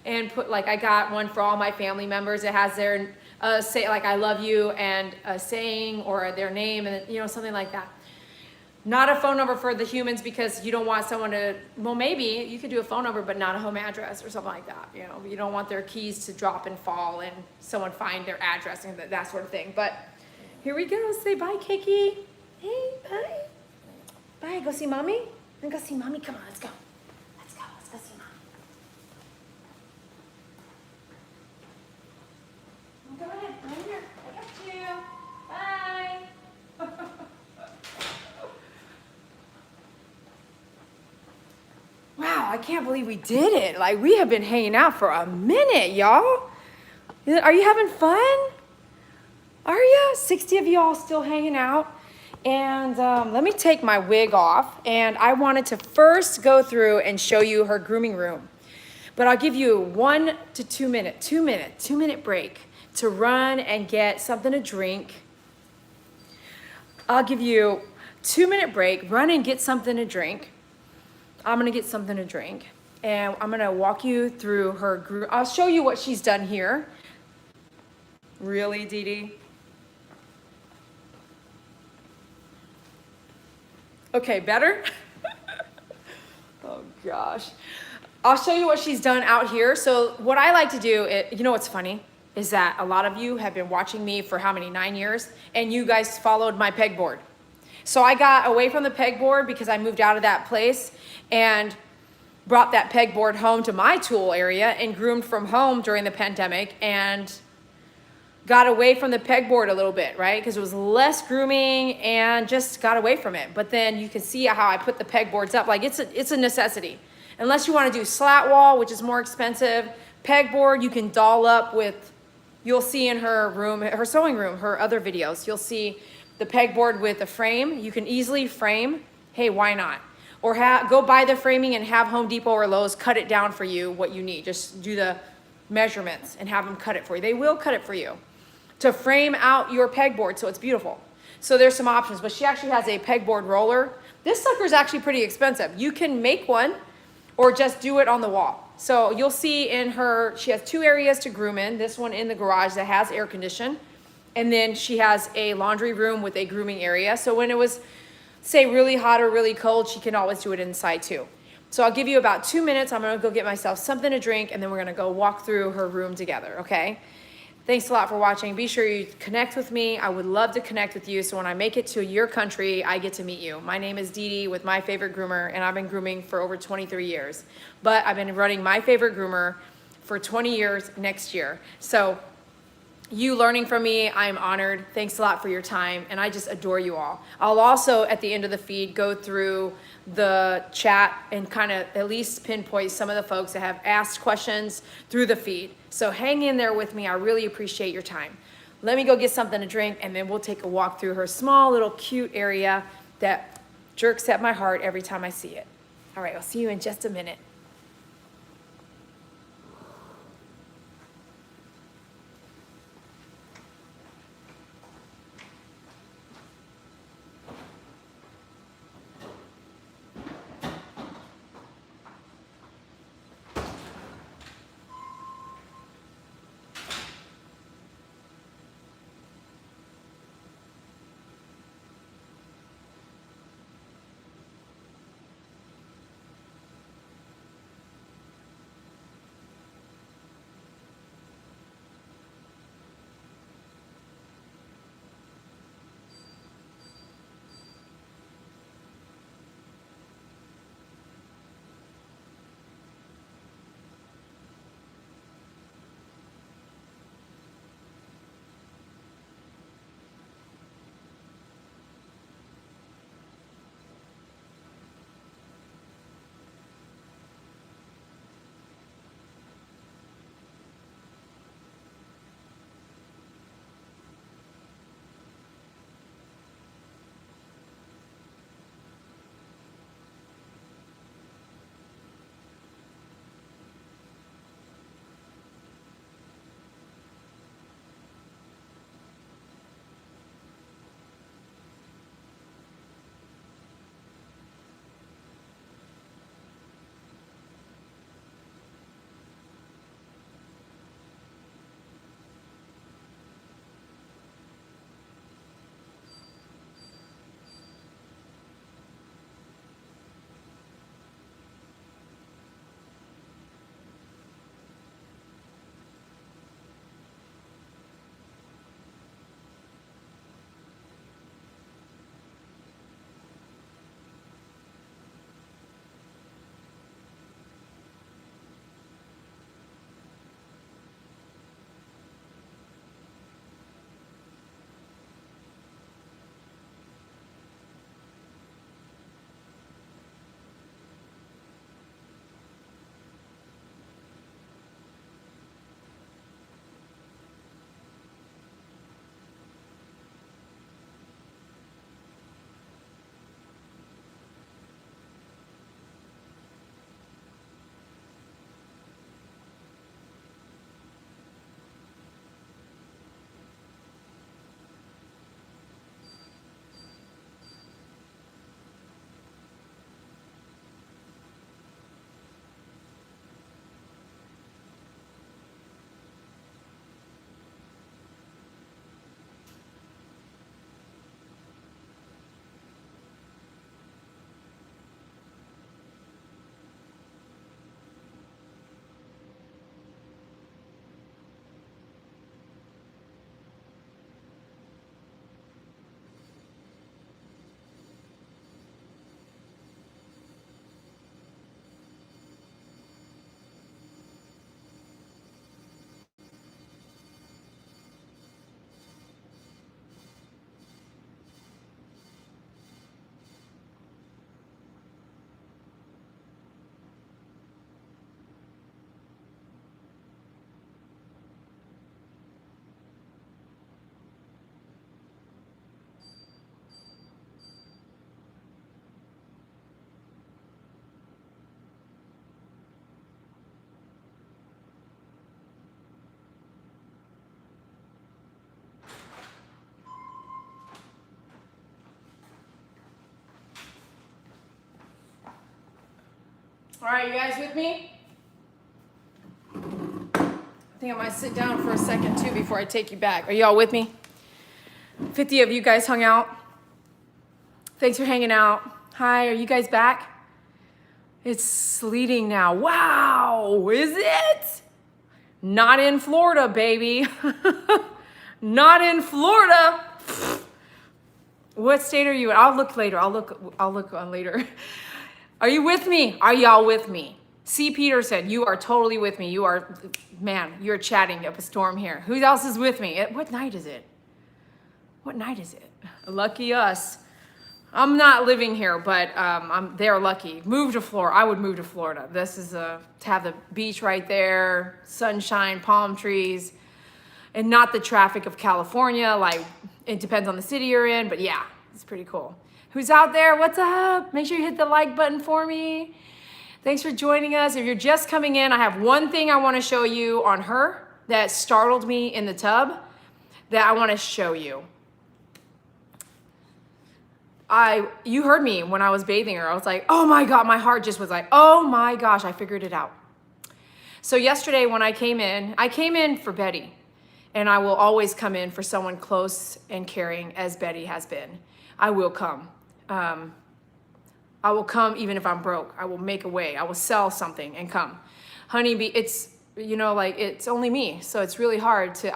and put, like, I got one for all my family members. It has their say, like, I love you, and a saying or their name, and, you know, something like that. Not a phone number for the humans, because you don't want someone to, well, maybe you could do a phone number, but not a home address or something like that. You know, you don't want their keys to drop and fall and someone find their address and that sort of thing. But here we go. Say bye, Kiki. Hey, bye. Bye. Go see mommy. And go see mommy. Come on, let's go. Let's go. Let's go see mommy. Go ahead. Right here. I got you. Bye. Wow, I can't believe we did it. Like, we have been hanging out for a minute, y'all. Are you having fun? Are you? 60 of y'all still hanging out. And let me take my wig off. And I wanted to first go through and show you her grooming room. But I'll give you 1 to 2 minute break to run and get something to drink. I'll give you 2-minute break, run and get something to drink. I'm gonna get something to drink, and I'm gonna walk you through her groom. I'll show you what she's done here. Really, Dee Dee? Okay, better? Oh gosh. I'll show you what she's done out here. So what I like to do, you know what's funny, is that a lot of you have been watching me for how many, 9 years, and you guys followed my pegboard. So I got away from the pegboard because I moved out of that place and brought that pegboard home to my tool area and groomed from home during the pandemic, and got away from the pegboard a little bit, right? Because it was less grooming and just got away from it. But then you can see how I put the pegboards up. Like, it's a necessity. Unless you want to do slat wall, which is more expensive, pegboard you can doll up with, you'll see in her room, her sewing room, her other videos, you'll see the pegboard with a frame. You can easily frame. Hey, why not? Or go buy the framing and have Home Depot or Lowe's cut it down for you what you need. Just do the measurements and have them cut it for you. They will cut it for you to frame out your pegboard so it's beautiful. So there's some options, but she actually has a pegboard roller. This sucker is actually pretty expensive. You can make one or just do it on the wall. So you'll see in her, she has 2 areas to groom in. This one in the garage that has air condition. And then she has a laundry room with a grooming area. So when it was, say, really hot or really cold, she can always do it inside too. So I'll give you about 2 minutes. I'm gonna go get myself something to drink, and then we're gonna go walk through her room together, okay? Thanks a lot for watching. Be sure you connect with me. I would love to connect with you, so when I make it to your country, I get to meet you. My name is Dee Dee with My Favorite Groomer, and I've been grooming for over 23 years. But I've been running My Favorite Groomer for 20 years next year. So you learning from me, I'm honored. Thanks a lot for your time, and I just adore you all. I'll also, at the end of the feed, go through the chat and kind of at least pinpoint some of the folks that have asked questions through the feed. So hang in there with me. I really appreciate your time. Let me go get something to drink, and then we'll take a walk through her small little cute area that jerks at my heart every time I see it. All right, I'll see you in just a minute. All right, you guys with me? I think I might sit down for a second too before I take you back. Are y'all with me? 50 of you guys hung out. Thanks for hanging out. Hi, are you guys back? It's sleeting now. Wow, is it? Not in Florida, baby. Not in Florida. What state are you in? I'll look later. I'll look on later. Are you with me? Are y'all with me? C. Peter said, you are totally with me. You are, man, you're chatting up a storm here. Who else is with me? What night is it? What night is it? Lucky us. I'm not living here, but they're lucky. Move to Florida. I would move to Florida. This is to have the beach right there, sunshine, palm trees, and not the traffic of California. Like, it depends on the city you're in, but yeah, it's pretty cool. Who's out there? What's up? Make sure you hit the like button for me. Thanks for joining us. If you're just coming in, I have one thing I want to show you on her that startled me in the tub that I want to show you. You heard me when I was bathing her. I was like, oh my God, my heart just was like, oh my gosh, I figured it out. So yesterday when I came in for Betty, and I will always come in for someone close and caring as Betty has been. I will come. I will come even if I'm broke. I will make a way. I will sell something and come. Honeybee, it's, you know, like, it's only me. So it's really hard to,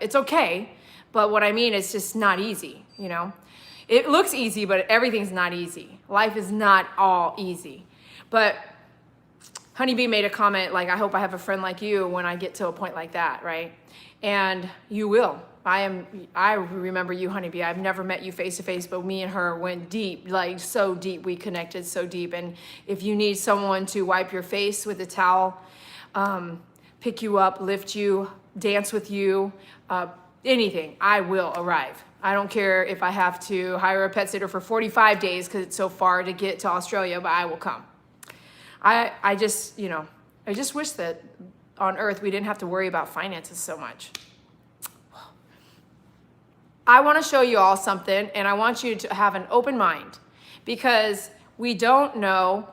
it's okay. But what I mean, it's just not easy, you know? It looks easy, but everything's not easy. Life is not all easy. But Honeybee made a comment like, I hope I have a friend like you when I get to a point like that, right? And you will. I remember you, Honeybee. I've never met you face to face, but me and her went deep, like so deep. We connected so deep. And if you need someone to wipe your face with a towel, pick you up, lift you, dance with you, anything, I will arrive. I don't care if I have to hire a pet sitter for 45 days because it's so far to get to Australia, but I will come. I just, you know, I just wish that on Earth we didn't have to worry about finances so much. I want to show you all something, and I want you to have an open mind because we don't know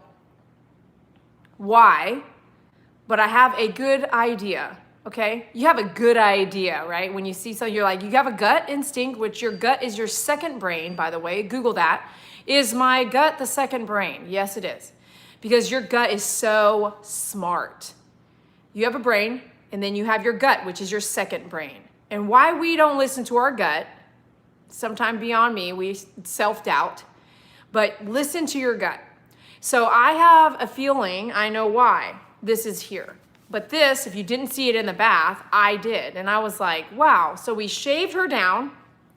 why, but I have a good idea. Okay, you have a good idea, right? When you see something, you're like, you have a gut instinct, which your gut is your second brain, by the way. Google that. Is my gut the second brain? Yes, it is. Because your gut is so smart. You have a brain, and then you have your gut, which is your second brain. And why we don't listen to our gut, sometime beyond me, we self-doubt, but listen to your gut. So I have a feeling, I know why this is here. But this, if you didn't see it in the bath, I did. And I was like, wow. So we shaved her down,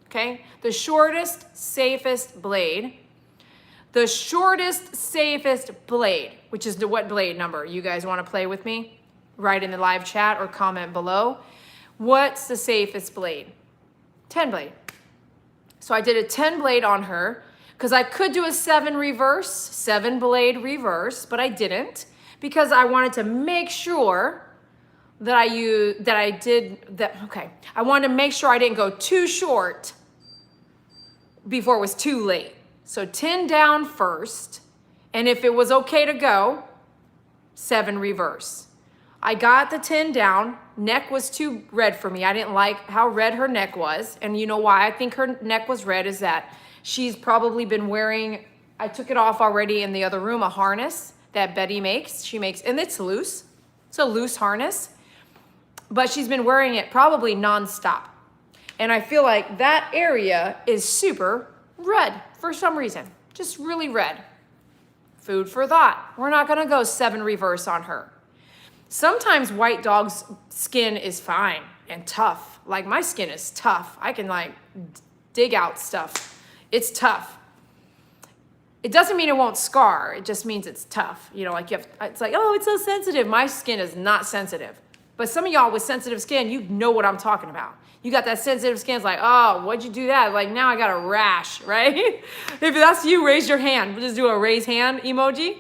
okay? The shortest, safest blade. The shortest, safest blade, which is the what blade number? You guys want to play with me? Write in the live chat or comment below. What's the safest blade? 10 blade. So I did a 10 blade on her because I could do a 7 blade reverse, but I didn't. Because I wanted to make sure that I wanted to make sure I didn't go too short before it was too late. So 10 down first, and if it was okay to go, 7 reverse. I got the 10 down, neck was too red for me. I didn't like how red her neck was, and you know why I think her neck was red is that she's probably been wearing, I took it off already in the other room, a harness that Betty makes. She makes, and it's loose. It's a loose harness, but she's been wearing it probably nonstop. And I feel like that area is super red for some reason, just really red. Food for thought. We're not gonna go 7 reverse on her. Sometimes white dog's skin is fine and tough. Like my skin is tough. I can like dig out stuff. It's tough. It doesn't mean it won't scar. It just means it's tough. You know, like it's like, oh, it's so sensitive. My skin is not sensitive. But some of y'all with sensitive skin, you know what I'm talking about. You got that sensitive skin. It's like, oh, what'd you do that? Like now I got a rash, right? If that's you, raise your hand. We'll just do a raise hand emoji.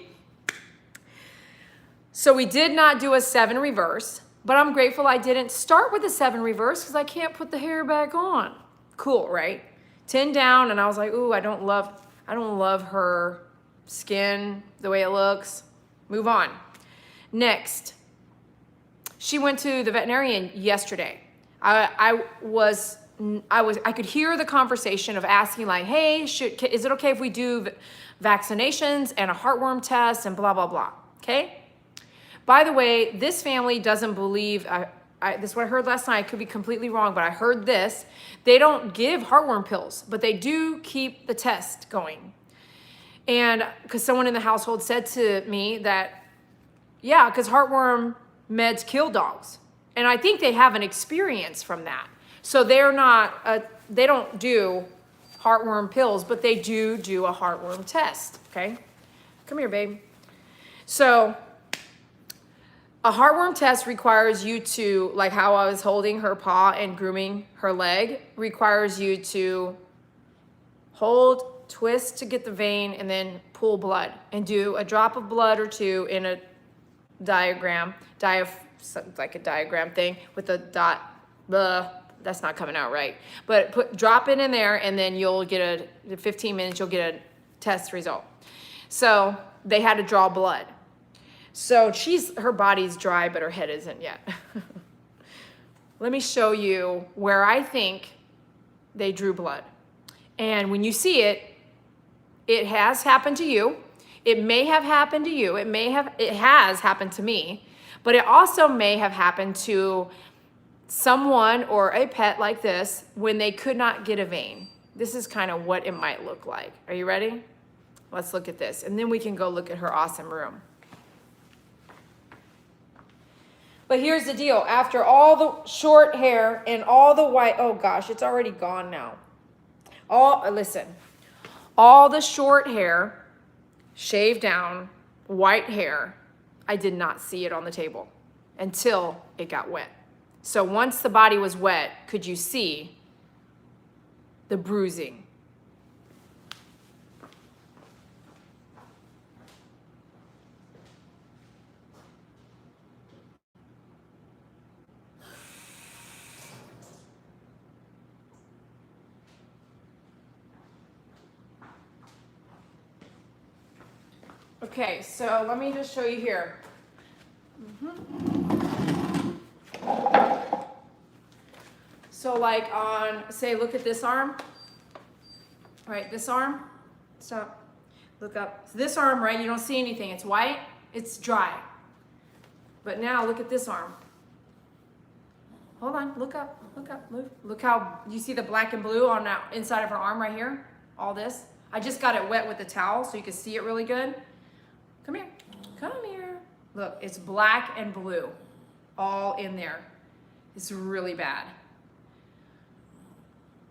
So we did not do a 7 reverse, but I'm grateful I didn't start with a 7 reverse because I can't put the hair back on. Cool, right? 10 down, and I was like, ooh, I don't love her skin, the way it looks. Move on. Next, she went to the veterinarian yesterday. I could hear the conversation of asking like, hey, is it okay if we do vaccinations and a heartworm test and blah, blah, blah, okay? By the way, this family doesn't believe, this is what I heard last night, I could be completely wrong, but I heard this. They don't give heartworm pills, but they do keep the test going. And because someone in the household said to me that, yeah, because heartworm meds kill dogs. And I think they have an experience from that. So they're not, they don't do heartworm pills, but they do a heartworm test, okay? Come here, babe. So a heartworm test requires you to, like how I was holding her paw and grooming her leg, requires you to hold, twist to get the vein, and then pull blood and do a drop of blood or two in a diagram, like a diagram thing with a dot, that's not coming out right. But drop it in there and then you'll get in 15 minutes, you'll get a test result. So they had to draw blood. So her body's dry, but her head isn't yet. Let me show you where I think they drew blood. And when you see it, it has happened to you. It may have happened to you. It has happened to me, but it also may have happened to someone or a pet like this when they could not get a vein. This is kind of what it might look like. Are you ready? Let's look at this. And then we can go look at her awesome room. But here's the deal. After all the short hair and all the white, oh gosh, it's already gone now. Listen, all the short hair, shaved down, white hair, I did not see it on the table until it got wet. So once the body was wet, could you see the bruising? Okay, so let me just show you here. So like on, say, look at this arm, right? This arm, stop, look up. So this arm, right? You don't see anything. It's white, it's dry. But now look at this arm. Hold on, look up, move. Look how, you see the black and blue on that inside of her arm right here? All this. I just got it wet with the towel so you can see it really good. Come here, come here. Look, it's black and blue all in there. It's really bad.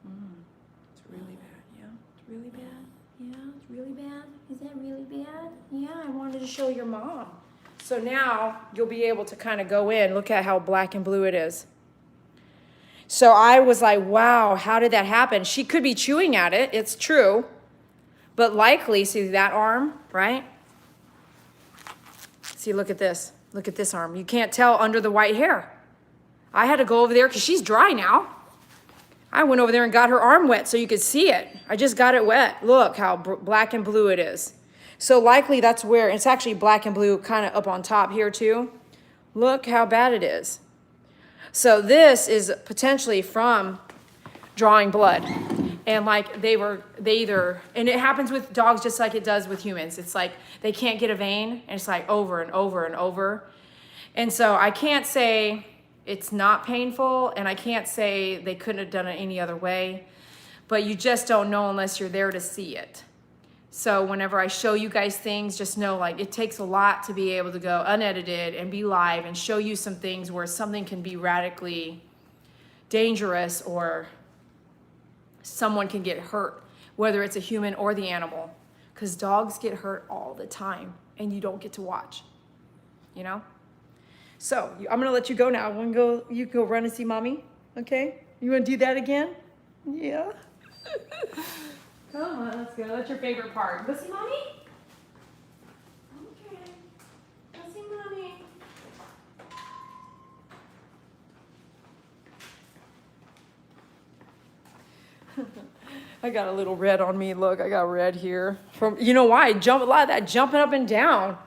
It's really bad, yeah. It's really bad, yeah. It's really bad. Is that really bad? Yeah, I wanted to show your mom. So now you'll be able to kind of go in. Look at how black and blue it is. So I was like, wow, how did that happen? She could be chewing at it, it's true. But likely, see that arm, right? See, look at this. Look at this arm. You can't tell under the white hair. I had to go over there because she's dry now. I went over there and got her arm wet so you could see it. I just got it wet. Look how black and blue it is. So likely that's where, it's actually black and blue kind of up on top here too. Look how bad it is. So this is potentially from drawing blood. And like and it happens with dogs just like it does with humans. It's like they can't get a vein and it's like over and over and over. And so I can't say it's not painful and I can't say they couldn't have done it any other way, but you just don't know unless you're there to see it. So whenever I show you guys things, just know like it takes a lot to be able to go unedited and be live and show you some things where something can be radically dangerous or someone can get hurt, whether it's a human or the animal, because dogs get hurt all the time and you don't get to watch, you know? So I'm gonna let you go now. You can go run and see mommy, okay? You wanna do that again? Yeah. Come on, let's go. That's your favorite part. Go see mommy? Okay. Go see mommy. I got a little red on me. Look, I got red here. From, you know why? A lot of that jumping up and down.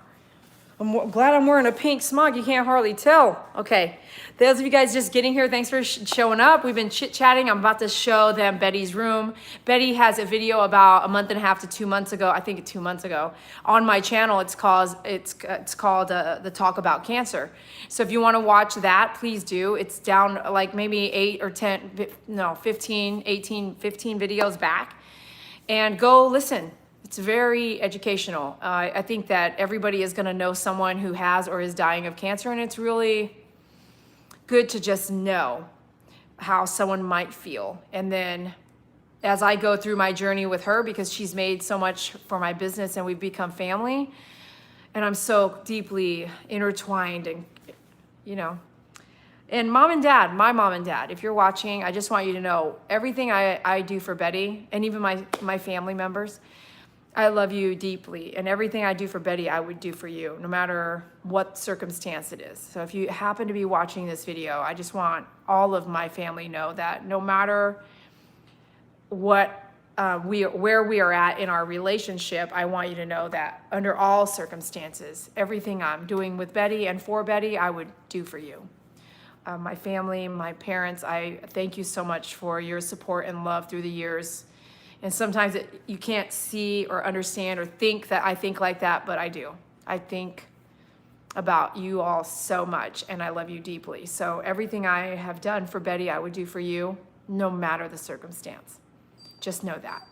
I'm glad I'm wearing a pink smug. You can't hardly tell. Okay, those of you guys just getting here, thanks for showing up. We've been chit-chatting. I'm about to show them Betty's room. Betty has a video about a month and a half to 2 months ago, I think 2 months ago, on my channel. It's called The Talk About Cancer. So if you want to watch that, please do. It's down like maybe 8 or 10, no, 15, 18, 15 videos back. And go listen. It's very educational. I think that everybody is going to know someone who has or is dying of cancer, and it's really good to just know how someone might feel. And then as I go through my journey with her, because she's made so much for my business and we've become family, and I'm so deeply intertwined, and you know, and mom and dad, my mom and dad, if you're watching, I just want you to know everything I do for Betty, and even my family members, I love you deeply, and everything I do for Betty, I would do for you, no matter what circumstance it is. So if you happen to be watching this video, I just want all of my family know that no matter what where we are at in our relationship, I want you to know that under all circumstances, everything I'm doing with Betty and for Betty, I would do for you. My family, my parents, I thank you so much for your support and love through the years. And sometimes you can't see or understand or think that I think like that, but I do. I think about you all so much, and I love you deeply. So everything I have done for Betty, I would do for you, no matter the circumstance. Just know that.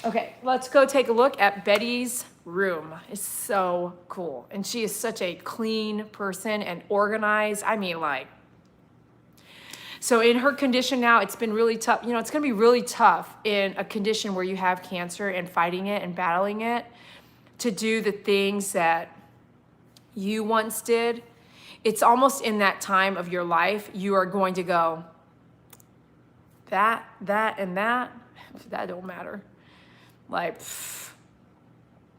Okay, let's go take a look at Betty's room. It's so cool. And she is such a clean person and organized. I mean, like, so in her condition now, it's been really tough. You know, it's going to be really tough in a condition where you have cancer and fighting it and battling it to do the things that you once did. It's almost in that time of your life, you are going to go, that, and that don't matter. Like,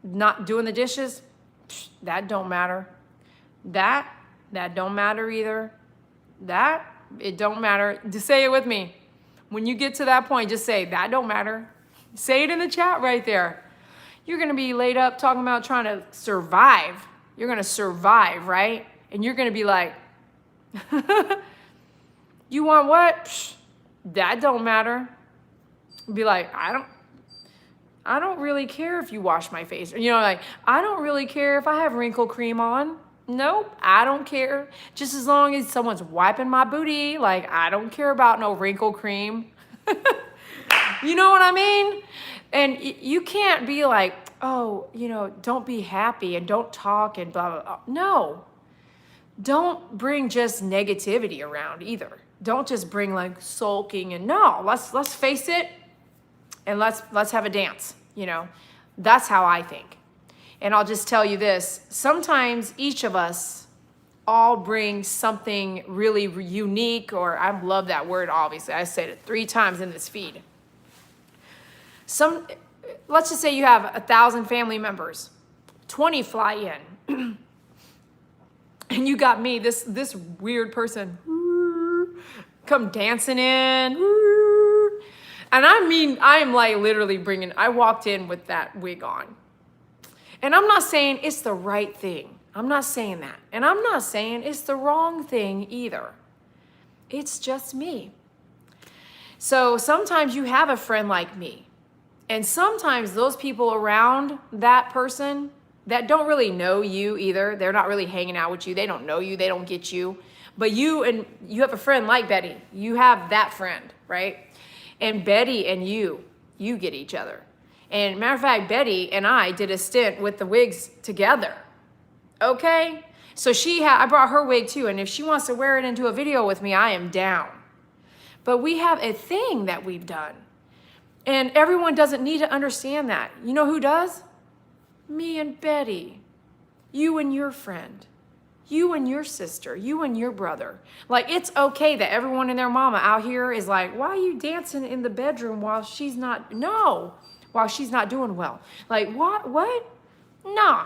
not doing the dishes, that don't matter. That don't matter either. It don't matter. Just say it with me. When you get to that point, just say, that don't matter. Say it in the chat right there. You're going to be laid up talking about trying to survive. You're going to survive, right? And you're going to be like, you want what? That don't matter. Be like, I don't really care if you wash my face. You know, like, I don't really care if I have wrinkle cream on. Nope, I don't care. Just as long as someone's wiping my booty, like, I don't care about no wrinkle cream. You know what I mean? And you can't be like, oh, you know, don't be happy and don't talk and blah, blah, blah. No, don't bring just negativity around either. Don't just bring like sulking and no, let's face it and let's have a dance, you know. That's how I think. And I'll just tell you this, sometimes each of us all bring something really unique, or I love that word, obviously. I said it 3 times in this feed. Let's just say you have 1,000 family members, 20 fly in, and you got me, this weird person, come dancing in, and I mean, I am like literally I walked in with that wig on. And I'm not saying it's the right thing. I'm not saying that. And I'm not saying it's the wrong thing either. It's just me. So sometimes you have a friend like me. And sometimes those people around that person that don't really know you either, they're not really hanging out with you. They don't know you. They don't get you. But you have a friend like Betty. You have that friend, right? And Betty and you get each other. And matter of fact, Betty and I did a stint with the wigs together. Okay? So I brought her wig too, and if she wants to wear it into a video with me, I am down. But we have a thing that we've done. And everyone doesn't need to understand that. You know who does? Me and Betty. You and your friend. You and your sister. You and your brother. Like, it's okay that everyone and their mama out here is like, why are you dancing in the bedroom while she's not? No. While she's not doing well. Like, what? Nah,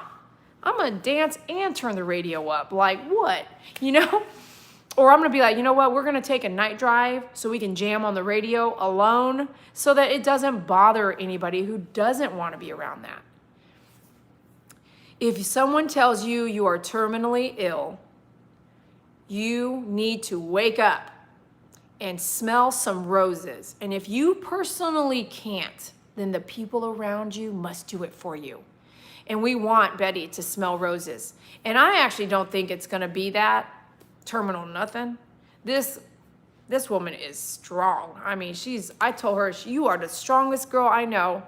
I'm gonna dance and turn the radio up. Like, what? You know? Or I'm gonna be like, you know what, we're gonna take a night drive so we can jam on the radio alone so that it doesn't bother anybody who doesn't wanna be around that. If someone tells you you are terminally ill, you need to wake up and smell some roses. And if you personally can't, then the people around you must do it for you. And we want Betty to smell roses. And I actually don't think it's gonna be that terminal nothing. This woman is strong. I mean, I told her, you are the strongest girl I know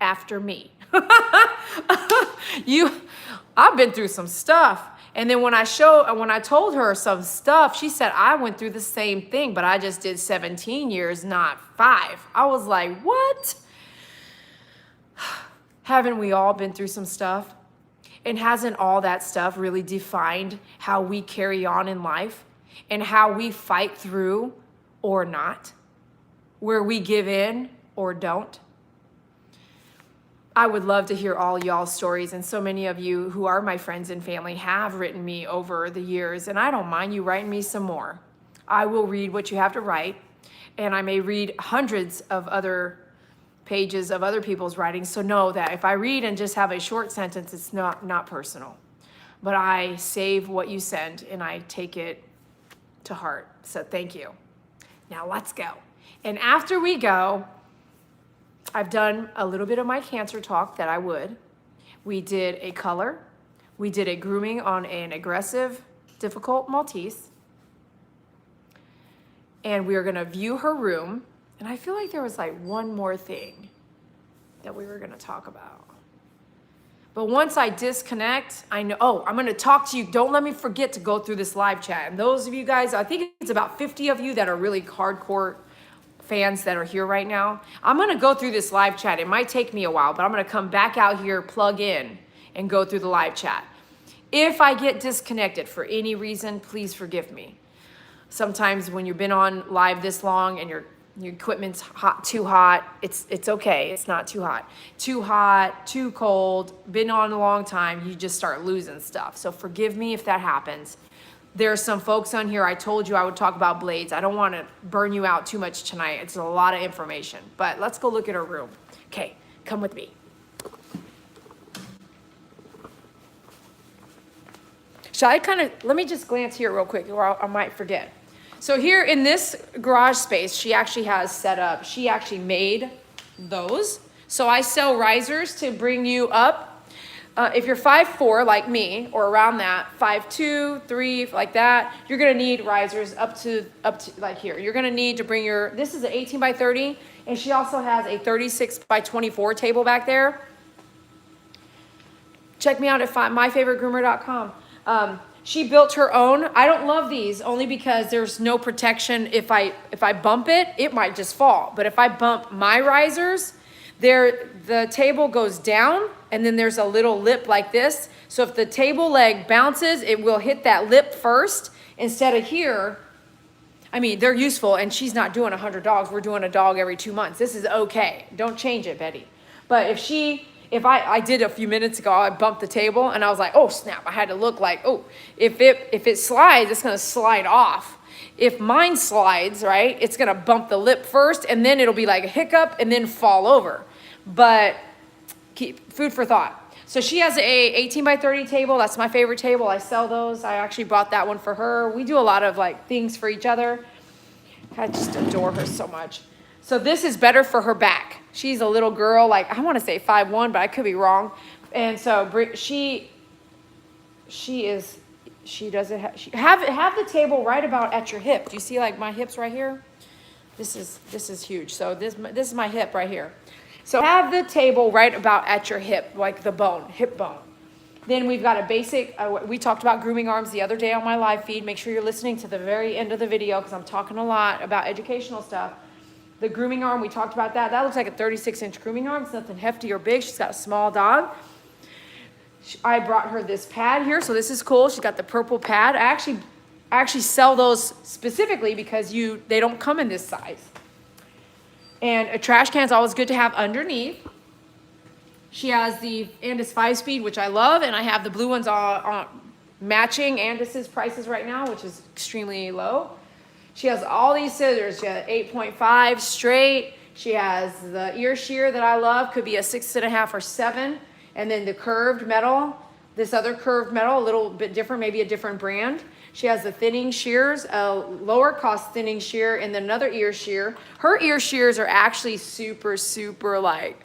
after me. I've been through some stuff. And then when I told her some stuff, she said, I went through the same thing, but I just did 17 years, not 5. I was like, what? Haven't we all been through some stuff? And hasn't all that stuff really defined how we carry on in life and how we fight through or not? Where we give in or don't? I would love to hear all y'all's stories, and so many of you who are my friends and family have written me over the years, and I don't mind you writing me some more. I will read what you have to write, and I may read hundreds of other pages of other people's writing, so know that if I read and just have a short sentence, it's not personal. But I save what you send, and I take it to heart, so thank you. Now let's go. And after we go, I've done a little bit of my cancer talk that I would. We did a color. We did a grooming on an aggressive, difficult Maltese. And we are gonna view her room. And I feel like there was like one more thing that we were gonna talk about. But once I disconnect, I know, I'm gonna talk to you. Don't let me forget to go through this live chat. And those of you guys, I think it's about 50 of you that are really hardcore fans that are here right now. I'm gonna go through this live chat. It might take me a while, but I'm gonna come back out here, plug in, and go through the live chat. If I get disconnected for any reason, please forgive me. Sometimes when you've been on live this long and your equipment's too hot, it's okay, it's not too hot. Too hot, too cold, been on a long time, you just start losing stuff. So forgive me if that happens. There are some folks on here, I told you I would talk about blades. I don't want to burn you out too much tonight. It's a lot of information, but let's go look at her room. Okay, come with me. Shall I let me just glance here real quick or I might forget. So here in this garage space, she actually has set up, she actually made those. So I sell risers to bring you up. If you're 5'4" like me, or around that, 5'2", 3, like that, you're gonna need risers up to like here. You're gonna need to bring this is an 18 by 30, and she also has a 36 by 24 table back there. Check me out at myfavoritegroomer.com. She built her own. I don't love these only because there's no protection. If I bump it, it might just fall. But if I bump my risers, the table goes down, and then there's a little lip like this. So if the table leg bounces, it will hit that lip first instead of here. I mean, they're useful, and she's not doing 100 dogs. We're doing a dog every 2 months. This is okay. Don't change it, Betty. But if I did a few minutes ago, I bumped the table, and I was like, oh, snap. I had to look like, oh, if it slides, it's going to slide off. If mine slides, right, it's going to bump the lip first, and then it'll be like a hiccup and then fall over. But keep food for thought. So she has a 18 by 30 table. That's my favorite table. I sell those. I actually bought that one for her. We do a lot of like things for each other. I just adore her so much. So this is better for her back. She's a little girl, like I want to say 5'1", but I could be wrong. And so she doesn't have the table right about at your hip. Do you see like my hips right here? This is huge. So this is my hip right here. So have the table right about at your hip, like the bone, hip bone. Then we've got a basic, we talked about grooming arms the other day on my live feed. Make sure you're listening to the very end of the video because I'm talking a lot about educational stuff. The grooming arm, we talked about that. That looks like a 36-inch grooming arm. It's nothing hefty or big. She's got a small dog. I brought her this pad here, so this is cool. She's got the purple pad. I actually sell those specifically because they don't come in this size. And a trash can is always good to have underneath. She has the Andis 5-speed, which I love, and I have the blue ones matching Andis's prices right now, which is extremely low. She has all these scissors. She has 8.5 straight. She has the ear shear that I love, could be a 6.5 or 7. And then the curved metal, this other curved metal, a little bit different, maybe a different brand. She has the thinning shears, a lower cost thinning shear, and then another ear shear. Her ear shears are actually super, super like,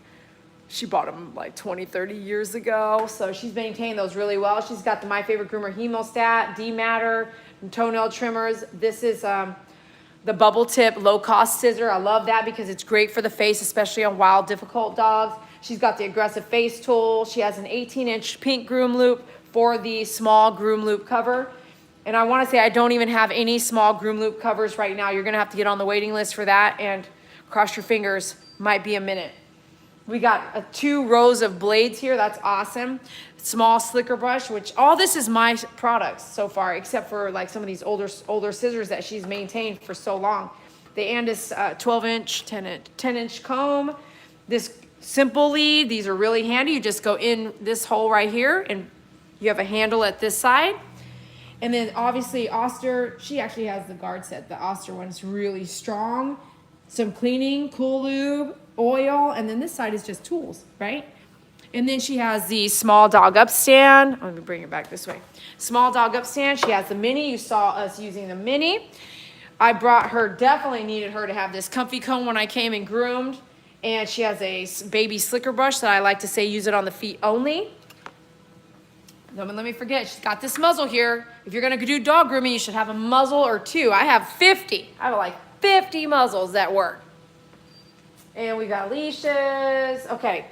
she bought them like 20, 30 years ago. So she's maintained those really well. She's got the My Favorite Groomer Hemostat, D-Matter, toenail trimmers. This is the bubble tip low cost scissor. I love that because it's great for the face, especially on wild, difficult dogs. She's got the aggressive face tool. She has an 18-inch pink groom loop for the small groom loop cover. And I want to say I don't even have any small groom loop covers right now. You're going to have to get on the waiting list for that, and cross your fingers, might be a minute. We got 2 rows of blades here. That's awesome. Small slicker brush, which all this is my products so far, except for like some of these older scissors that she's maintained for so long. The Andis 12-inch, 10-inch comb. This simple lead, these are really handy. You just go in this hole right here, and you have a handle at this side. And then obviously Oster, she actually has the guard set. The Oster one is really strong. Some cleaning, cool lube, oil, and then this side is just tools, right? And then she has the small dog upstand. Let me bring it back this way. Small dog upstand. She has the mini. You saw us using the mini. I brought her, definitely needed her to have this comfy comb when I came and groomed. And she has a baby slicker brush that I like to say use it on the feet only. Don't let me forget, she's got this muzzle here. If you're gonna do dog grooming, you should have a muzzle or 2. I have 50. I have like 50 muzzles that work. And we got leashes. Okay,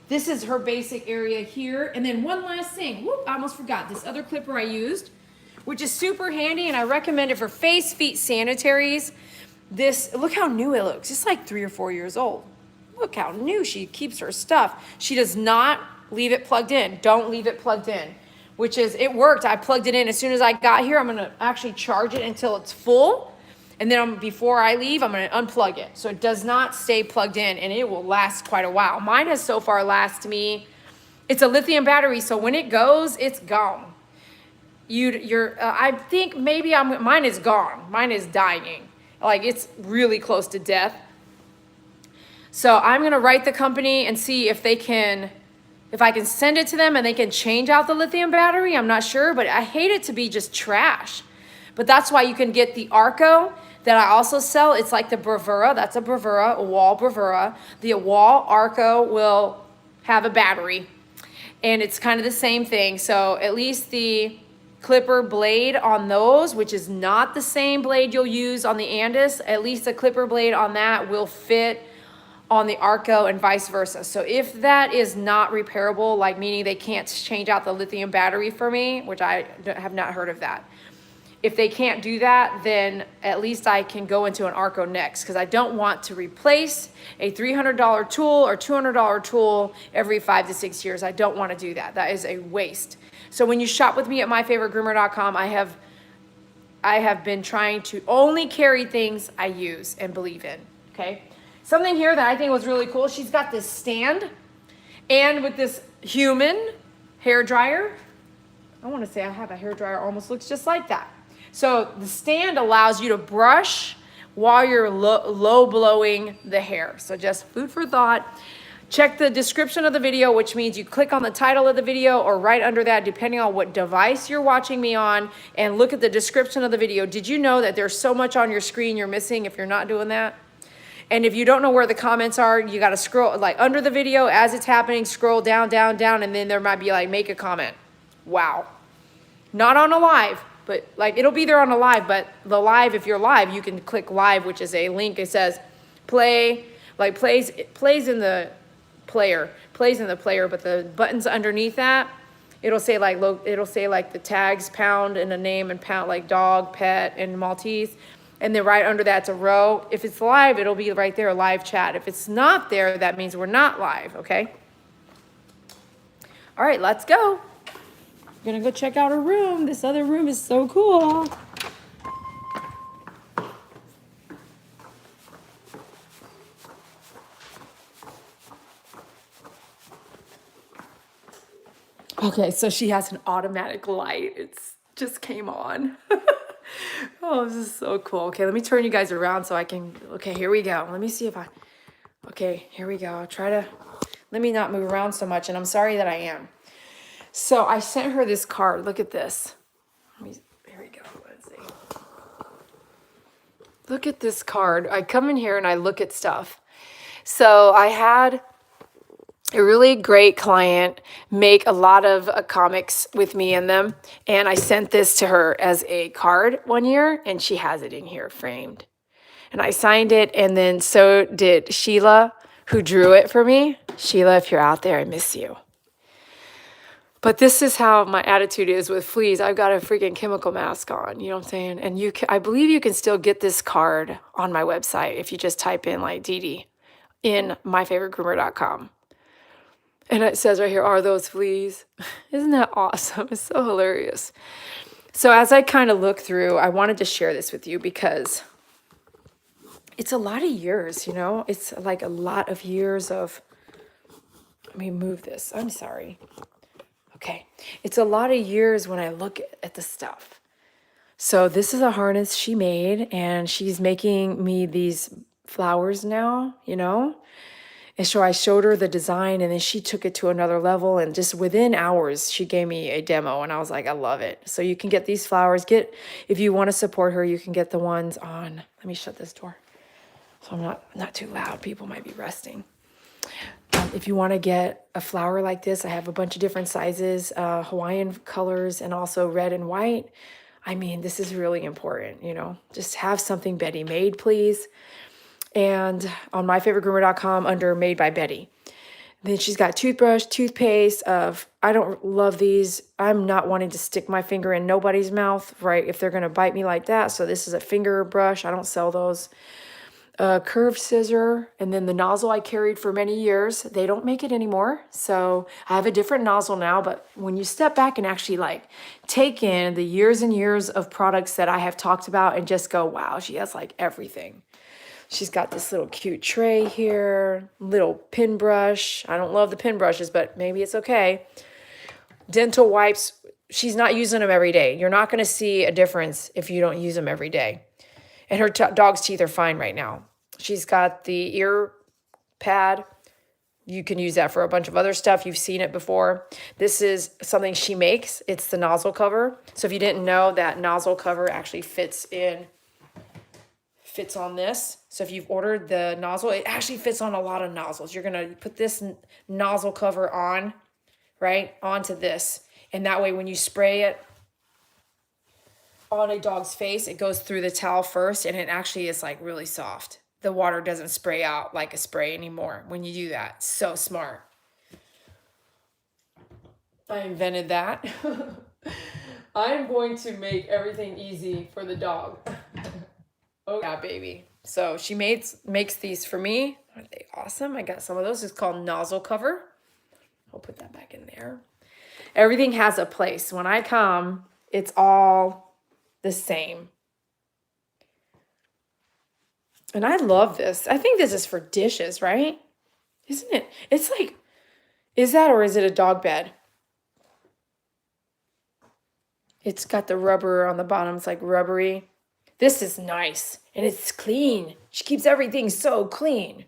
this is her basic area here. And then one last thing, whoop, I almost forgot. This other clipper I used, which is super handy, and I recommend it for face, feet, sanitaries. This, look how new it looks. It's like 3 or 4 years old. Look how new she keeps her stuff. She does not leave it plugged in. Don't leave it plugged in, which is, it worked. I plugged it in as soon as I got here. I'm gonna actually charge it until it's full. And then before I leave, I'm gonna unplug it. So it does not stay plugged in, and it will last quite a while. Mine has so far lasted me, it's a lithium battery, so when it goes, it's gone. I think maybe mine is gone. Mine is dying. Like, it's really close to death. So I'm gonna write the company and see if I can send it to them and they can change out the lithium battery. I'm not sure, but I hate it to be just trash. But that's why you can get the Arco that I also sell. It's like the Bravura. That's a Bravura, a wall Bravura. The wall Arco will have a battery, and it's kind of the same thing. So at least the clipper blade on those, which is not the same blade you'll use on the Andis, at least the clipper blade on that will fit on the Arco and vice versa. So if that is not repairable, like meaning they can't change out the lithium battery for me, which I have not heard of that. If they can't do that, then at least I can go into an Arco next, because I don't want to replace a $300 tool or $200 tool every 5 to 6 years. I don't want to do that. That is a waste. So when you shop with me at myfavoritegroomer.com, I have been trying to only carry things I use and believe in, okay? Something here that I think was really cool, she's got this stand, and with this human hair dryer. I want to say I have a hair dryer almost looks just like that. So the stand allows you to brush while you're low blowing the hair. So just food for thought. Check the description of the video, which means you click on the title of the video or right under that, depending on what device you're watching me on, and look at the description of the video. Did you know that there's so much on your screen you're missing if you're not doing that? And if you don't know where the comments are, you got to scroll, like under the video as it's happening, scroll down, down, down, and then there might be like, make a comment. Wow. Not on a live, but like it'll be there on a live, but the live, if you're live, you can click live, which is a link. It says play, like plays in the player, but the buttons underneath that, it'll say like the tags, pound and a name, and pound like dog, pet, and Maltese. And then right under that's a row. If it's live, it'll be right there, live chat. If it's not there, that means we're not live, okay? All right, let's go. We're gonna go check out a room. This other room is so cool. Okay, so she has an automatic light. It's just came on. Oh, this is so cool. Okay, let me turn you guys around so I can, okay, here we go. Let me see if I, okay, here we go. I'll try to, let me not move around so much, and I'm sorry that I am. So I sent her this card. Look at this. Here we go. Let's see. Look at this card. I come in here and I look at stuff. So I had a really great client make a lot of comics with me in them. And I sent this to her as a card one year, and she has it in here framed. And I signed it, and then so did Sheila, who drew it for me. Sheila, if you're out there, I miss you. But this is how my attitude is with fleas. I've got a freaking chemical mask on, you know what I'm saying? And you can, I believe you can still get this card on my website if you just type in like Dee in myfavoritegroomer.com. And it says right here, are those fleas? Isn't that awesome? It's so hilarious. So as I kind of look through, I wanted to share this with you because it's a lot of years, you know? It's like a lot of years of, let me move this. I'm sorry. Okay. It's a lot of years when I look at the stuff. So this is a harness she made, and she's making me these flowers now, you know? And so I showed her the design, and then she took it to another level, and just within hours, she gave me a demo, and I was like, I love it. So you can get these flowers. If you want to support her, you can get the ones on, let me shut this door so I'm not too loud. People might be resting. If you want to get a flower like this, I have a bunch of different sizes, Hawaiian colors, and also red and white. I mean, this is really important, you know, just have something Betty made, please. And on myfavoritegroomer.com under Made by Betty. Then she's got toothbrush, toothpaste. I don't love these. I'm not wanting to stick my finger in nobody's mouth, right? If they're going to bite me like that. So this is a finger brush. I don't sell those. Curved scissor, and then the nozzle I carried for many years. They don't make it anymore. So I have a different nozzle now, but when you step back and actually like take in the years and years of products that I have talked about and just go, wow, she has like everything. She's got this little cute tray here, little pin brush. I don't love the pin brushes, but maybe it's okay. Dental wipes. She's not using them every day. You're not going to see a difference if you don't use them every day. And her dog's teeth are fine right now. She's got the ear pad. You can use that for a bunch of other stuff. You've seen it before. This is something she makes. It's the nozzle cover. So if you didn't know, that nozzle cover actually fits on this. So if you've ordered the nozzle, it actually fits on a lot of nozzles. You're going to put this nozzle cover on, right, onto this. And that way when you spray it on a dog's face, it goes through the towel first, and it actually is like really soft. The water doesn't spray out like a spray anymore when you do that. So smart. I invented that. I'm going to make everything easy for the dog. Oh yeah, baby. So she makes these for me. Aren't they awesome? I got some of those. It's called nozzle cover. I'll put that back in there. Everything has a place. When I come, it's all the same. And I love this. I think this is for dishes, right? Isn't it? It's like, is that, or is it a dog bed? It's got the rubber on the bottom. It's like rubbery. This is nice. And it's clean. She keeps everything so clean.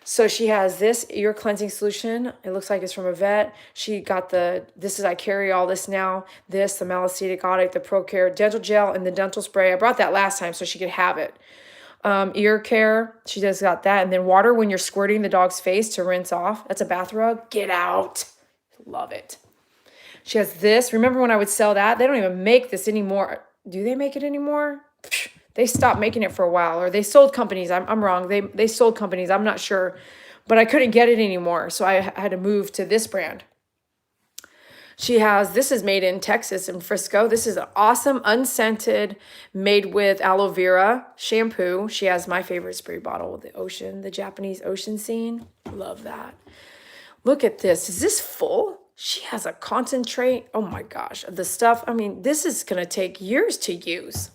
So she has this ear cleansing solution. It looks like it's from a vet. She got I carry all this now. This, the maltese, the ProCare dental gel, and the dental spray. I brought that last time so she could have it. Ear care, she just got that. And then water when you're squirting the dog's face to rinse off. That's a bath rug. Get out. Love it. She has this. Remember when I would sell that? They don't even make this anymore. Do they make it anymore? They stopped making it for a while, or they sold companies. I'm wrong. They sold companies. I'm not sure, but I couldn't get it anymore. So I had to move to this brand. This is made in Texas in Frisco. This is an awesome unscented, made with aloe vera shampoo. She has my favorite spray bottle with the ocean, the Japanese ocean scene. Love that. Look at this. Is this full? She has a concentrate. Oh my gosh. The stuff. I mean, this is going to take years to use.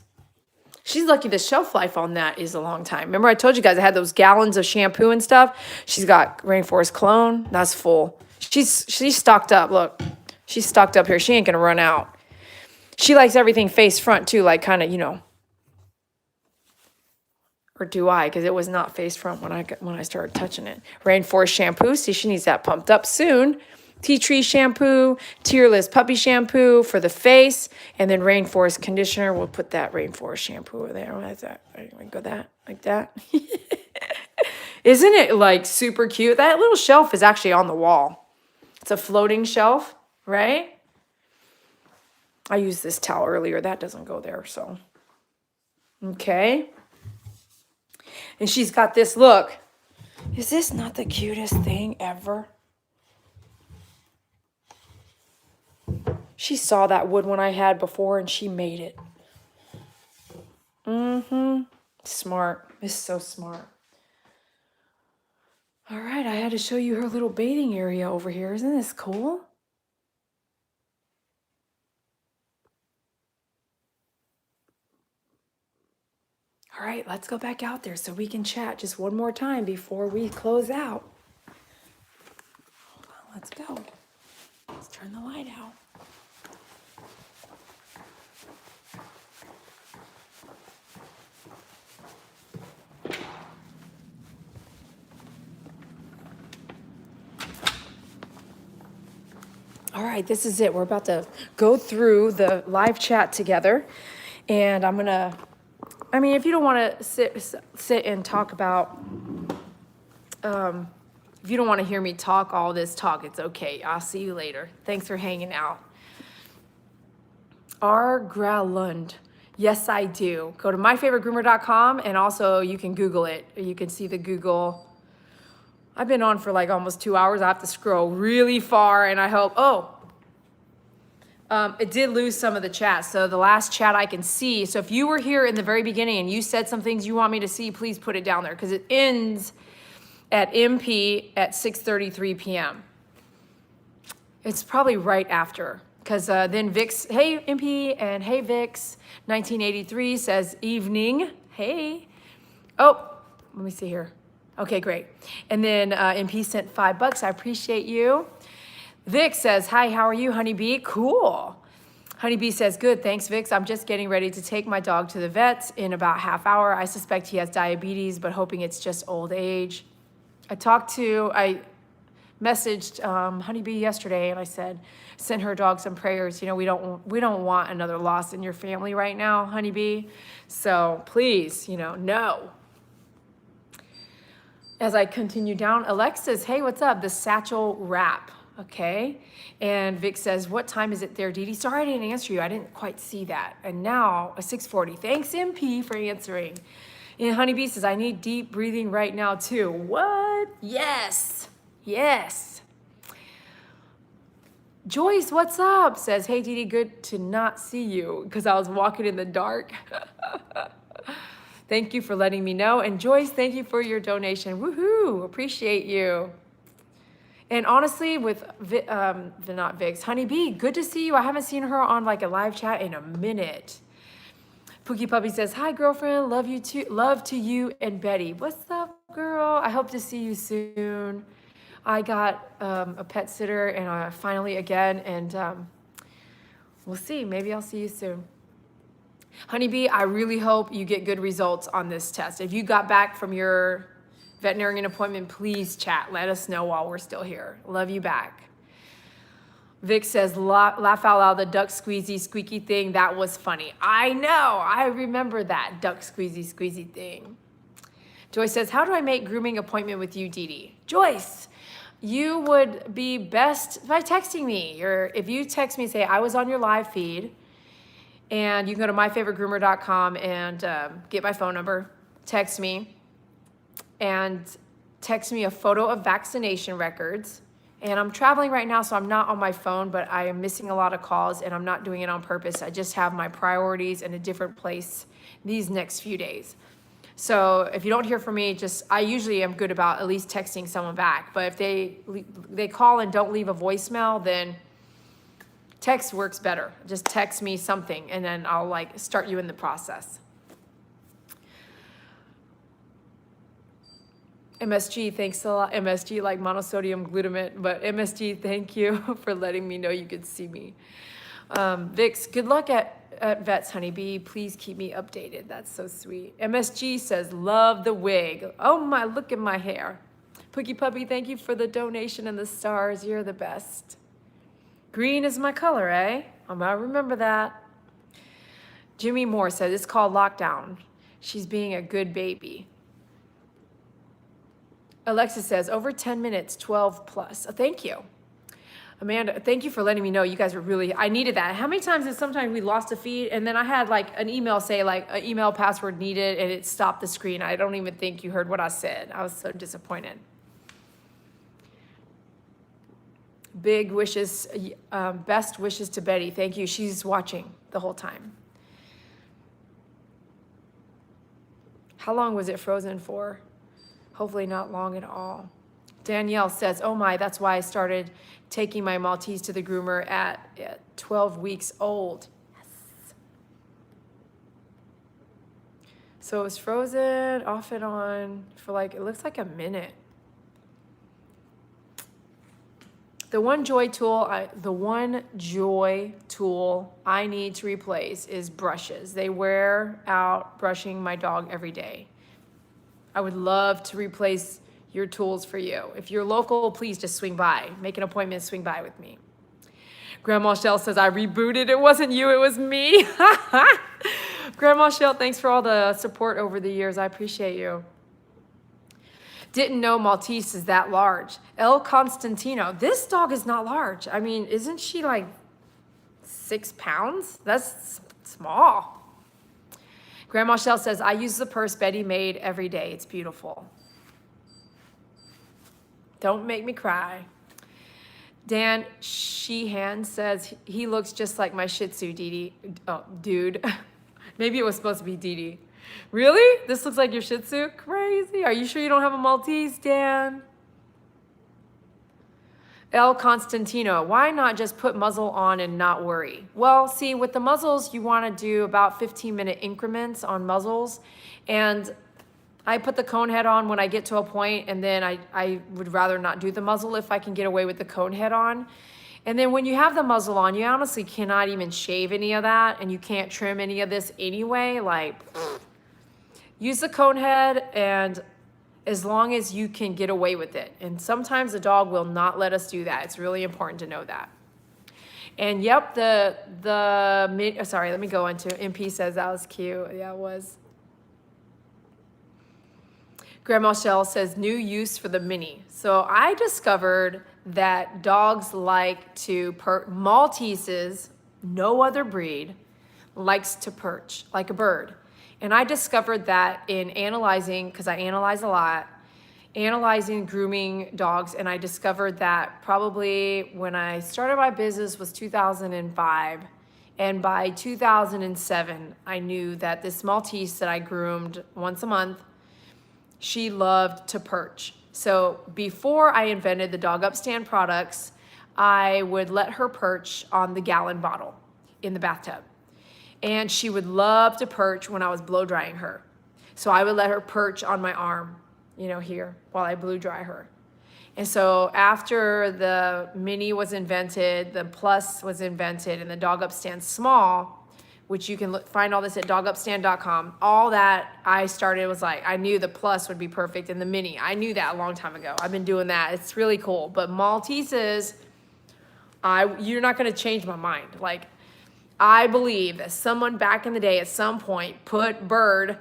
She's lucky the shelf life on that is a long time. Remember I told you guys I had those gallons of shampoo and stuff? She's got Rainforest Cologne. That's full. She's stocked up. Look. She's stocked up here. She ain't gonna run out. She likes everything face front too, like kind of, you know. Or do I? Because it was not face front when I started touching it. Rainforest shampoo. See, she needs that pumped up soon. Tea tree shampoo, tearless puppy shampoo for the face, and then rainforest conditioner. We'll put that rainforest shampoo over there. What is that? I go that like that. Isn't it like super cute? That little shelf is actually on the wall. It's a floating shelf, right? I used this towel earlier. That doesn't go there, so. Okay. And she's got this, look. Is this not the cutest thing ever? She saw that wood one I had before and she made it. Smart. It's so smart. All right, I had to show you her little bathing area over here. Isn't this cool? All right, let's go back out there so we can chat just one more time before we close out. Hold on, let's go. Let's turn the light out. All right, this is it. We're about to go through the live chat together. And I'm going to, I mean, if you don't want to sit and talk about, if you don't want to hear me talk all this talk, it's okay. I'll see you later. Thanks for hanging out. R. Gralund. Yes, I do. Go to myfavoritegroomer.com and also you can Google it. You can see the Google. I've been on for like almost 2 hours. I have to scroll really far and I hope, it did lose some of the chat. So the last chat I can see. So if you were here in the very beginning and you said some things you want me to see, please put it down there because it ends at MP at 6:33 p.m. It's probably right after because then Vix, hey MP and hey Vix, 1983 says evening. Hey. Oh, let me see here. Okay, great. And then MP sent $5. I appreciate you. Vic says, hi, how are you, Honeybee? Cool. Honeybee says, good, thanks, Vix. I'm just getting ready to take my dog to the vet in about half hour. I suspect he has diabetes, but hoping it's just old age. I messaged Honeybee yesterday and I said, send her dog some prayers. You know, we don't want another loss in your family right now, Honeybee. So please, no. As I continue down, Alexis, hey, what's up? The satchel wrap, okay? And Vic says, what time is it there, Dee Dee? Sorry I didn't answer you. I didn't quite see that. And now, a 6:40. Thanks, MP, for answering. And Honeybee says, I need deep breathing right now, too. What? Yes. Yes. Joyce, what's up? Says, hey, Dee Dee, good to not see you because I was walking in the dark. Thank you for letting me know. And Joyce, thank you for your donation. Woohoo, appreciate you. And honestly, with not Vix, Honeybee, good to see you. I haven't seen her on like a live chat in a minute. Pookie Puppy says, hi, girlfriend, love you too. Love to you and Betty. What's up, girl? I hope to see you soon. I got a pet sitter and finally again, and we'll see. Maybe I'll see you soon. Honeybee, I really hope you get good results on this test. If you got back from your veterinarian appointment, please chat. Let us know while we're still here. Love you back. Vic says, laugh out loud, the duck squeezy squeaky thing. That was funny. I know. I remember that duck squeezy thing. Joyce says, how do I make grooming appointment with you, Dee Dee? Joyce, you would be best by texting me. If you text me, say, I was on your live feed, and you can go to myfavoritegroomer.com and get my phone number, text me, and text me a photo of vaccination records. And I'm traveling right now, so I'm not on my phone, but I am missing a lot of calls, and I'm not doing it on purpose. I just have my priorities in a different place these next few days. So if you don't hear from me, I usually am good about at least texting someone back. But if they call and don't leave a voicemail, then text works better. Just text me something and then I'll start you in the process. MSG, thanks a lot. MSG, like monosodium glutamate, but MSG, thank you for letting me know you could see me. Vix, good luck at Vets, Honeybee. Please keep me updated. That's so sweet. MSG says, love the wig. Oh my, look at my hair. Pookie Puppy, thank you for the donation and the stars. You're the best. Green is my color, eh? I'm gonna remember that. Jimmy Moore says, it's called lockdown. She's being a good baby. Alexa says, over 10 minutes, 12 plus. Oh, thank you. Amanda, thank you for letting me know. You guys were really, I needed that. How many times is sometimes we lost a feed and then I had like an email say like an email password needed and it stopped the screen. I don't even think you heard what I said. I was so disappointed. Big wishes, best wishes to Betty. Thank you. She's watching the whole time. How long was it frozen for? Hopefully not long at all. Danielle says, oh my, that's why I started taking my Maltese to the groomer at 12 weeks old. Yes. So it was frozen off and on for like, it looks like a minute. The one joy tool I need to replace is brushes. They wear out brushing my dog every day. I would love to replace your tools for you. If you're local, please just swing by. Make an appointment, swing by with me. Grandma Shell says, I rebooted. It wasn't you, it was me. Grandma Shell, thanks for all the support over the years. I appreciate you. Didn't know Maltese is that large. El Constantino, this dog is not large. I mean, isn't she like 6 pounds? That's small. Grandma Shell says, I use the purse Betty made every day. It's beautiful. Don't make me cry. Dan Sheehan says, he looks just like my Shih Tzu, Dee. Oh, dude. Maybe it was supposed to be Dee. Really? This looks like your Shih Tzu? Crazy. Are you sure you don't have a Maltese, Dan? El Constantino, why not just put muzzle on and not worry? Well, see, with the muzzles, you want to do about 15-minute increments on muzzles. And I put the cone head on when I get to a point, and then I would rather not do the muzzle if I can get away with the cone head on. And then when you have the muzzle on, you honestly cannot even shave any of that, and you can't trim any of this anyway. Like, use the cone head, and as long as you can get away with it. And sometimes the dog will not let us do that. It's really important to know that. And yep, sorry, let me go into MP says that was cute. Yeah, it was. Grandma Shell says, new use for the mini. So I discovered that dogs like to Malteses, no other breed, likes to perch like a bird. And I discovered that in analyzing, because I analyze a lot, analyzing grooming dogs, and I discovered that probably when I started my business was 2005, and by 2007, I knew that this Maltese that I groomed once a month, she loved to perch. So before I invented the dog upstand products, I would let her perch on the gallon bottle in the bathtub. And she would love to perch when I was blow drying her. So I would let her perch on my arm, here, while I blow dry her. And so after the mini was invented, the plus was invented, and the dog upstand small, which you can find all this at dogupstand.com. All that I started was like, I knew the plus would be perfect and the mini. I knew that a long time ago. I've been doing that. It's really cool. But Malteses, you're not gonna change my mind. Like, I believe that someone back in the day at some point put bird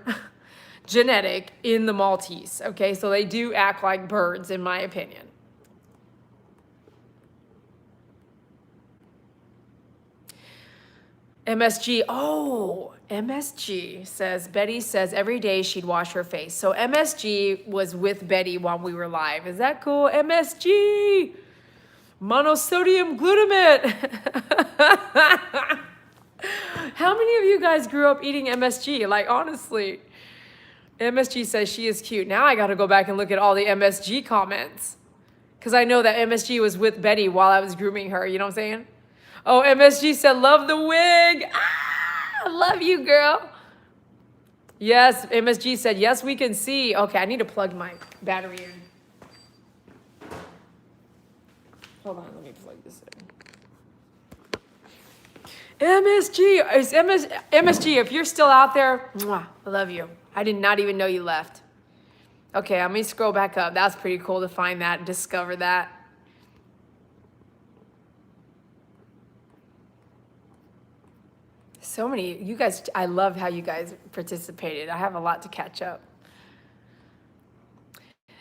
genetic in the Maltese, okay? So they do act like birds, in my opinion. MSG, MSG says, Betty says every day she'd wash her face. So MSG was with Betty while we were live. Is that cool? MSG, monosodium glutamate. How many of you guys grew up eating MSG? Like, honestly, MSG says she is cute. Now I got to go back and look at all the MSG comments because I know that MSG was with Betty while I was grooming her. You know what I'm saying? Oh, MSG said, love the wig. Ah, I love you, girl. Yes, MSG said, yes, we can see. Okay, I need to plug my battery in. Hold on, let me plug this in. MSG, if you're still out there, mwah, I love you. I did not even know you left. Okay, let me scroll back up. That's pretty cool to find that, discover that. So many, you guys, I love how you guys participated. I have a lot to catch up.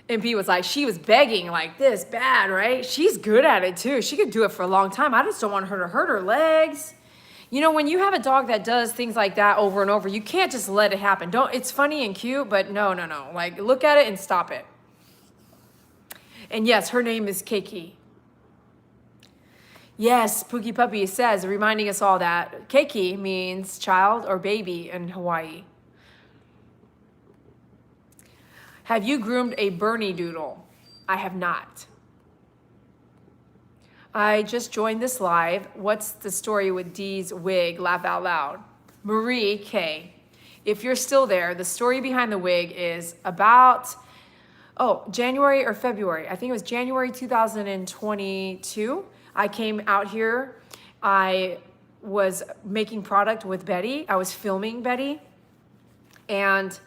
MP was like, she was begging like this bad, right? She's good at it too. She could do it for a long time. I just don't want her to hurt her legs. You know, when you have a dog that does things like that over and over, you can't just let it happen. It's funny and cute, but no. Like, look at it and stop it. And yes, her name is Keiki. Yes, Pookie Puppy says, reminding us all that Keiki means child or baby in Hawaii. Have you groomed a Bernie doodle? I have not. I just joined this live. What's the story with Dee's wig? Laugh out loud. Marie K. If you're still there, the story behind the wig is about, January or February. I think it was January 2022. I came out here. I was making product with Betty. I was filming Betty. And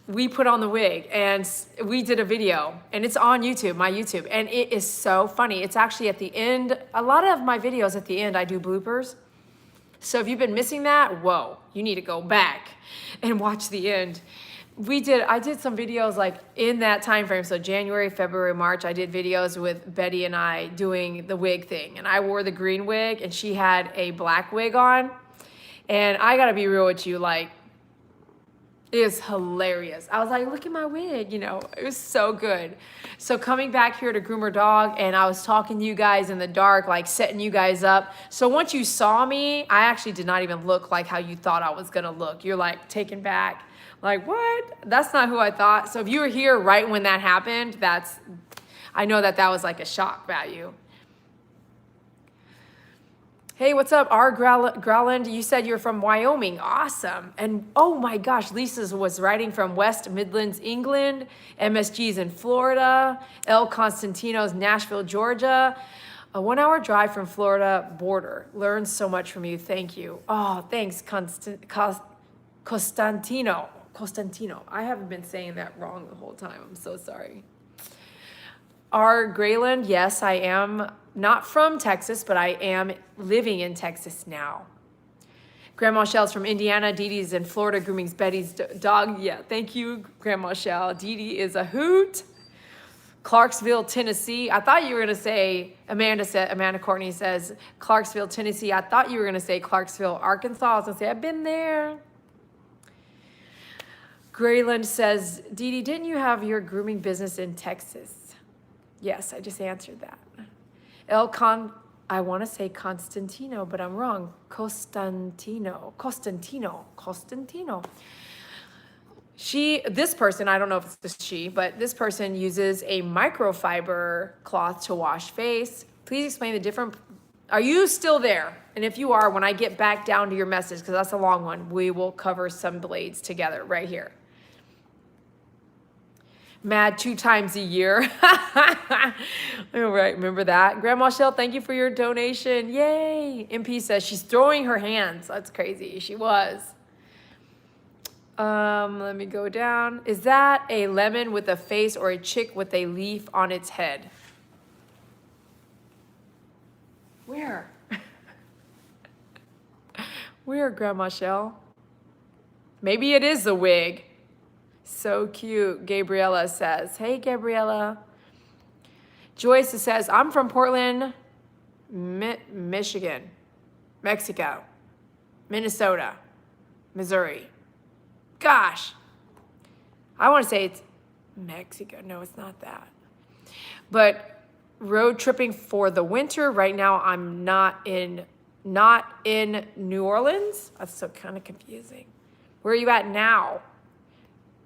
we put on the wig and we did a video, and it's on YouTube, my YouTube, and it is so funny. It's actually at the end. A lot of my videos at the end, I do bloopers. So if you've been missing that, whoa, you need to go back and watch the end. I did some videos like in that time frame. So January, February, March, I did videos with Betty and I doing the wig thing. And I wore the green wig and she had a black wig on. And I gotta be real with you, like, it is hilarious. I was like, look at my wig, it was so good. So coming back here to groom her dog, and I was talking to you guys in the dark, like setting you guys up. So once you saw me, I actually did not even look like how you thought I was gonna look. You're like taken back, like what? That's not who I thought. So if you were here right when that happened, I know that was like a shock value. Hey, what's up, R. Growland? You said you're from Wyoming. Awesome. And oh my gosh, Lisa was writing from West Midlands, England. MSG's in Florida. El Constantino's Nashville, Georgia. A 1-hour drive from Florida border. Learned so much from you. Thank you. Oh, thanks, Costantino. I haven't been saying that wrong the whole time. I'm so sorry. R. Grayland, yes, I am not from Texas, but I am living in Texas now. Grandma Shell's from Indiana. Dee Dee's in Florida, grooming's Betty's dog. Yeah, thank you, Grandma Shell. Dee Dee is a hoot. Clarksville, Tennessee. I thought you were gonna say, Amanda Courtney says, Clarksville, Tennessee. I thought you were gonna say Clarksville, Arkansas. I was gonna say, I've been there. Grayland says, Dee Dee, didn't you have your grooming business in Texas? Yes, I just answered that. I want to say Constantino, but I'm wrong. Costantino. This person, I don't know if it's she, but this person uses a microfiber cloth to wash face. Please explain the different. Are you still there? And if you are, when I get back down to your message, because that's a long one, we will cover some blades together right here. Mad 2 times a year. All right, remember that. Grandma Shell, thank you for your donation. Yay. MP says she's throwing her hands. That's crazy. She was. Let me go down. Is that a lemon with a face or a chick with a leaf on its head? Where? Where, Grandma Shell? Maybe it is the wig. So cute, Gabriella says. Hey, Gabriella. Joyce says, I'm from Portland, Michigan, Mexico, Minnesota, Missouri. Gosh, I want to say it's Mexico. No, it's not that. But road tripping for the winter. Right now, I'm not in New Orleans. That's so kind of confusing. Where are you at now?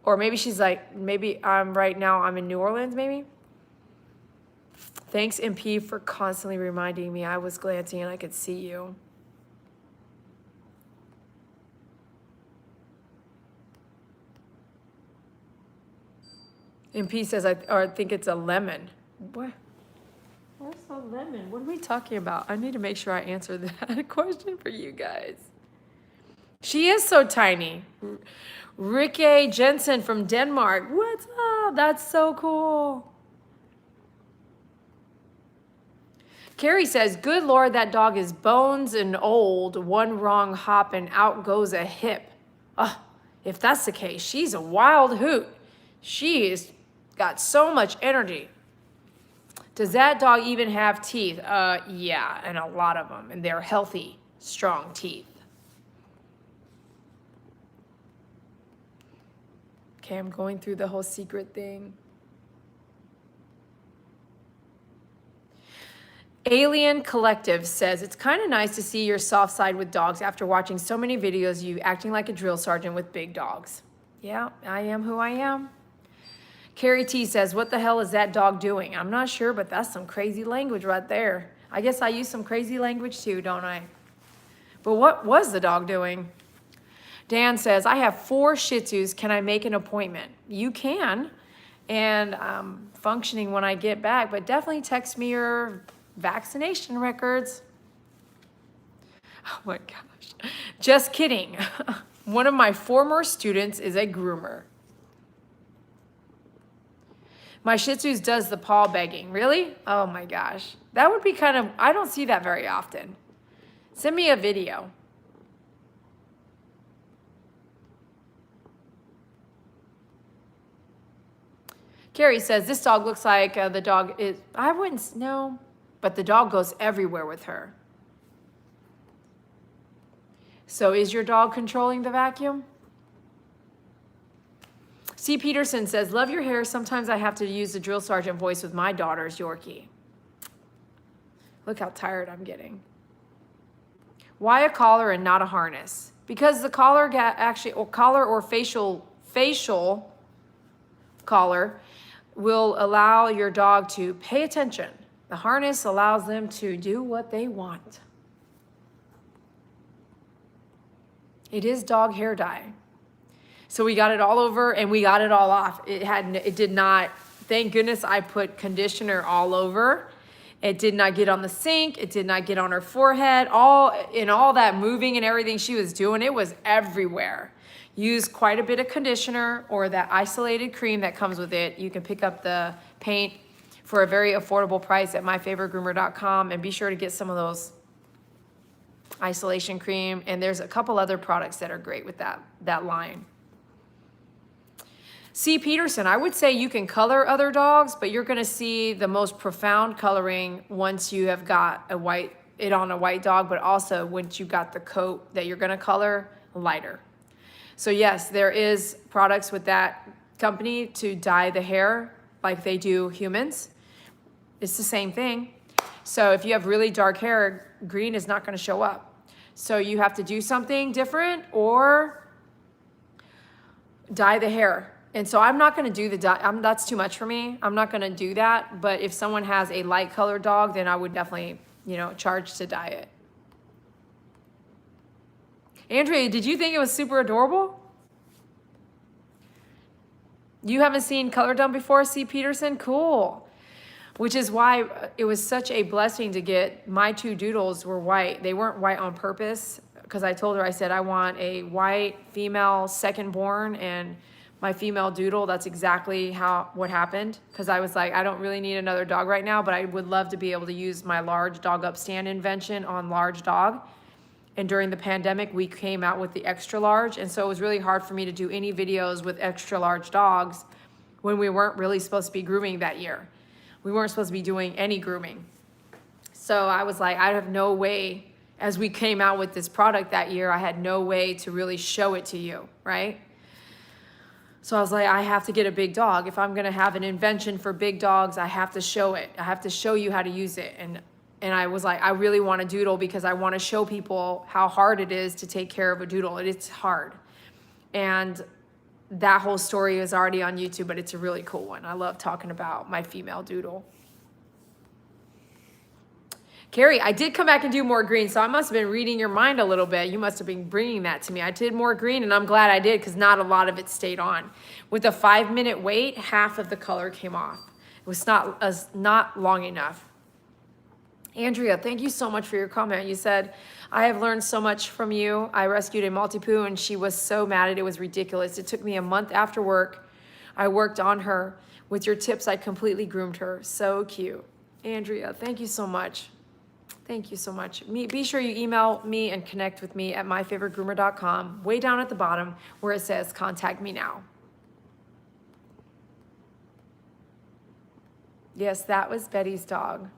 Or maybe she's like, maybe right now I'm in New Orleans, maybe? Thanks, MP, for constantly reminding me. I was glancing and I could see you. And P says, I think it's a lemon. What? Where's the lemon? What are we talking about? I need to make sure I answer that question for you guys. She is so tiny. Rikke Jensen from Denmark. What's up? That's so cool. Carrie says, good Lord, that dog is bones and old. One wrong hop and out goes a hip. If that's the case, she's a wild hoot. She's got so much energy. Does that dog even have teeth? Yeah, and a lot of them. And they're healthy, strong teeth. Okay, I'm going through the whole secret thing. Alien Collective says, it's kind of nice to see your soft side with dogs after watching so many videos you acting like a drill sergeant with big dogs. Yeah, I am who I am. Carrie T says, what the hell is that dog doing? I'm not sure, but that's some crazy language right there. I guess I use some crazy language too, don't I? But what was the dog doing? Dan says, I have 4 Shih Tzus. Can I make an appointment? You can. And I'm functioning when I get back, but definitely text me your vaccination records. Oh my gosh. Just kidding. One of my former students is a groomer. My Shih Tzus does the paw begging. Really? Oh my gosh. That would be kind of, I don't see that very often. Send me a video. Carrie says, this dog looks like the dog is, I wouldn't know, but the dog goes everywhere with her. So is your dog controlling the vacuum? C. Peterson says, love your hair. Sometimes I have to use the drill sergeant voice with my daughter's Yorkie. Look how tired I'm getting. Why a collar and not a harness? Because the collar collar or facial collar will allow your dog to pay attention. The harness allows them to do what they want. It is dog hair dye. So we got it all over and we got it all off. It did not, thank goodness I put conditioner all over. It did not get on the sink. It did not get on her forehead. All that moving and everything she was doing, it was everywhere. Use quite a bit of conditioner or that isolated cream that comes with it. You can pick up the paint for a very affordable price at myfavoritegroomer.com, and be sure to get some of those isolation cream. And there's a couple other products that are great with that line. C. Peterson, I would say you can color other dogs, but you're gonna see the most profound coloring once you have got it on a white dog, but also once you got the coat that you're gonna color lighter. So yes, there is products with that company to dye the hair like they do humans. It's the same thing. So if you have really dark hair, green is not gonna show up. So you have to do something different or dye the hair. And so I'm not gonna do the dye, that's too much for me. I'm not gonna do that, but if someone has a light colored dog, then I would definitely, charge to dye it. Andrea, did you think it was super adorable? You haven't seen color done before, C. Peterson? Cool. Which is why it was such a blessing to get my 2 doodles were white. They weren't white on purpose because I told her, I said, I want a white female second born, and my female doodle, that's exactly what happened. Because I was like, I don't really need another dog right now, but I would love to be able to use my large dog upstand invention on large dog. And during the pandemic, we came out with the extra large. And so it was really hard for me to do any videos with extra large dogs when we weren't really supposed to be grooming that year. We weren't supposed to be doing any grooming. So I was like, I have no way, as we came out with this product that year, I had no way to really show it to you, right? So I was like, I have to get a big dog. If I'm gonna have an invention for big dogs, I have to show it. I have to show you how to use it. And I was like, I really want a doodle because I want to show people how hard it is to take care of a doodle. It's hard. And that whole story is already on YouTube, but it's a really cool one. I love talking about my female doodle. Carrie, I did come back and do more green, so I must have been reading your mind a little bit. You must have been bringing that to me. I did more green, and I'm glad I did because not a lot of it stayed on. With a 5-minute wait, half of the color came off. It was not long enough. Andrea, thank you so much for your comment. You said, I have learned so much from you. I rescued a Maltipoo, and she was so mad at it. It was ridiculous. It took me a month after work. I worked on her. With your tips, I completely groomed her. So cute. Andrea, thank you so much. Thank you so much. Be sure you email me and connect with me at myfavoritegroomer.com, way down at the bottom where it says contact me now. Yes, that was Betty's dog.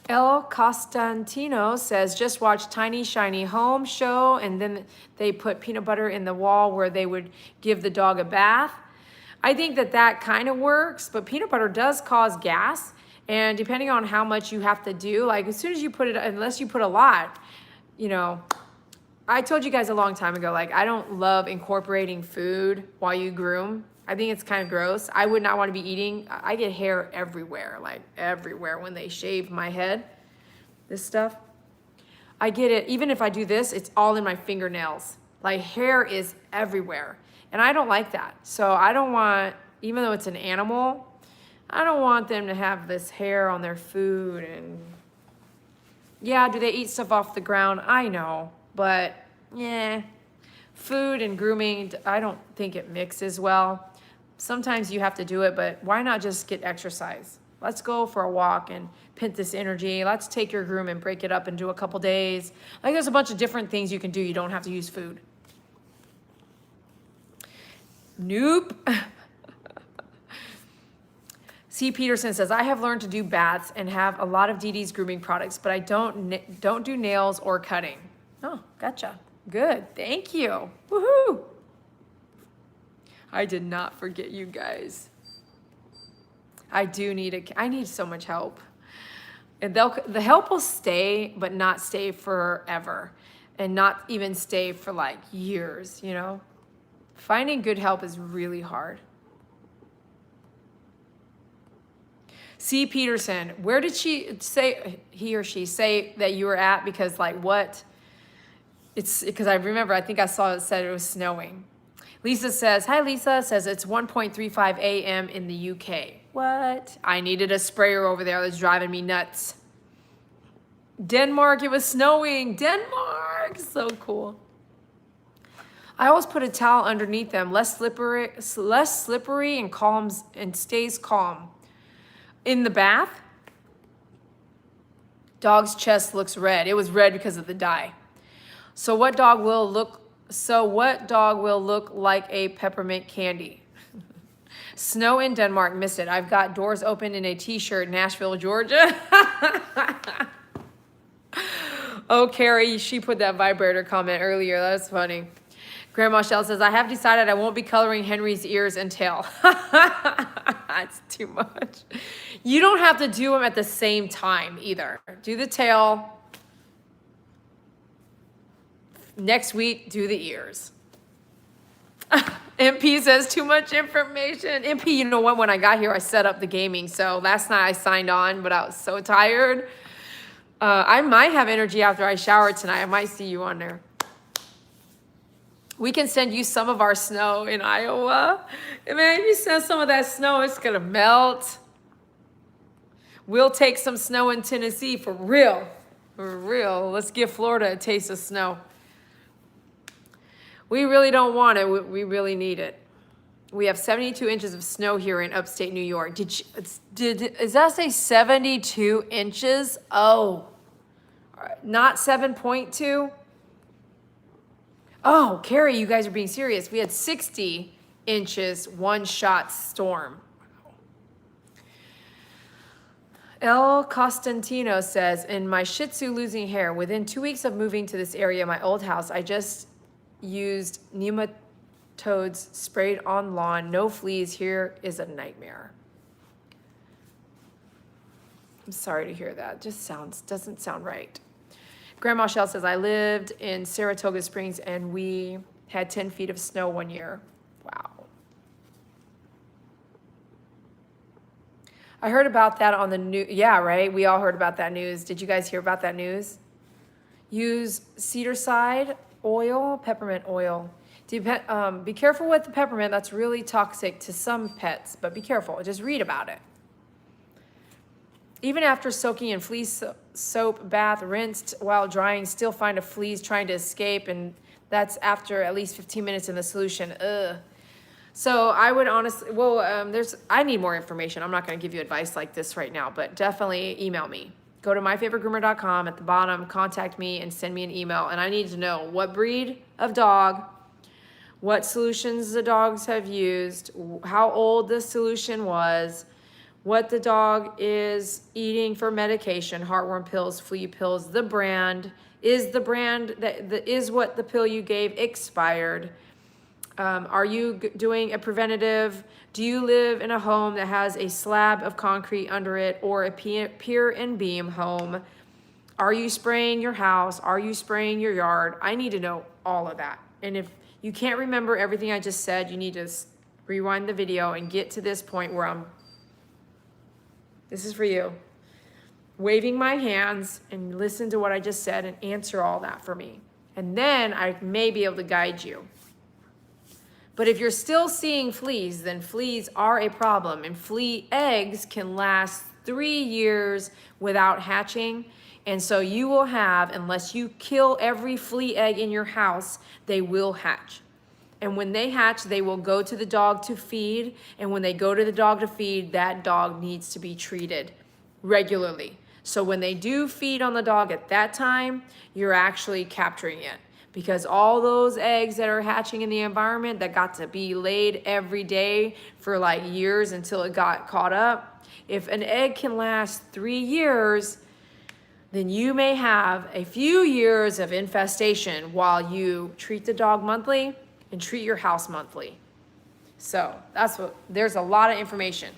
El Costantino says, just watch Tiny Shiny Home show, and then they put peanut butter in the wall where they would give the dog a bath. I think that kind of works, but peanut butter does cause gas. And depending on how much you have to do, like as soon as you put it, unless you put a lot, you know, I told you guys a long time ago, like I don't love incorporating food while you groom. I think it's kind of gross. I would not want to be eating. I get hair everywhere, like everywhere when they shave my head, this stuff. I get it. Even if I do this, it's all in my fingernails. Like hair is everywhere. And I don't like that. So I don't want, even though it's an animal, I don't want them to have this hair on their food. And yeah, do they eat stuff off the ground? I know, but yeah, food and grooming, I don't think it mixes well. Sometimes you have to do it, but why not just get exercise? Let's go for a walk and pint this energy. Let's take your groom and break it up and do a couple days. Like there's a bunch of different things you can do. You don't have to use food. Nope. C. Peterson says, I have learned to do baths and have a lot of DD's grooming products, but I don't do nails or cutting. Oh, gotcha. Good. Thank you. Woohoo. I did not forget you guys. I need so much help. And the help will stay, but not stay forever. And not even stay for like years, you know? Finding good help is really hard. C. Peterson, where did he or she say that you were at? Because like what? It's because I remember, I think I saw it said it was snowing. Lisa says, hi Lisa, says it's 1:35 a.m. in the UK. What? I needed a sprayer over there. It was driving me nuts. Denmark, it was snowing. Denmark, so cool. I always put a towel underneath them, less slippery and calms and stays calm. In the bath, dog's chest looks red. It was red because of the dye. So what dog will look like a peppermint candy? Snow in Denmark, missed it. I've got doors open in a t-shirt, Nashville, Georgia. Oh, Carrie, she put that vibrator comment earlier. That's funny. Grandma Shell says, I have decided I won't be coloring Henry's ears and tail. That's too much. You don't have to do them at the same time either. Do the tail. Next week, do the ears. MP says too much information. MP, you know what? When I got here, I set up the gaming. So last night I signed on, but I was so tired. I might have energy after I shower tonight. I might see you on there. We can send you some of our snow in Iowa. Man, if you send some of that snow, it's going to melt. We'll take some snow in Tennessee for real. For real. Let's give Florida a taste of snow. We really don't want it. We really need it. We have 72 inches of snow here in upstate New York. Does that say 72 inches? Oh, not 7.2? Oh, Carrie, you guys are being serious. We had 60 inches, one-shot storm. El Costantino says, in my Shih Tzu losing hair, within 2 weeks of moving to this area, my old house, I just used nematodes sprayed on lawn. No fleas. Here is a nightmare. I'm sorry to hear that. Just doesn't sound right. Grandma Shell says, I lived in Saratoga Springs and we had 10 feet of snow one year. Wow. I heard about that on the news. Yeah, right? We all heard about that news. Did you guys hear about that news? Use cedar side oil, peppermint oil. Be careful with the peppermint. That's really toxic to some pets, but be careful. Just read about it. Even after soaking in flea soap bath, rinsed while drying, still find a fleas trying to escape, and that's after at least 15 minutes in the solution. Ugh. So I would honestly, I need more information. I'm not going to give you advice like this right now, but definitely email me. Go to myfavoritegroomer.com at the bottom, contact me and send me an email. And I need to know what breed of dog, what solutions the dogs have used, how old the solution was, what the dog is eating for medication, heartworm pills, flea pills, the brand, is the brand is what the pill you gave expired? Are you doing a preventative? Do you live in a home that has a slab of concrete under it or a pier and beam home? Are you spraying your house? Are you spraying your yard? I need to know all of that. And if you can't remember everything I just said, you need to rewind the video and get to this point where this is for you, waving my hands and listen to what I just said and answer all that for me. And then I may be able to guide you. But if you're still seeing fleas, then fleas are a problem, and flea eggs can last 3 years without hatching. And so you will have, unless you kill every flea egg in your house, they will hatch. And when they hatch, they will go to the dog to feed. And when they go to the dog to feed, that dog needs to be treated regularly. So when they do feed on the dog at that time, you're actually capturing it. Because all those eggs that are hatching in the environment that got to be laid every day for like years until it got caught up, if an egg can last 3 years, then you may have a few years of infestation while you treat the dog monthly and treat your house monthly. So there's a lot of information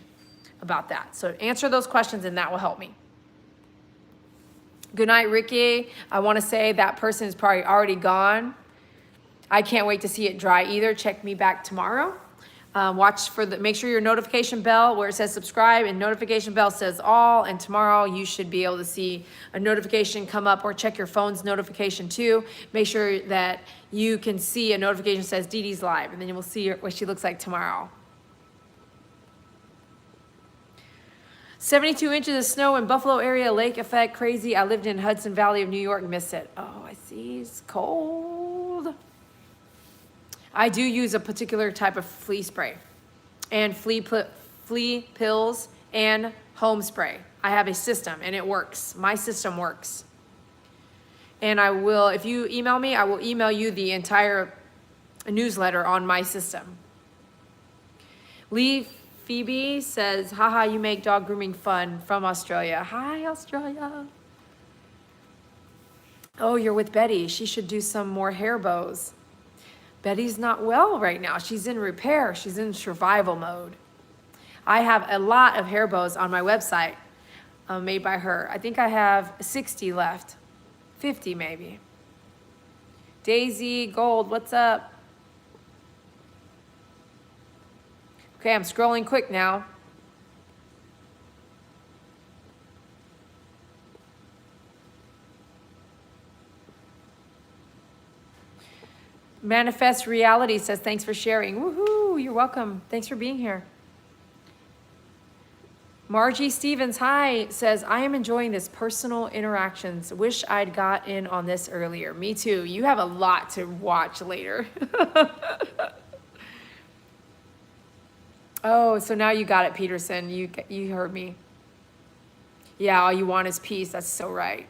about that. So answer those questions and that will help me. Good night, Ricky. I want to say that person is probably already gone. I can't wait to see it dry either. Check me back tomorrow. Make sure your notification bell where it says subscribe and notification bell says all. And tomorrow you should be able to see a notification come up, or check your phone's notification too. Make sure that you can see a notification that says Dee Dee's live, and then you will see what she looks like tomorrow. 72 inches of snow in Buffalo area, lake effect, crazy. I lived in Hudson Valley of New York, missed it. Oh, I see, it's cold. I do use a particular type of flea spray and flea pills and home spray. I have a system and it works. My system works. And I will, if you email me, I will email you the entire newsletter on my system. Phoebe says, haha, you make dog grooming fun, from Australia. Hi, Australia. Oh, you're with Betty. She should do some more hair bows. Betty's not well right now. She's in repair. She's in survival mode. I have a lot of hair bows on my website made by her. I think I have 60 left, 50 maybe. Daisy Gold, what's up? Okay, I'm scrolling quick now. Manifest Reality says, thanks for sharing. Woohoo, you're welcome. Thanks for being here. Margie Stevens, hi, says, I am enjoying this personal interactions. Wish I'd got in on this earlier. Me too. You have a lot to watch later. Oh, so now you got it, Peterson. You heard me. Yeah, all you want is peace. That's so right.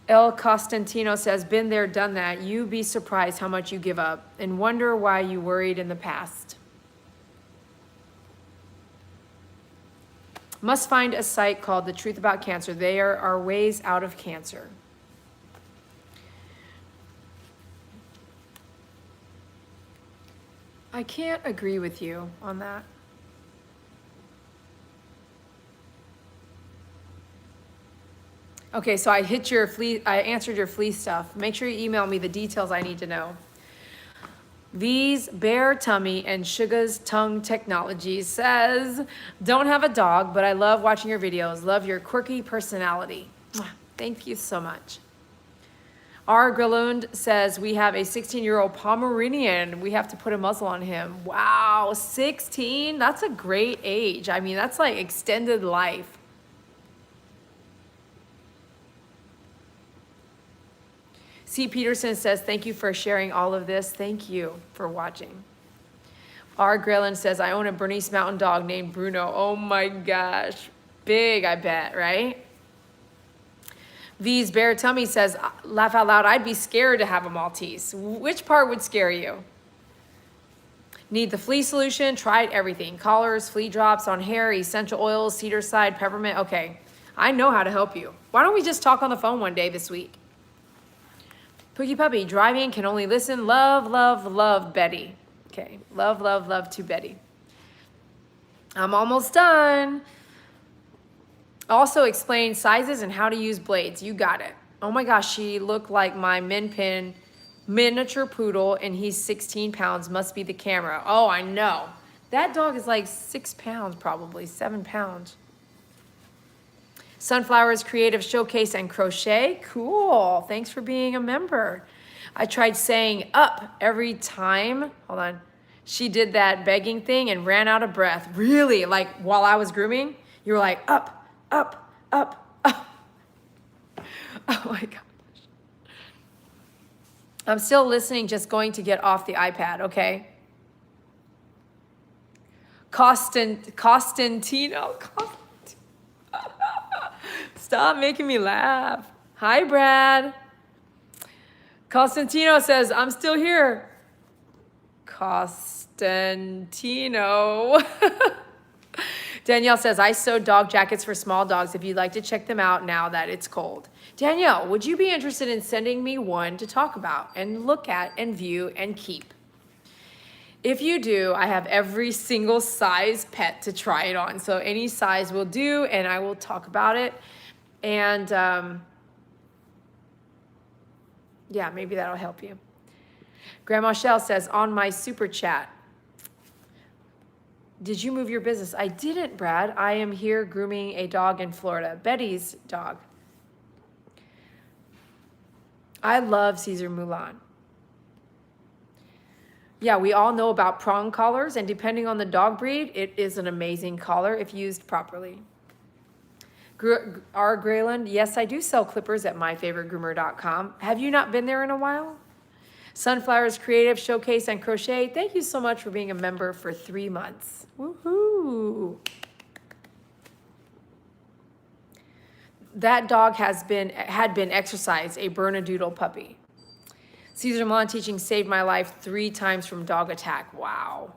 El Costantino says, been there, done that. You be surprised how much you give up and wonder why you worried in the past. Must find a site called The Truth About Cancer. There are ways out of cancer. I can't agree with you on that. Okay, so I answered your flea stuff. Make sure you email me the details I need to know. V's Bare Tummy and Sugar's Tongue Technology says, don't have a dog, but I love watching your videos. Love your quirky personality. Mwah. Thank you so much. R. Grillund says, we have a 16-year-old Pomeranian. We have to put a muzzle on him. Wow, 16? That's a great age. I mean, that's like extended life. C. Peterson says, thank you for sharing all of this. Thank you for watching. R. Grillund says, I own a Bernese Mountain Dog named Bruno. Oh my gosh. Big, I bet, right? V's Bare Tummy says, laugh out loud, I'd be scared to have a Maltese. Which part would scare you? Need the flea solution? Tried everything. Collars, flea drops on hair, essential oils, cedar side, peppermint. Okay, I know how to help you. Why don't we just talk on the phone one day this week? Pookie Puppy, driving, can only listen. Love, love, love, Betty. Okay, love, love, love to Betty. I'm almost done. Also explain sizes and how to use blades. You got it. Oh my gosh, she looked like my Min Pin miniature poodle and he's 16 pounds. Must be the camera. Oh, I know. That dog is like 6 pounds, probably 7 pounds. Sunflowers Creative Showcase and Crochet. Cool. Thanks for being a member. I tried saying up every time. Hold on. She did that begging thing and ran out of breath. Really? Like while I was grooming, you were like up, up, up, up. Oh my gosh. I'm still listening, just going to get off the iPad, okay? Costantino. Stop making me laugh. Hi, Brad. Costantino says, I'm still here. Costantino. Danielle says, I sew dog jackets for small dogs if you'd like to check them out now that it's cold. Danielle, would you be interested in sending me one to talk about and look at and view and keep? If you do, I have every single size pet to try it on. So any size will do, and I will talk about it. And yeah, maybe that'll help you. Grandma Shell says, on my super chat, did you move your business? I didn't, Brad. I am here grooming a dog in Florida, Betty's dog. I love Caesar Moulin. Yeah, we all know about prong collars, and depending on the dog breed, it is an amazing collar if used properly. R. Grayland, yes, I do sell clippers at myfavoritegroomer.com. Have you not been there in a while? Sunflowers Creative Showcase and Crochet, thank you so much for being a member for 3 months. Woohoo! That dog had been exercised, a Bernedoodle puppy. Caesar Milan teaching saved my life 3 times from dog attack. Wow.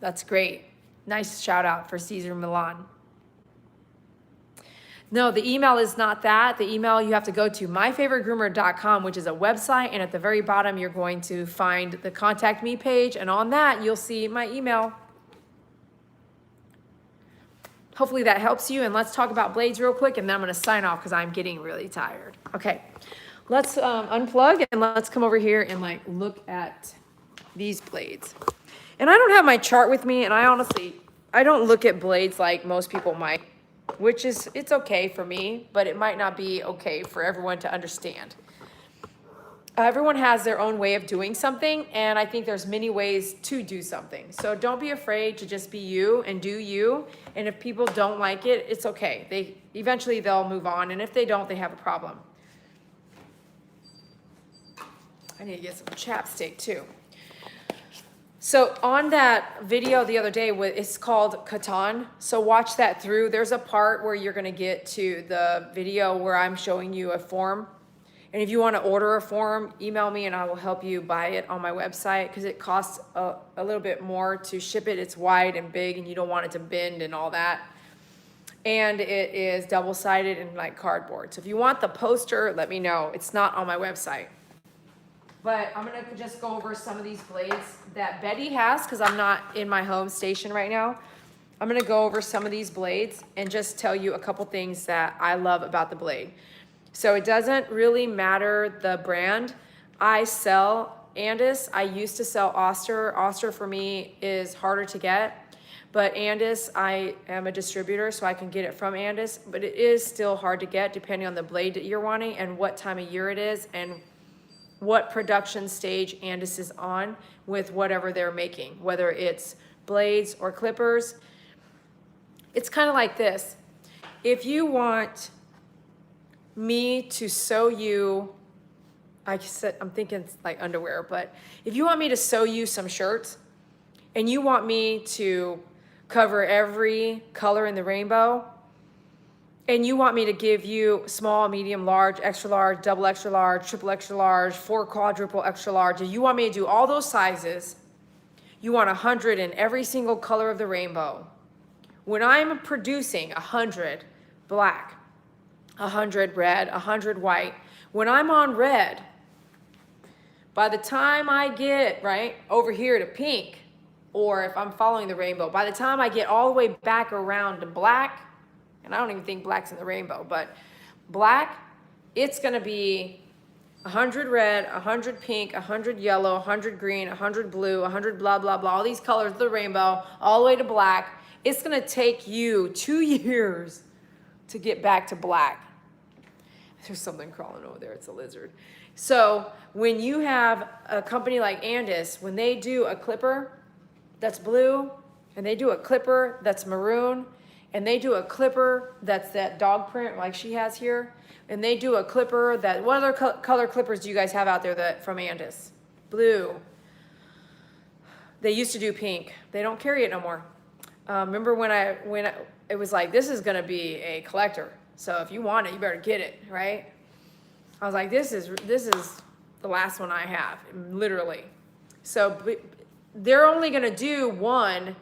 That's great. Nice shout out for Caesar Milan. No, the email is not that. The email, you have to go to myfavoritegroomer.com, which is a website. And at the very bottom, you're going to find the contact me page. And on that, you'll see my email. Hopefully that helps you. And let's talk about blades real quick. And then I'm going to sign off because I'm getting really tired. Okay. Let's unplug and let's come over here and like look at these blades. And I don't have my chart with me, and I don't look at blades like most people might, which is, it's okay for me, but it might not be okay for everyone to understand. Everyone has their own way of doing something, and I think there's many ways to do something. So don't be afraid to just be you and do you. And if people don't like it, it's okay. Eventually they'll move on, and if they don't, they have a problem. I need to get some chapstick too. So on that video the other day, it's called Catan. So watch that through. There's a part where you're gonna get to the video where I'm showing you a form. And if you wanna order a form, email me and I will help you buy it on my website because it costs a little bit more to ship it. It's wide and big and you don't want it to bend and all that. And it is double-sided and like cardboard. So if you want the poster, let me know. It's not on my website. But I'm gonna just go over some of these blades that Betty has because I'm not in my home station right now. I'm gonna go over some of these blades and just tell you a couple things that I love about the blade. So it doesn't really matter the brand. I sell Andis, I used to sell Oster. Oster for me is harder to get, but Andis, I am a distributor, so I can get it from Andis, but it is still hard to get depending on the blade that you're wanting and what time of year it is and what production stage Andis is on with whatever they're making, whether it's blades or clippers. It's kind of like this. If you want me to sew you, I'm thinking like underwear, but if you want me to sew you some shirts and you want me to cover every color in the rainbow, and you want me to give you small, medium, large, extra large, double extra large, triple extra large, 4 quadruple extra large, and you want me to do all those sizes, you want 100 in every single color of the rainbow. When I'm producing 100 black, 100 red, 100 white, when I'm on red, by the time I get right over here to pink, or if I'm following the rainbow, by the time I get all the way back around to black, and I don't even think black's in the rainbow, but black, it's gonna be 100 red, 100 pink, 100 yellow, 100 green, 100 blue, 100 blah, blah, blah, all these colors of the rainbow, all the way to black. It's gonna take you 2 years to get back to black. There's something crawling over there, it's a lizard. So when you have a company like Andis, when they do a clipper that's blue, and they do a clipper that's maroon, and they do a clipper that's that dog print like she has here, and they do a clipper that, what other color clippers do you guys have out there that from Andis? Blue. They used to do pink. They don't carry it no more. Remember when it was like, this is gonna be a collector, so if you want it, you better get it, right? I was like, this is the last one I have, literally. So they're only gonna do one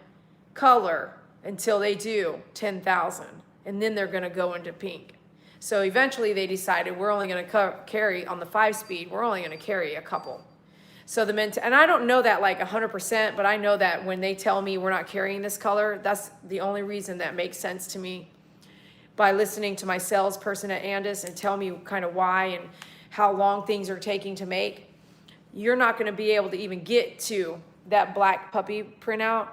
color until they do 10,000, and then they're gonna go into pink. So eventually they decided we're only gonna carry on the 5-speed, we're only gonna carry a couple. So and I don't know that like 100%, but I know that when they tell me we're not carrying this color, that's the only reason that makes sense to me, by listening to my salesperson at Andis and tell me kind of why and how long things are taking to make. You're not gonna be able to even get to that black puppy printout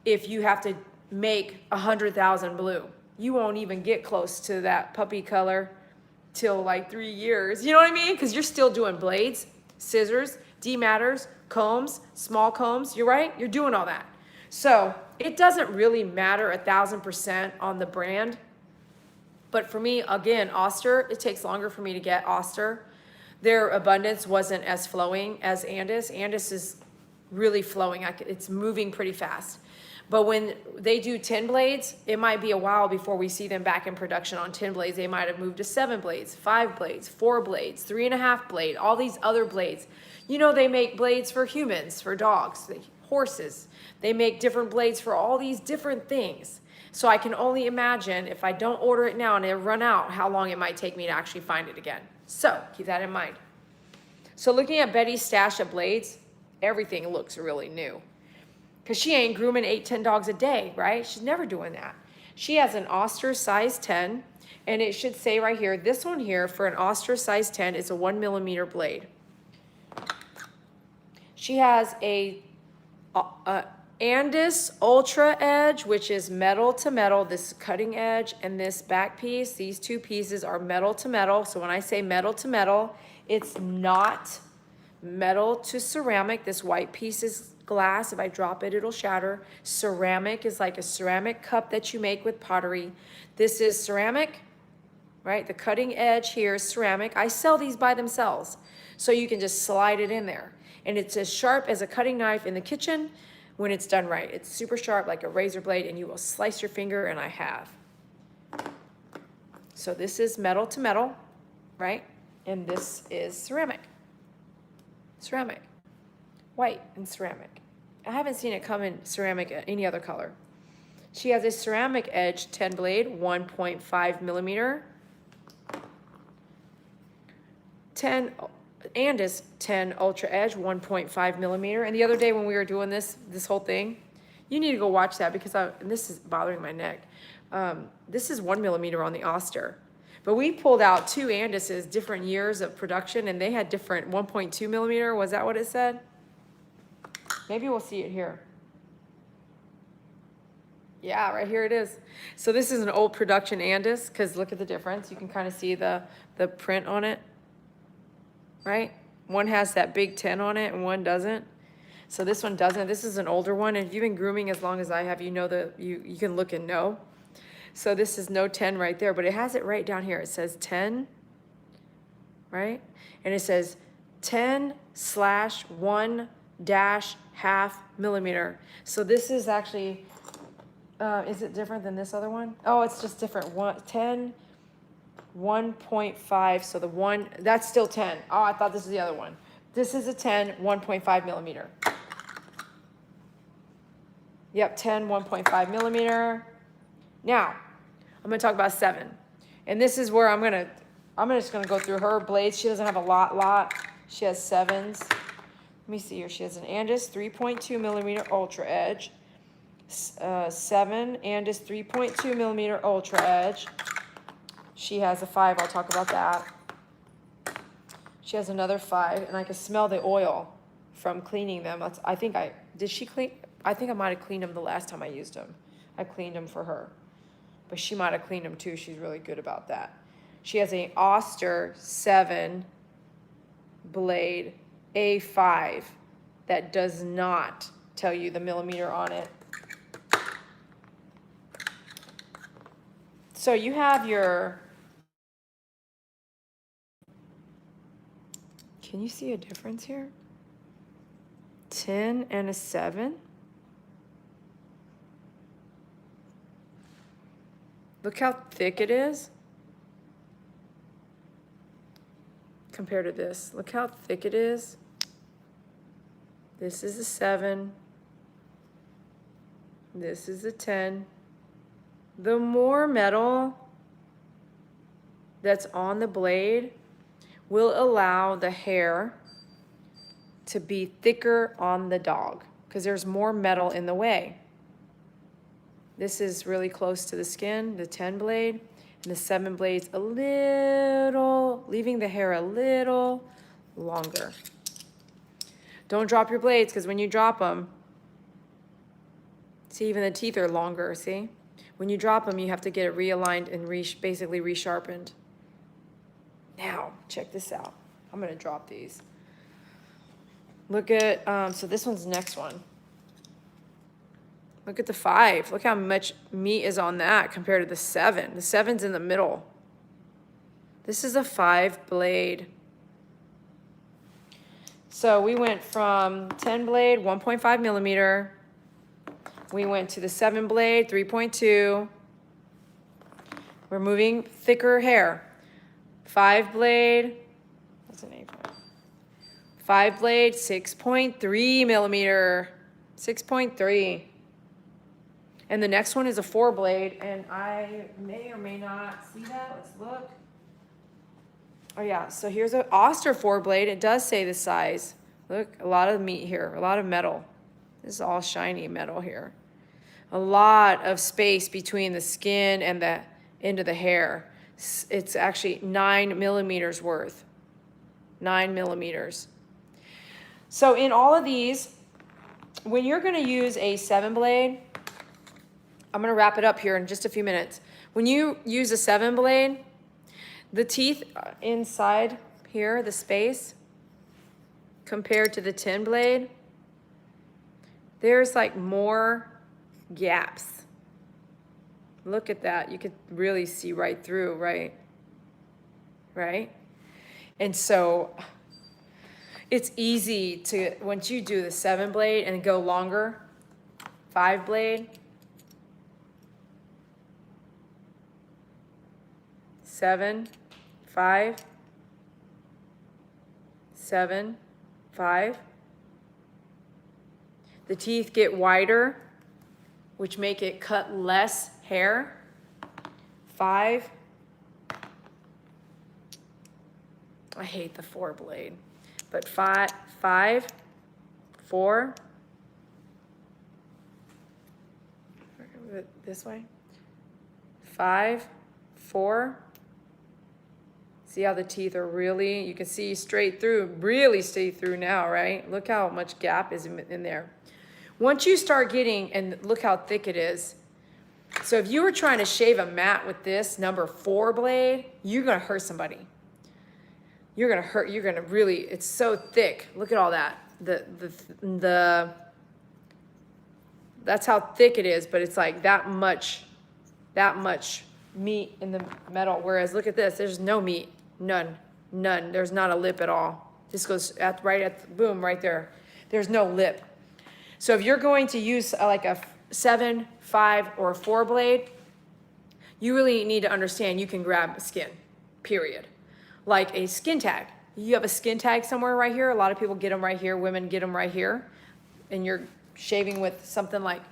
if you have to make 100,000 blue. You won't even get close to that puppy color till like 3 years. You know what I mean? Because you're still doing blades, scissors, dematters, combs, small combs. You're right, you're doing all that. So it doesn't really matter 1,000% on the brand. But for me, again, Oster, it takes longer for me to get Oster. Their abundance wasn't as flowing as Andis. Andis is really flowing. It's moving pretty fast. But when they do 10 blades, it might be a while before we see them back in production on 10 blades. They might have moved to 7 blades, 5 blades, 4 blades, 3.5 blade, all these other blades. You know, they make blades for humans, for dogs, horses. They make different blades for all these different things. So I can only imagine if I don't order it now and it run out, how long it might take me to actually find it again. So keep that in mind. So looking at Betty's stash of blades, everything looks really new. Because she ain't grooming 8-10 dogs a day, right? She's never doing that. She has an Oster size 10, and it should say right here, this one here for an Oster size 10 is a 1mm blade. She has a Andis Ultra Edge, which is metal to metal, this cutting edge and this back piece. These two pieces are metal to metal. So when I say metal to metal, it's not metal to ceramic. This white piece is glass. If I drop it, it'll shatter. Ceramic is like a ceramic cup that you make with pottery. This is ceramic, right? The cutting edge here is ceramic. I sell these by themselves, so you can just slide it in there. And it's as sharp as a cutting knife in the kitchen when it's done right. It's super sharp like a razor blade, and you will slice your finger, and I have. So this is metal to metal, right? And this is ceramic. Ceramic. White and ceramic. I haven't seen it come in ceramic any other color. She has a ceramic edge 10 blade, 1.5mm. 10 Andis 10 Ultra Edge, 1.5mm. And the other day when we were doing this whole thing, you need to go watch that because and this is bothering my neck. This is 1mm on the Oster. But we pulled out 2 Andises, different years of production, and they had different 1.2 millimeter. Was that what it said? Maybe we'll see it here. Yeah, right here it is. So this is an old production Andis, because look at the difference. You can kind of see the print on it, right? One has that big 10 on it and one doesn't. So this one doesn't. This is an older one. And if you've been grooming as long as I have, you know that you can look and know. So this is no 10 right there, but it has it right down here. It says 10, right? And it says 10/1-1/2 millimeter. So this is actually, is it different than this other one? Oh, it's just different. 1.5. So the one, that's still 10. Oh, I thought this was the other one. This is a 1.5 millimeter. Yep, 1.5 millimeter. Now, I'm gonna talk about 7. And this is where I'm just gonna go through her blades. She doesn't have a lot. She has 7s. Let me see here. She has an Andis 3.2 millimeter ultra edge. 7 Andis 3.2 millimeter ultra edge. She has a 5. I'll talk about that. She has another 5, and I can smell the oil from cleaning them. Did she clean? I think I might have cleaned them the last time I used them. I cleaned them for her, but she might have cleaned them too. She's really good about that. She has a Oster 7 blade A5 that does not tell you the millimeter on it. So you have your, can you see a difference here? 10 and a 7. Look how thick it is compared to this. Look how thick it is. This is a 7. This is a 10. The more metal that's on the blade will allow the hair to be thicker on the dog because there's more metal in the way. This is really close to the skin, the 10 blade, and the 7 blade's a little, leaving the hair a little longer. Don't drop your blades because when you drop them, see, even the teeth are longer, see? When you drop them, you have to get it realigned and basically resharpened. Now, check this out. I'm gonna drop these. Look at, so this one's the next one. Look at the 5. Look how much meat is on that compared to the 7. The 7's in the middle. This is a 5 blade. So we went from 10 blade, 1.5 millimeter. We went to the 7 blade, 3.2. We're moving thicker hair. 5 blade, what's an 8? 5 blade, 6.3 millimeter, 6.3. And the next one is a 4 blade, and I may or may not see that. Let's look. Oh yeah, so here's an Oster 4 blade. It does say the size. Look, a lot of meat here, a lot of metal. This is all shiny metal here. A lot of space between the skin and the end of the hair. It's actually 9 millimeters worth. 9 millimeters. So in all of these, when you're gonna use a 7 blade, I'm gonna wrap it up here in just a few minutes. When you use a 7 blade, the teeth inside here, the space, compared to the 10 blade, there's like more gaps. Look at that. You could really see right through, right? Right? And so it's easy to, once you do the 7 blade and go longer, 5 blade, 7, 5, 7, 5. The teeth get wider, which make it cut less hair. 5. I hate the 4 blade, but 5, 4. This way. 5, 4. See how the teeth are really, you can see straight through, really straight through now, right? Look how much gap is in there. Once you start getting, and look how thick it is. So if you were trying to shave a mat with this number 4 blade, you're gonna hurt somebody. You're gonna really, it's so thick. Look at all that. That's how thick it is, but it's like that much meat in the metal. Whereas look at this, there's no meat, none. There's not a lip at all. This goes right at the boom right there. There's no lip. So if you're going to use like a 7, 5, or a 4 blade, you really need to understand you can grab skin, period. Like a skin tag. You have a skin tag somewhere right here. A lot of people get them right here. Women get them right here. And you're shaving with something like,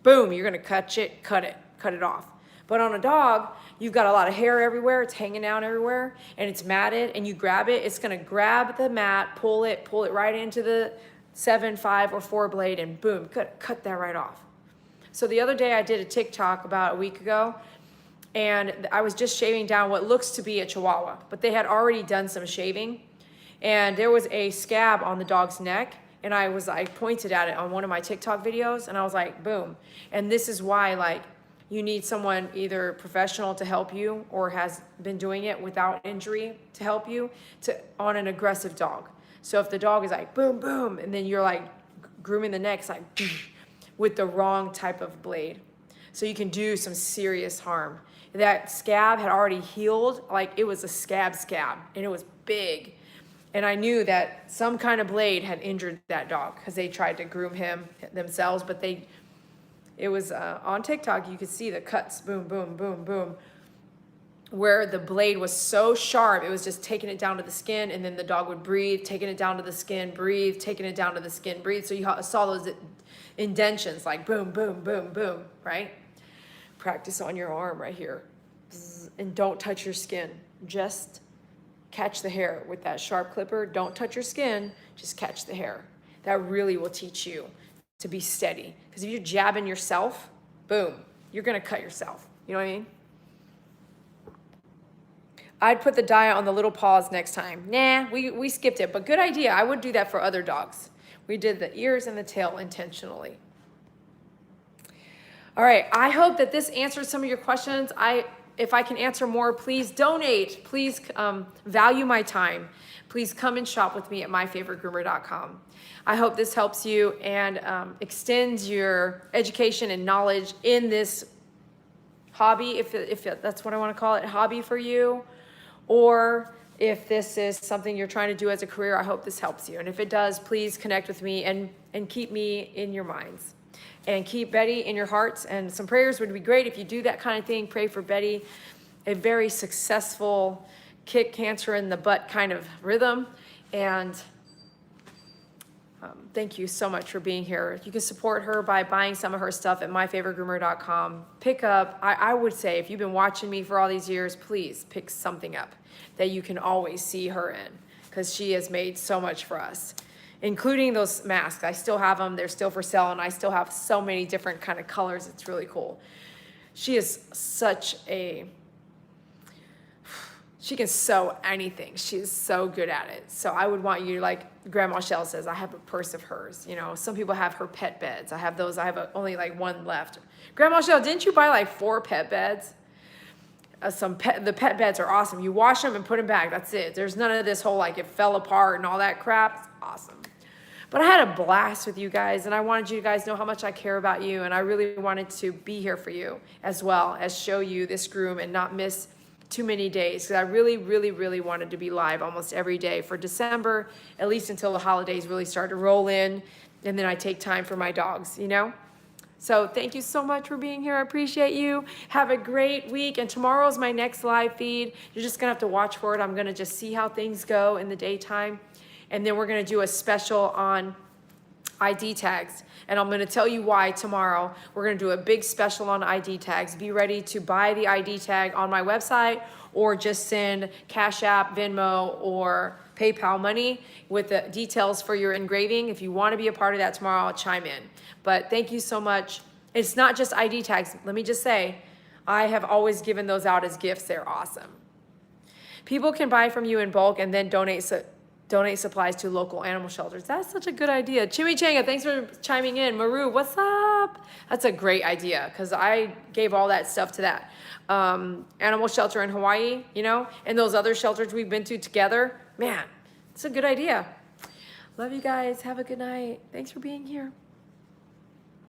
boom, you're gonna cut it off. But on a dog, you've got a lot of hair everywhere. It's hanging out everywhere, and it's matted. And you grab it. It's gonna grab the mat, pull it right into the 7, 5, or 4 blade, and boom, cut that right off. So the other day I did a TikTok about a week ago, and I was just shaving down what looks to be a Chihuahua, but they had already done some shaving, and there was a scab on the dog's neck, and I pointed at it on one of my TikTok videos, and I was like, boom. And this is why, like, you need someone either professional to help you or has been doing it without injury to help you on an aggressive dog. So if the dog is like boom, boom, and then you're like grooming the neck, it's like with the wrong type of blade. So you can do some serious harm. That scab had already healed, like it was a scab, and it was big. And I knew that some kind of blade had injured that dog because they tried to groom him themselves, but it was on TikTok, you could see the cuts, boom, boom, boom, boom, where the blade was so sharp, it was just taking it down to the skin, and then the dog would breathe, taking it down to the skin, breathe, taking it down to the skin, breathe. So you saw those indentions, like boom, boom, boom, boom, right? Practice on your arm right here. And don't touch your skin. Just catch the hair with that sharp clipper. Don't touch your skin, just catch the hair. That really will teach you to be steady. Because if you're jabbing yourself, boom, you're gonna cut yourself. You know what I mean? I'd put the dye on the little paws next time. Nah, we skipped it, but good idea. I would do that for other dogs. We did the ears and the tail intentionally. All right, I hope that this answers some of your questions. If I can answer more, please donate. Please value my time. Please come and shop with me at myfavoritegroomer.com. I hope this helps you and extends your education and knowledge in this hobby, if that's what I want to call it, hobby for you. Or if this is something you're trying to do as a career, I hope this helps you. And if it does, please connect with me and keep me in your minds. And keep Betty in your hearts. And some prayers would be great if you do that kind of thing. Pray for Betty, a very successful kick cancer in the butt kind of rhythm. And thank you so much for being here. You can support her by buying some of her stuff at myfavoritegroomer.com. Pick up, I would say, if you've been watching me for all these years, please pick something up that you can always see her in, because she has made so much for us, including those masks. I still have them. They're still for sale, and I still have so many different kind of colors. It's really cool. She is such a... She can sew anything. She is so good at it. So I would want you, like Grandma Shell says, I have a purse of hers. You know, some people have her pet beds. I have those. I have only like one left. Grandma Shell, didn't you buy like 4 pet beds? The pet beds are awesome. You wash them and put them back. That's it. There's none of this whole like it fell apart and all that crap. It's awesome. But I had a blast with you guys, and I wanted you guys to know how much I care about you, and I really wanted to be here for you as well as show you this groom and not miss too many days, because I really, really, really wanted to be live almost every day for December, at least until the holidays really start to roll in, and then I take time for my dogs, you know? So thank you so much for being here. I appreciate you. Have a great week, and tomorrow's my next live feed. You're just gonna have to watch for it. I'm gonna just see how things go in the daytime, and then we're gonna do a special on ID tags. And I'm going to tell you why tomorrow. We're going to do a big special on ID tags. Be ready to buy the ID tag on my website, or just send Cash App, Venmo, or PayPal money with the details for your engraving. If you want to be a part of that tomorrow, I'll chime in. But thank you so much. It's not just ID tags. Let me just say, I have always given those out as gifts. They're awesome. People can buy from you in bulk and then donate supplies to local animal shelters. That's such a good idea. Chimichanga, thanks for chiming in. Maru, what's up? That's a great idea because I gave all that stuff to that animal shelter in Hawaii, you know, and those other shelters we've been to together. Man, it's a good idea. Love you guys. Have a good night. Thanks for being here.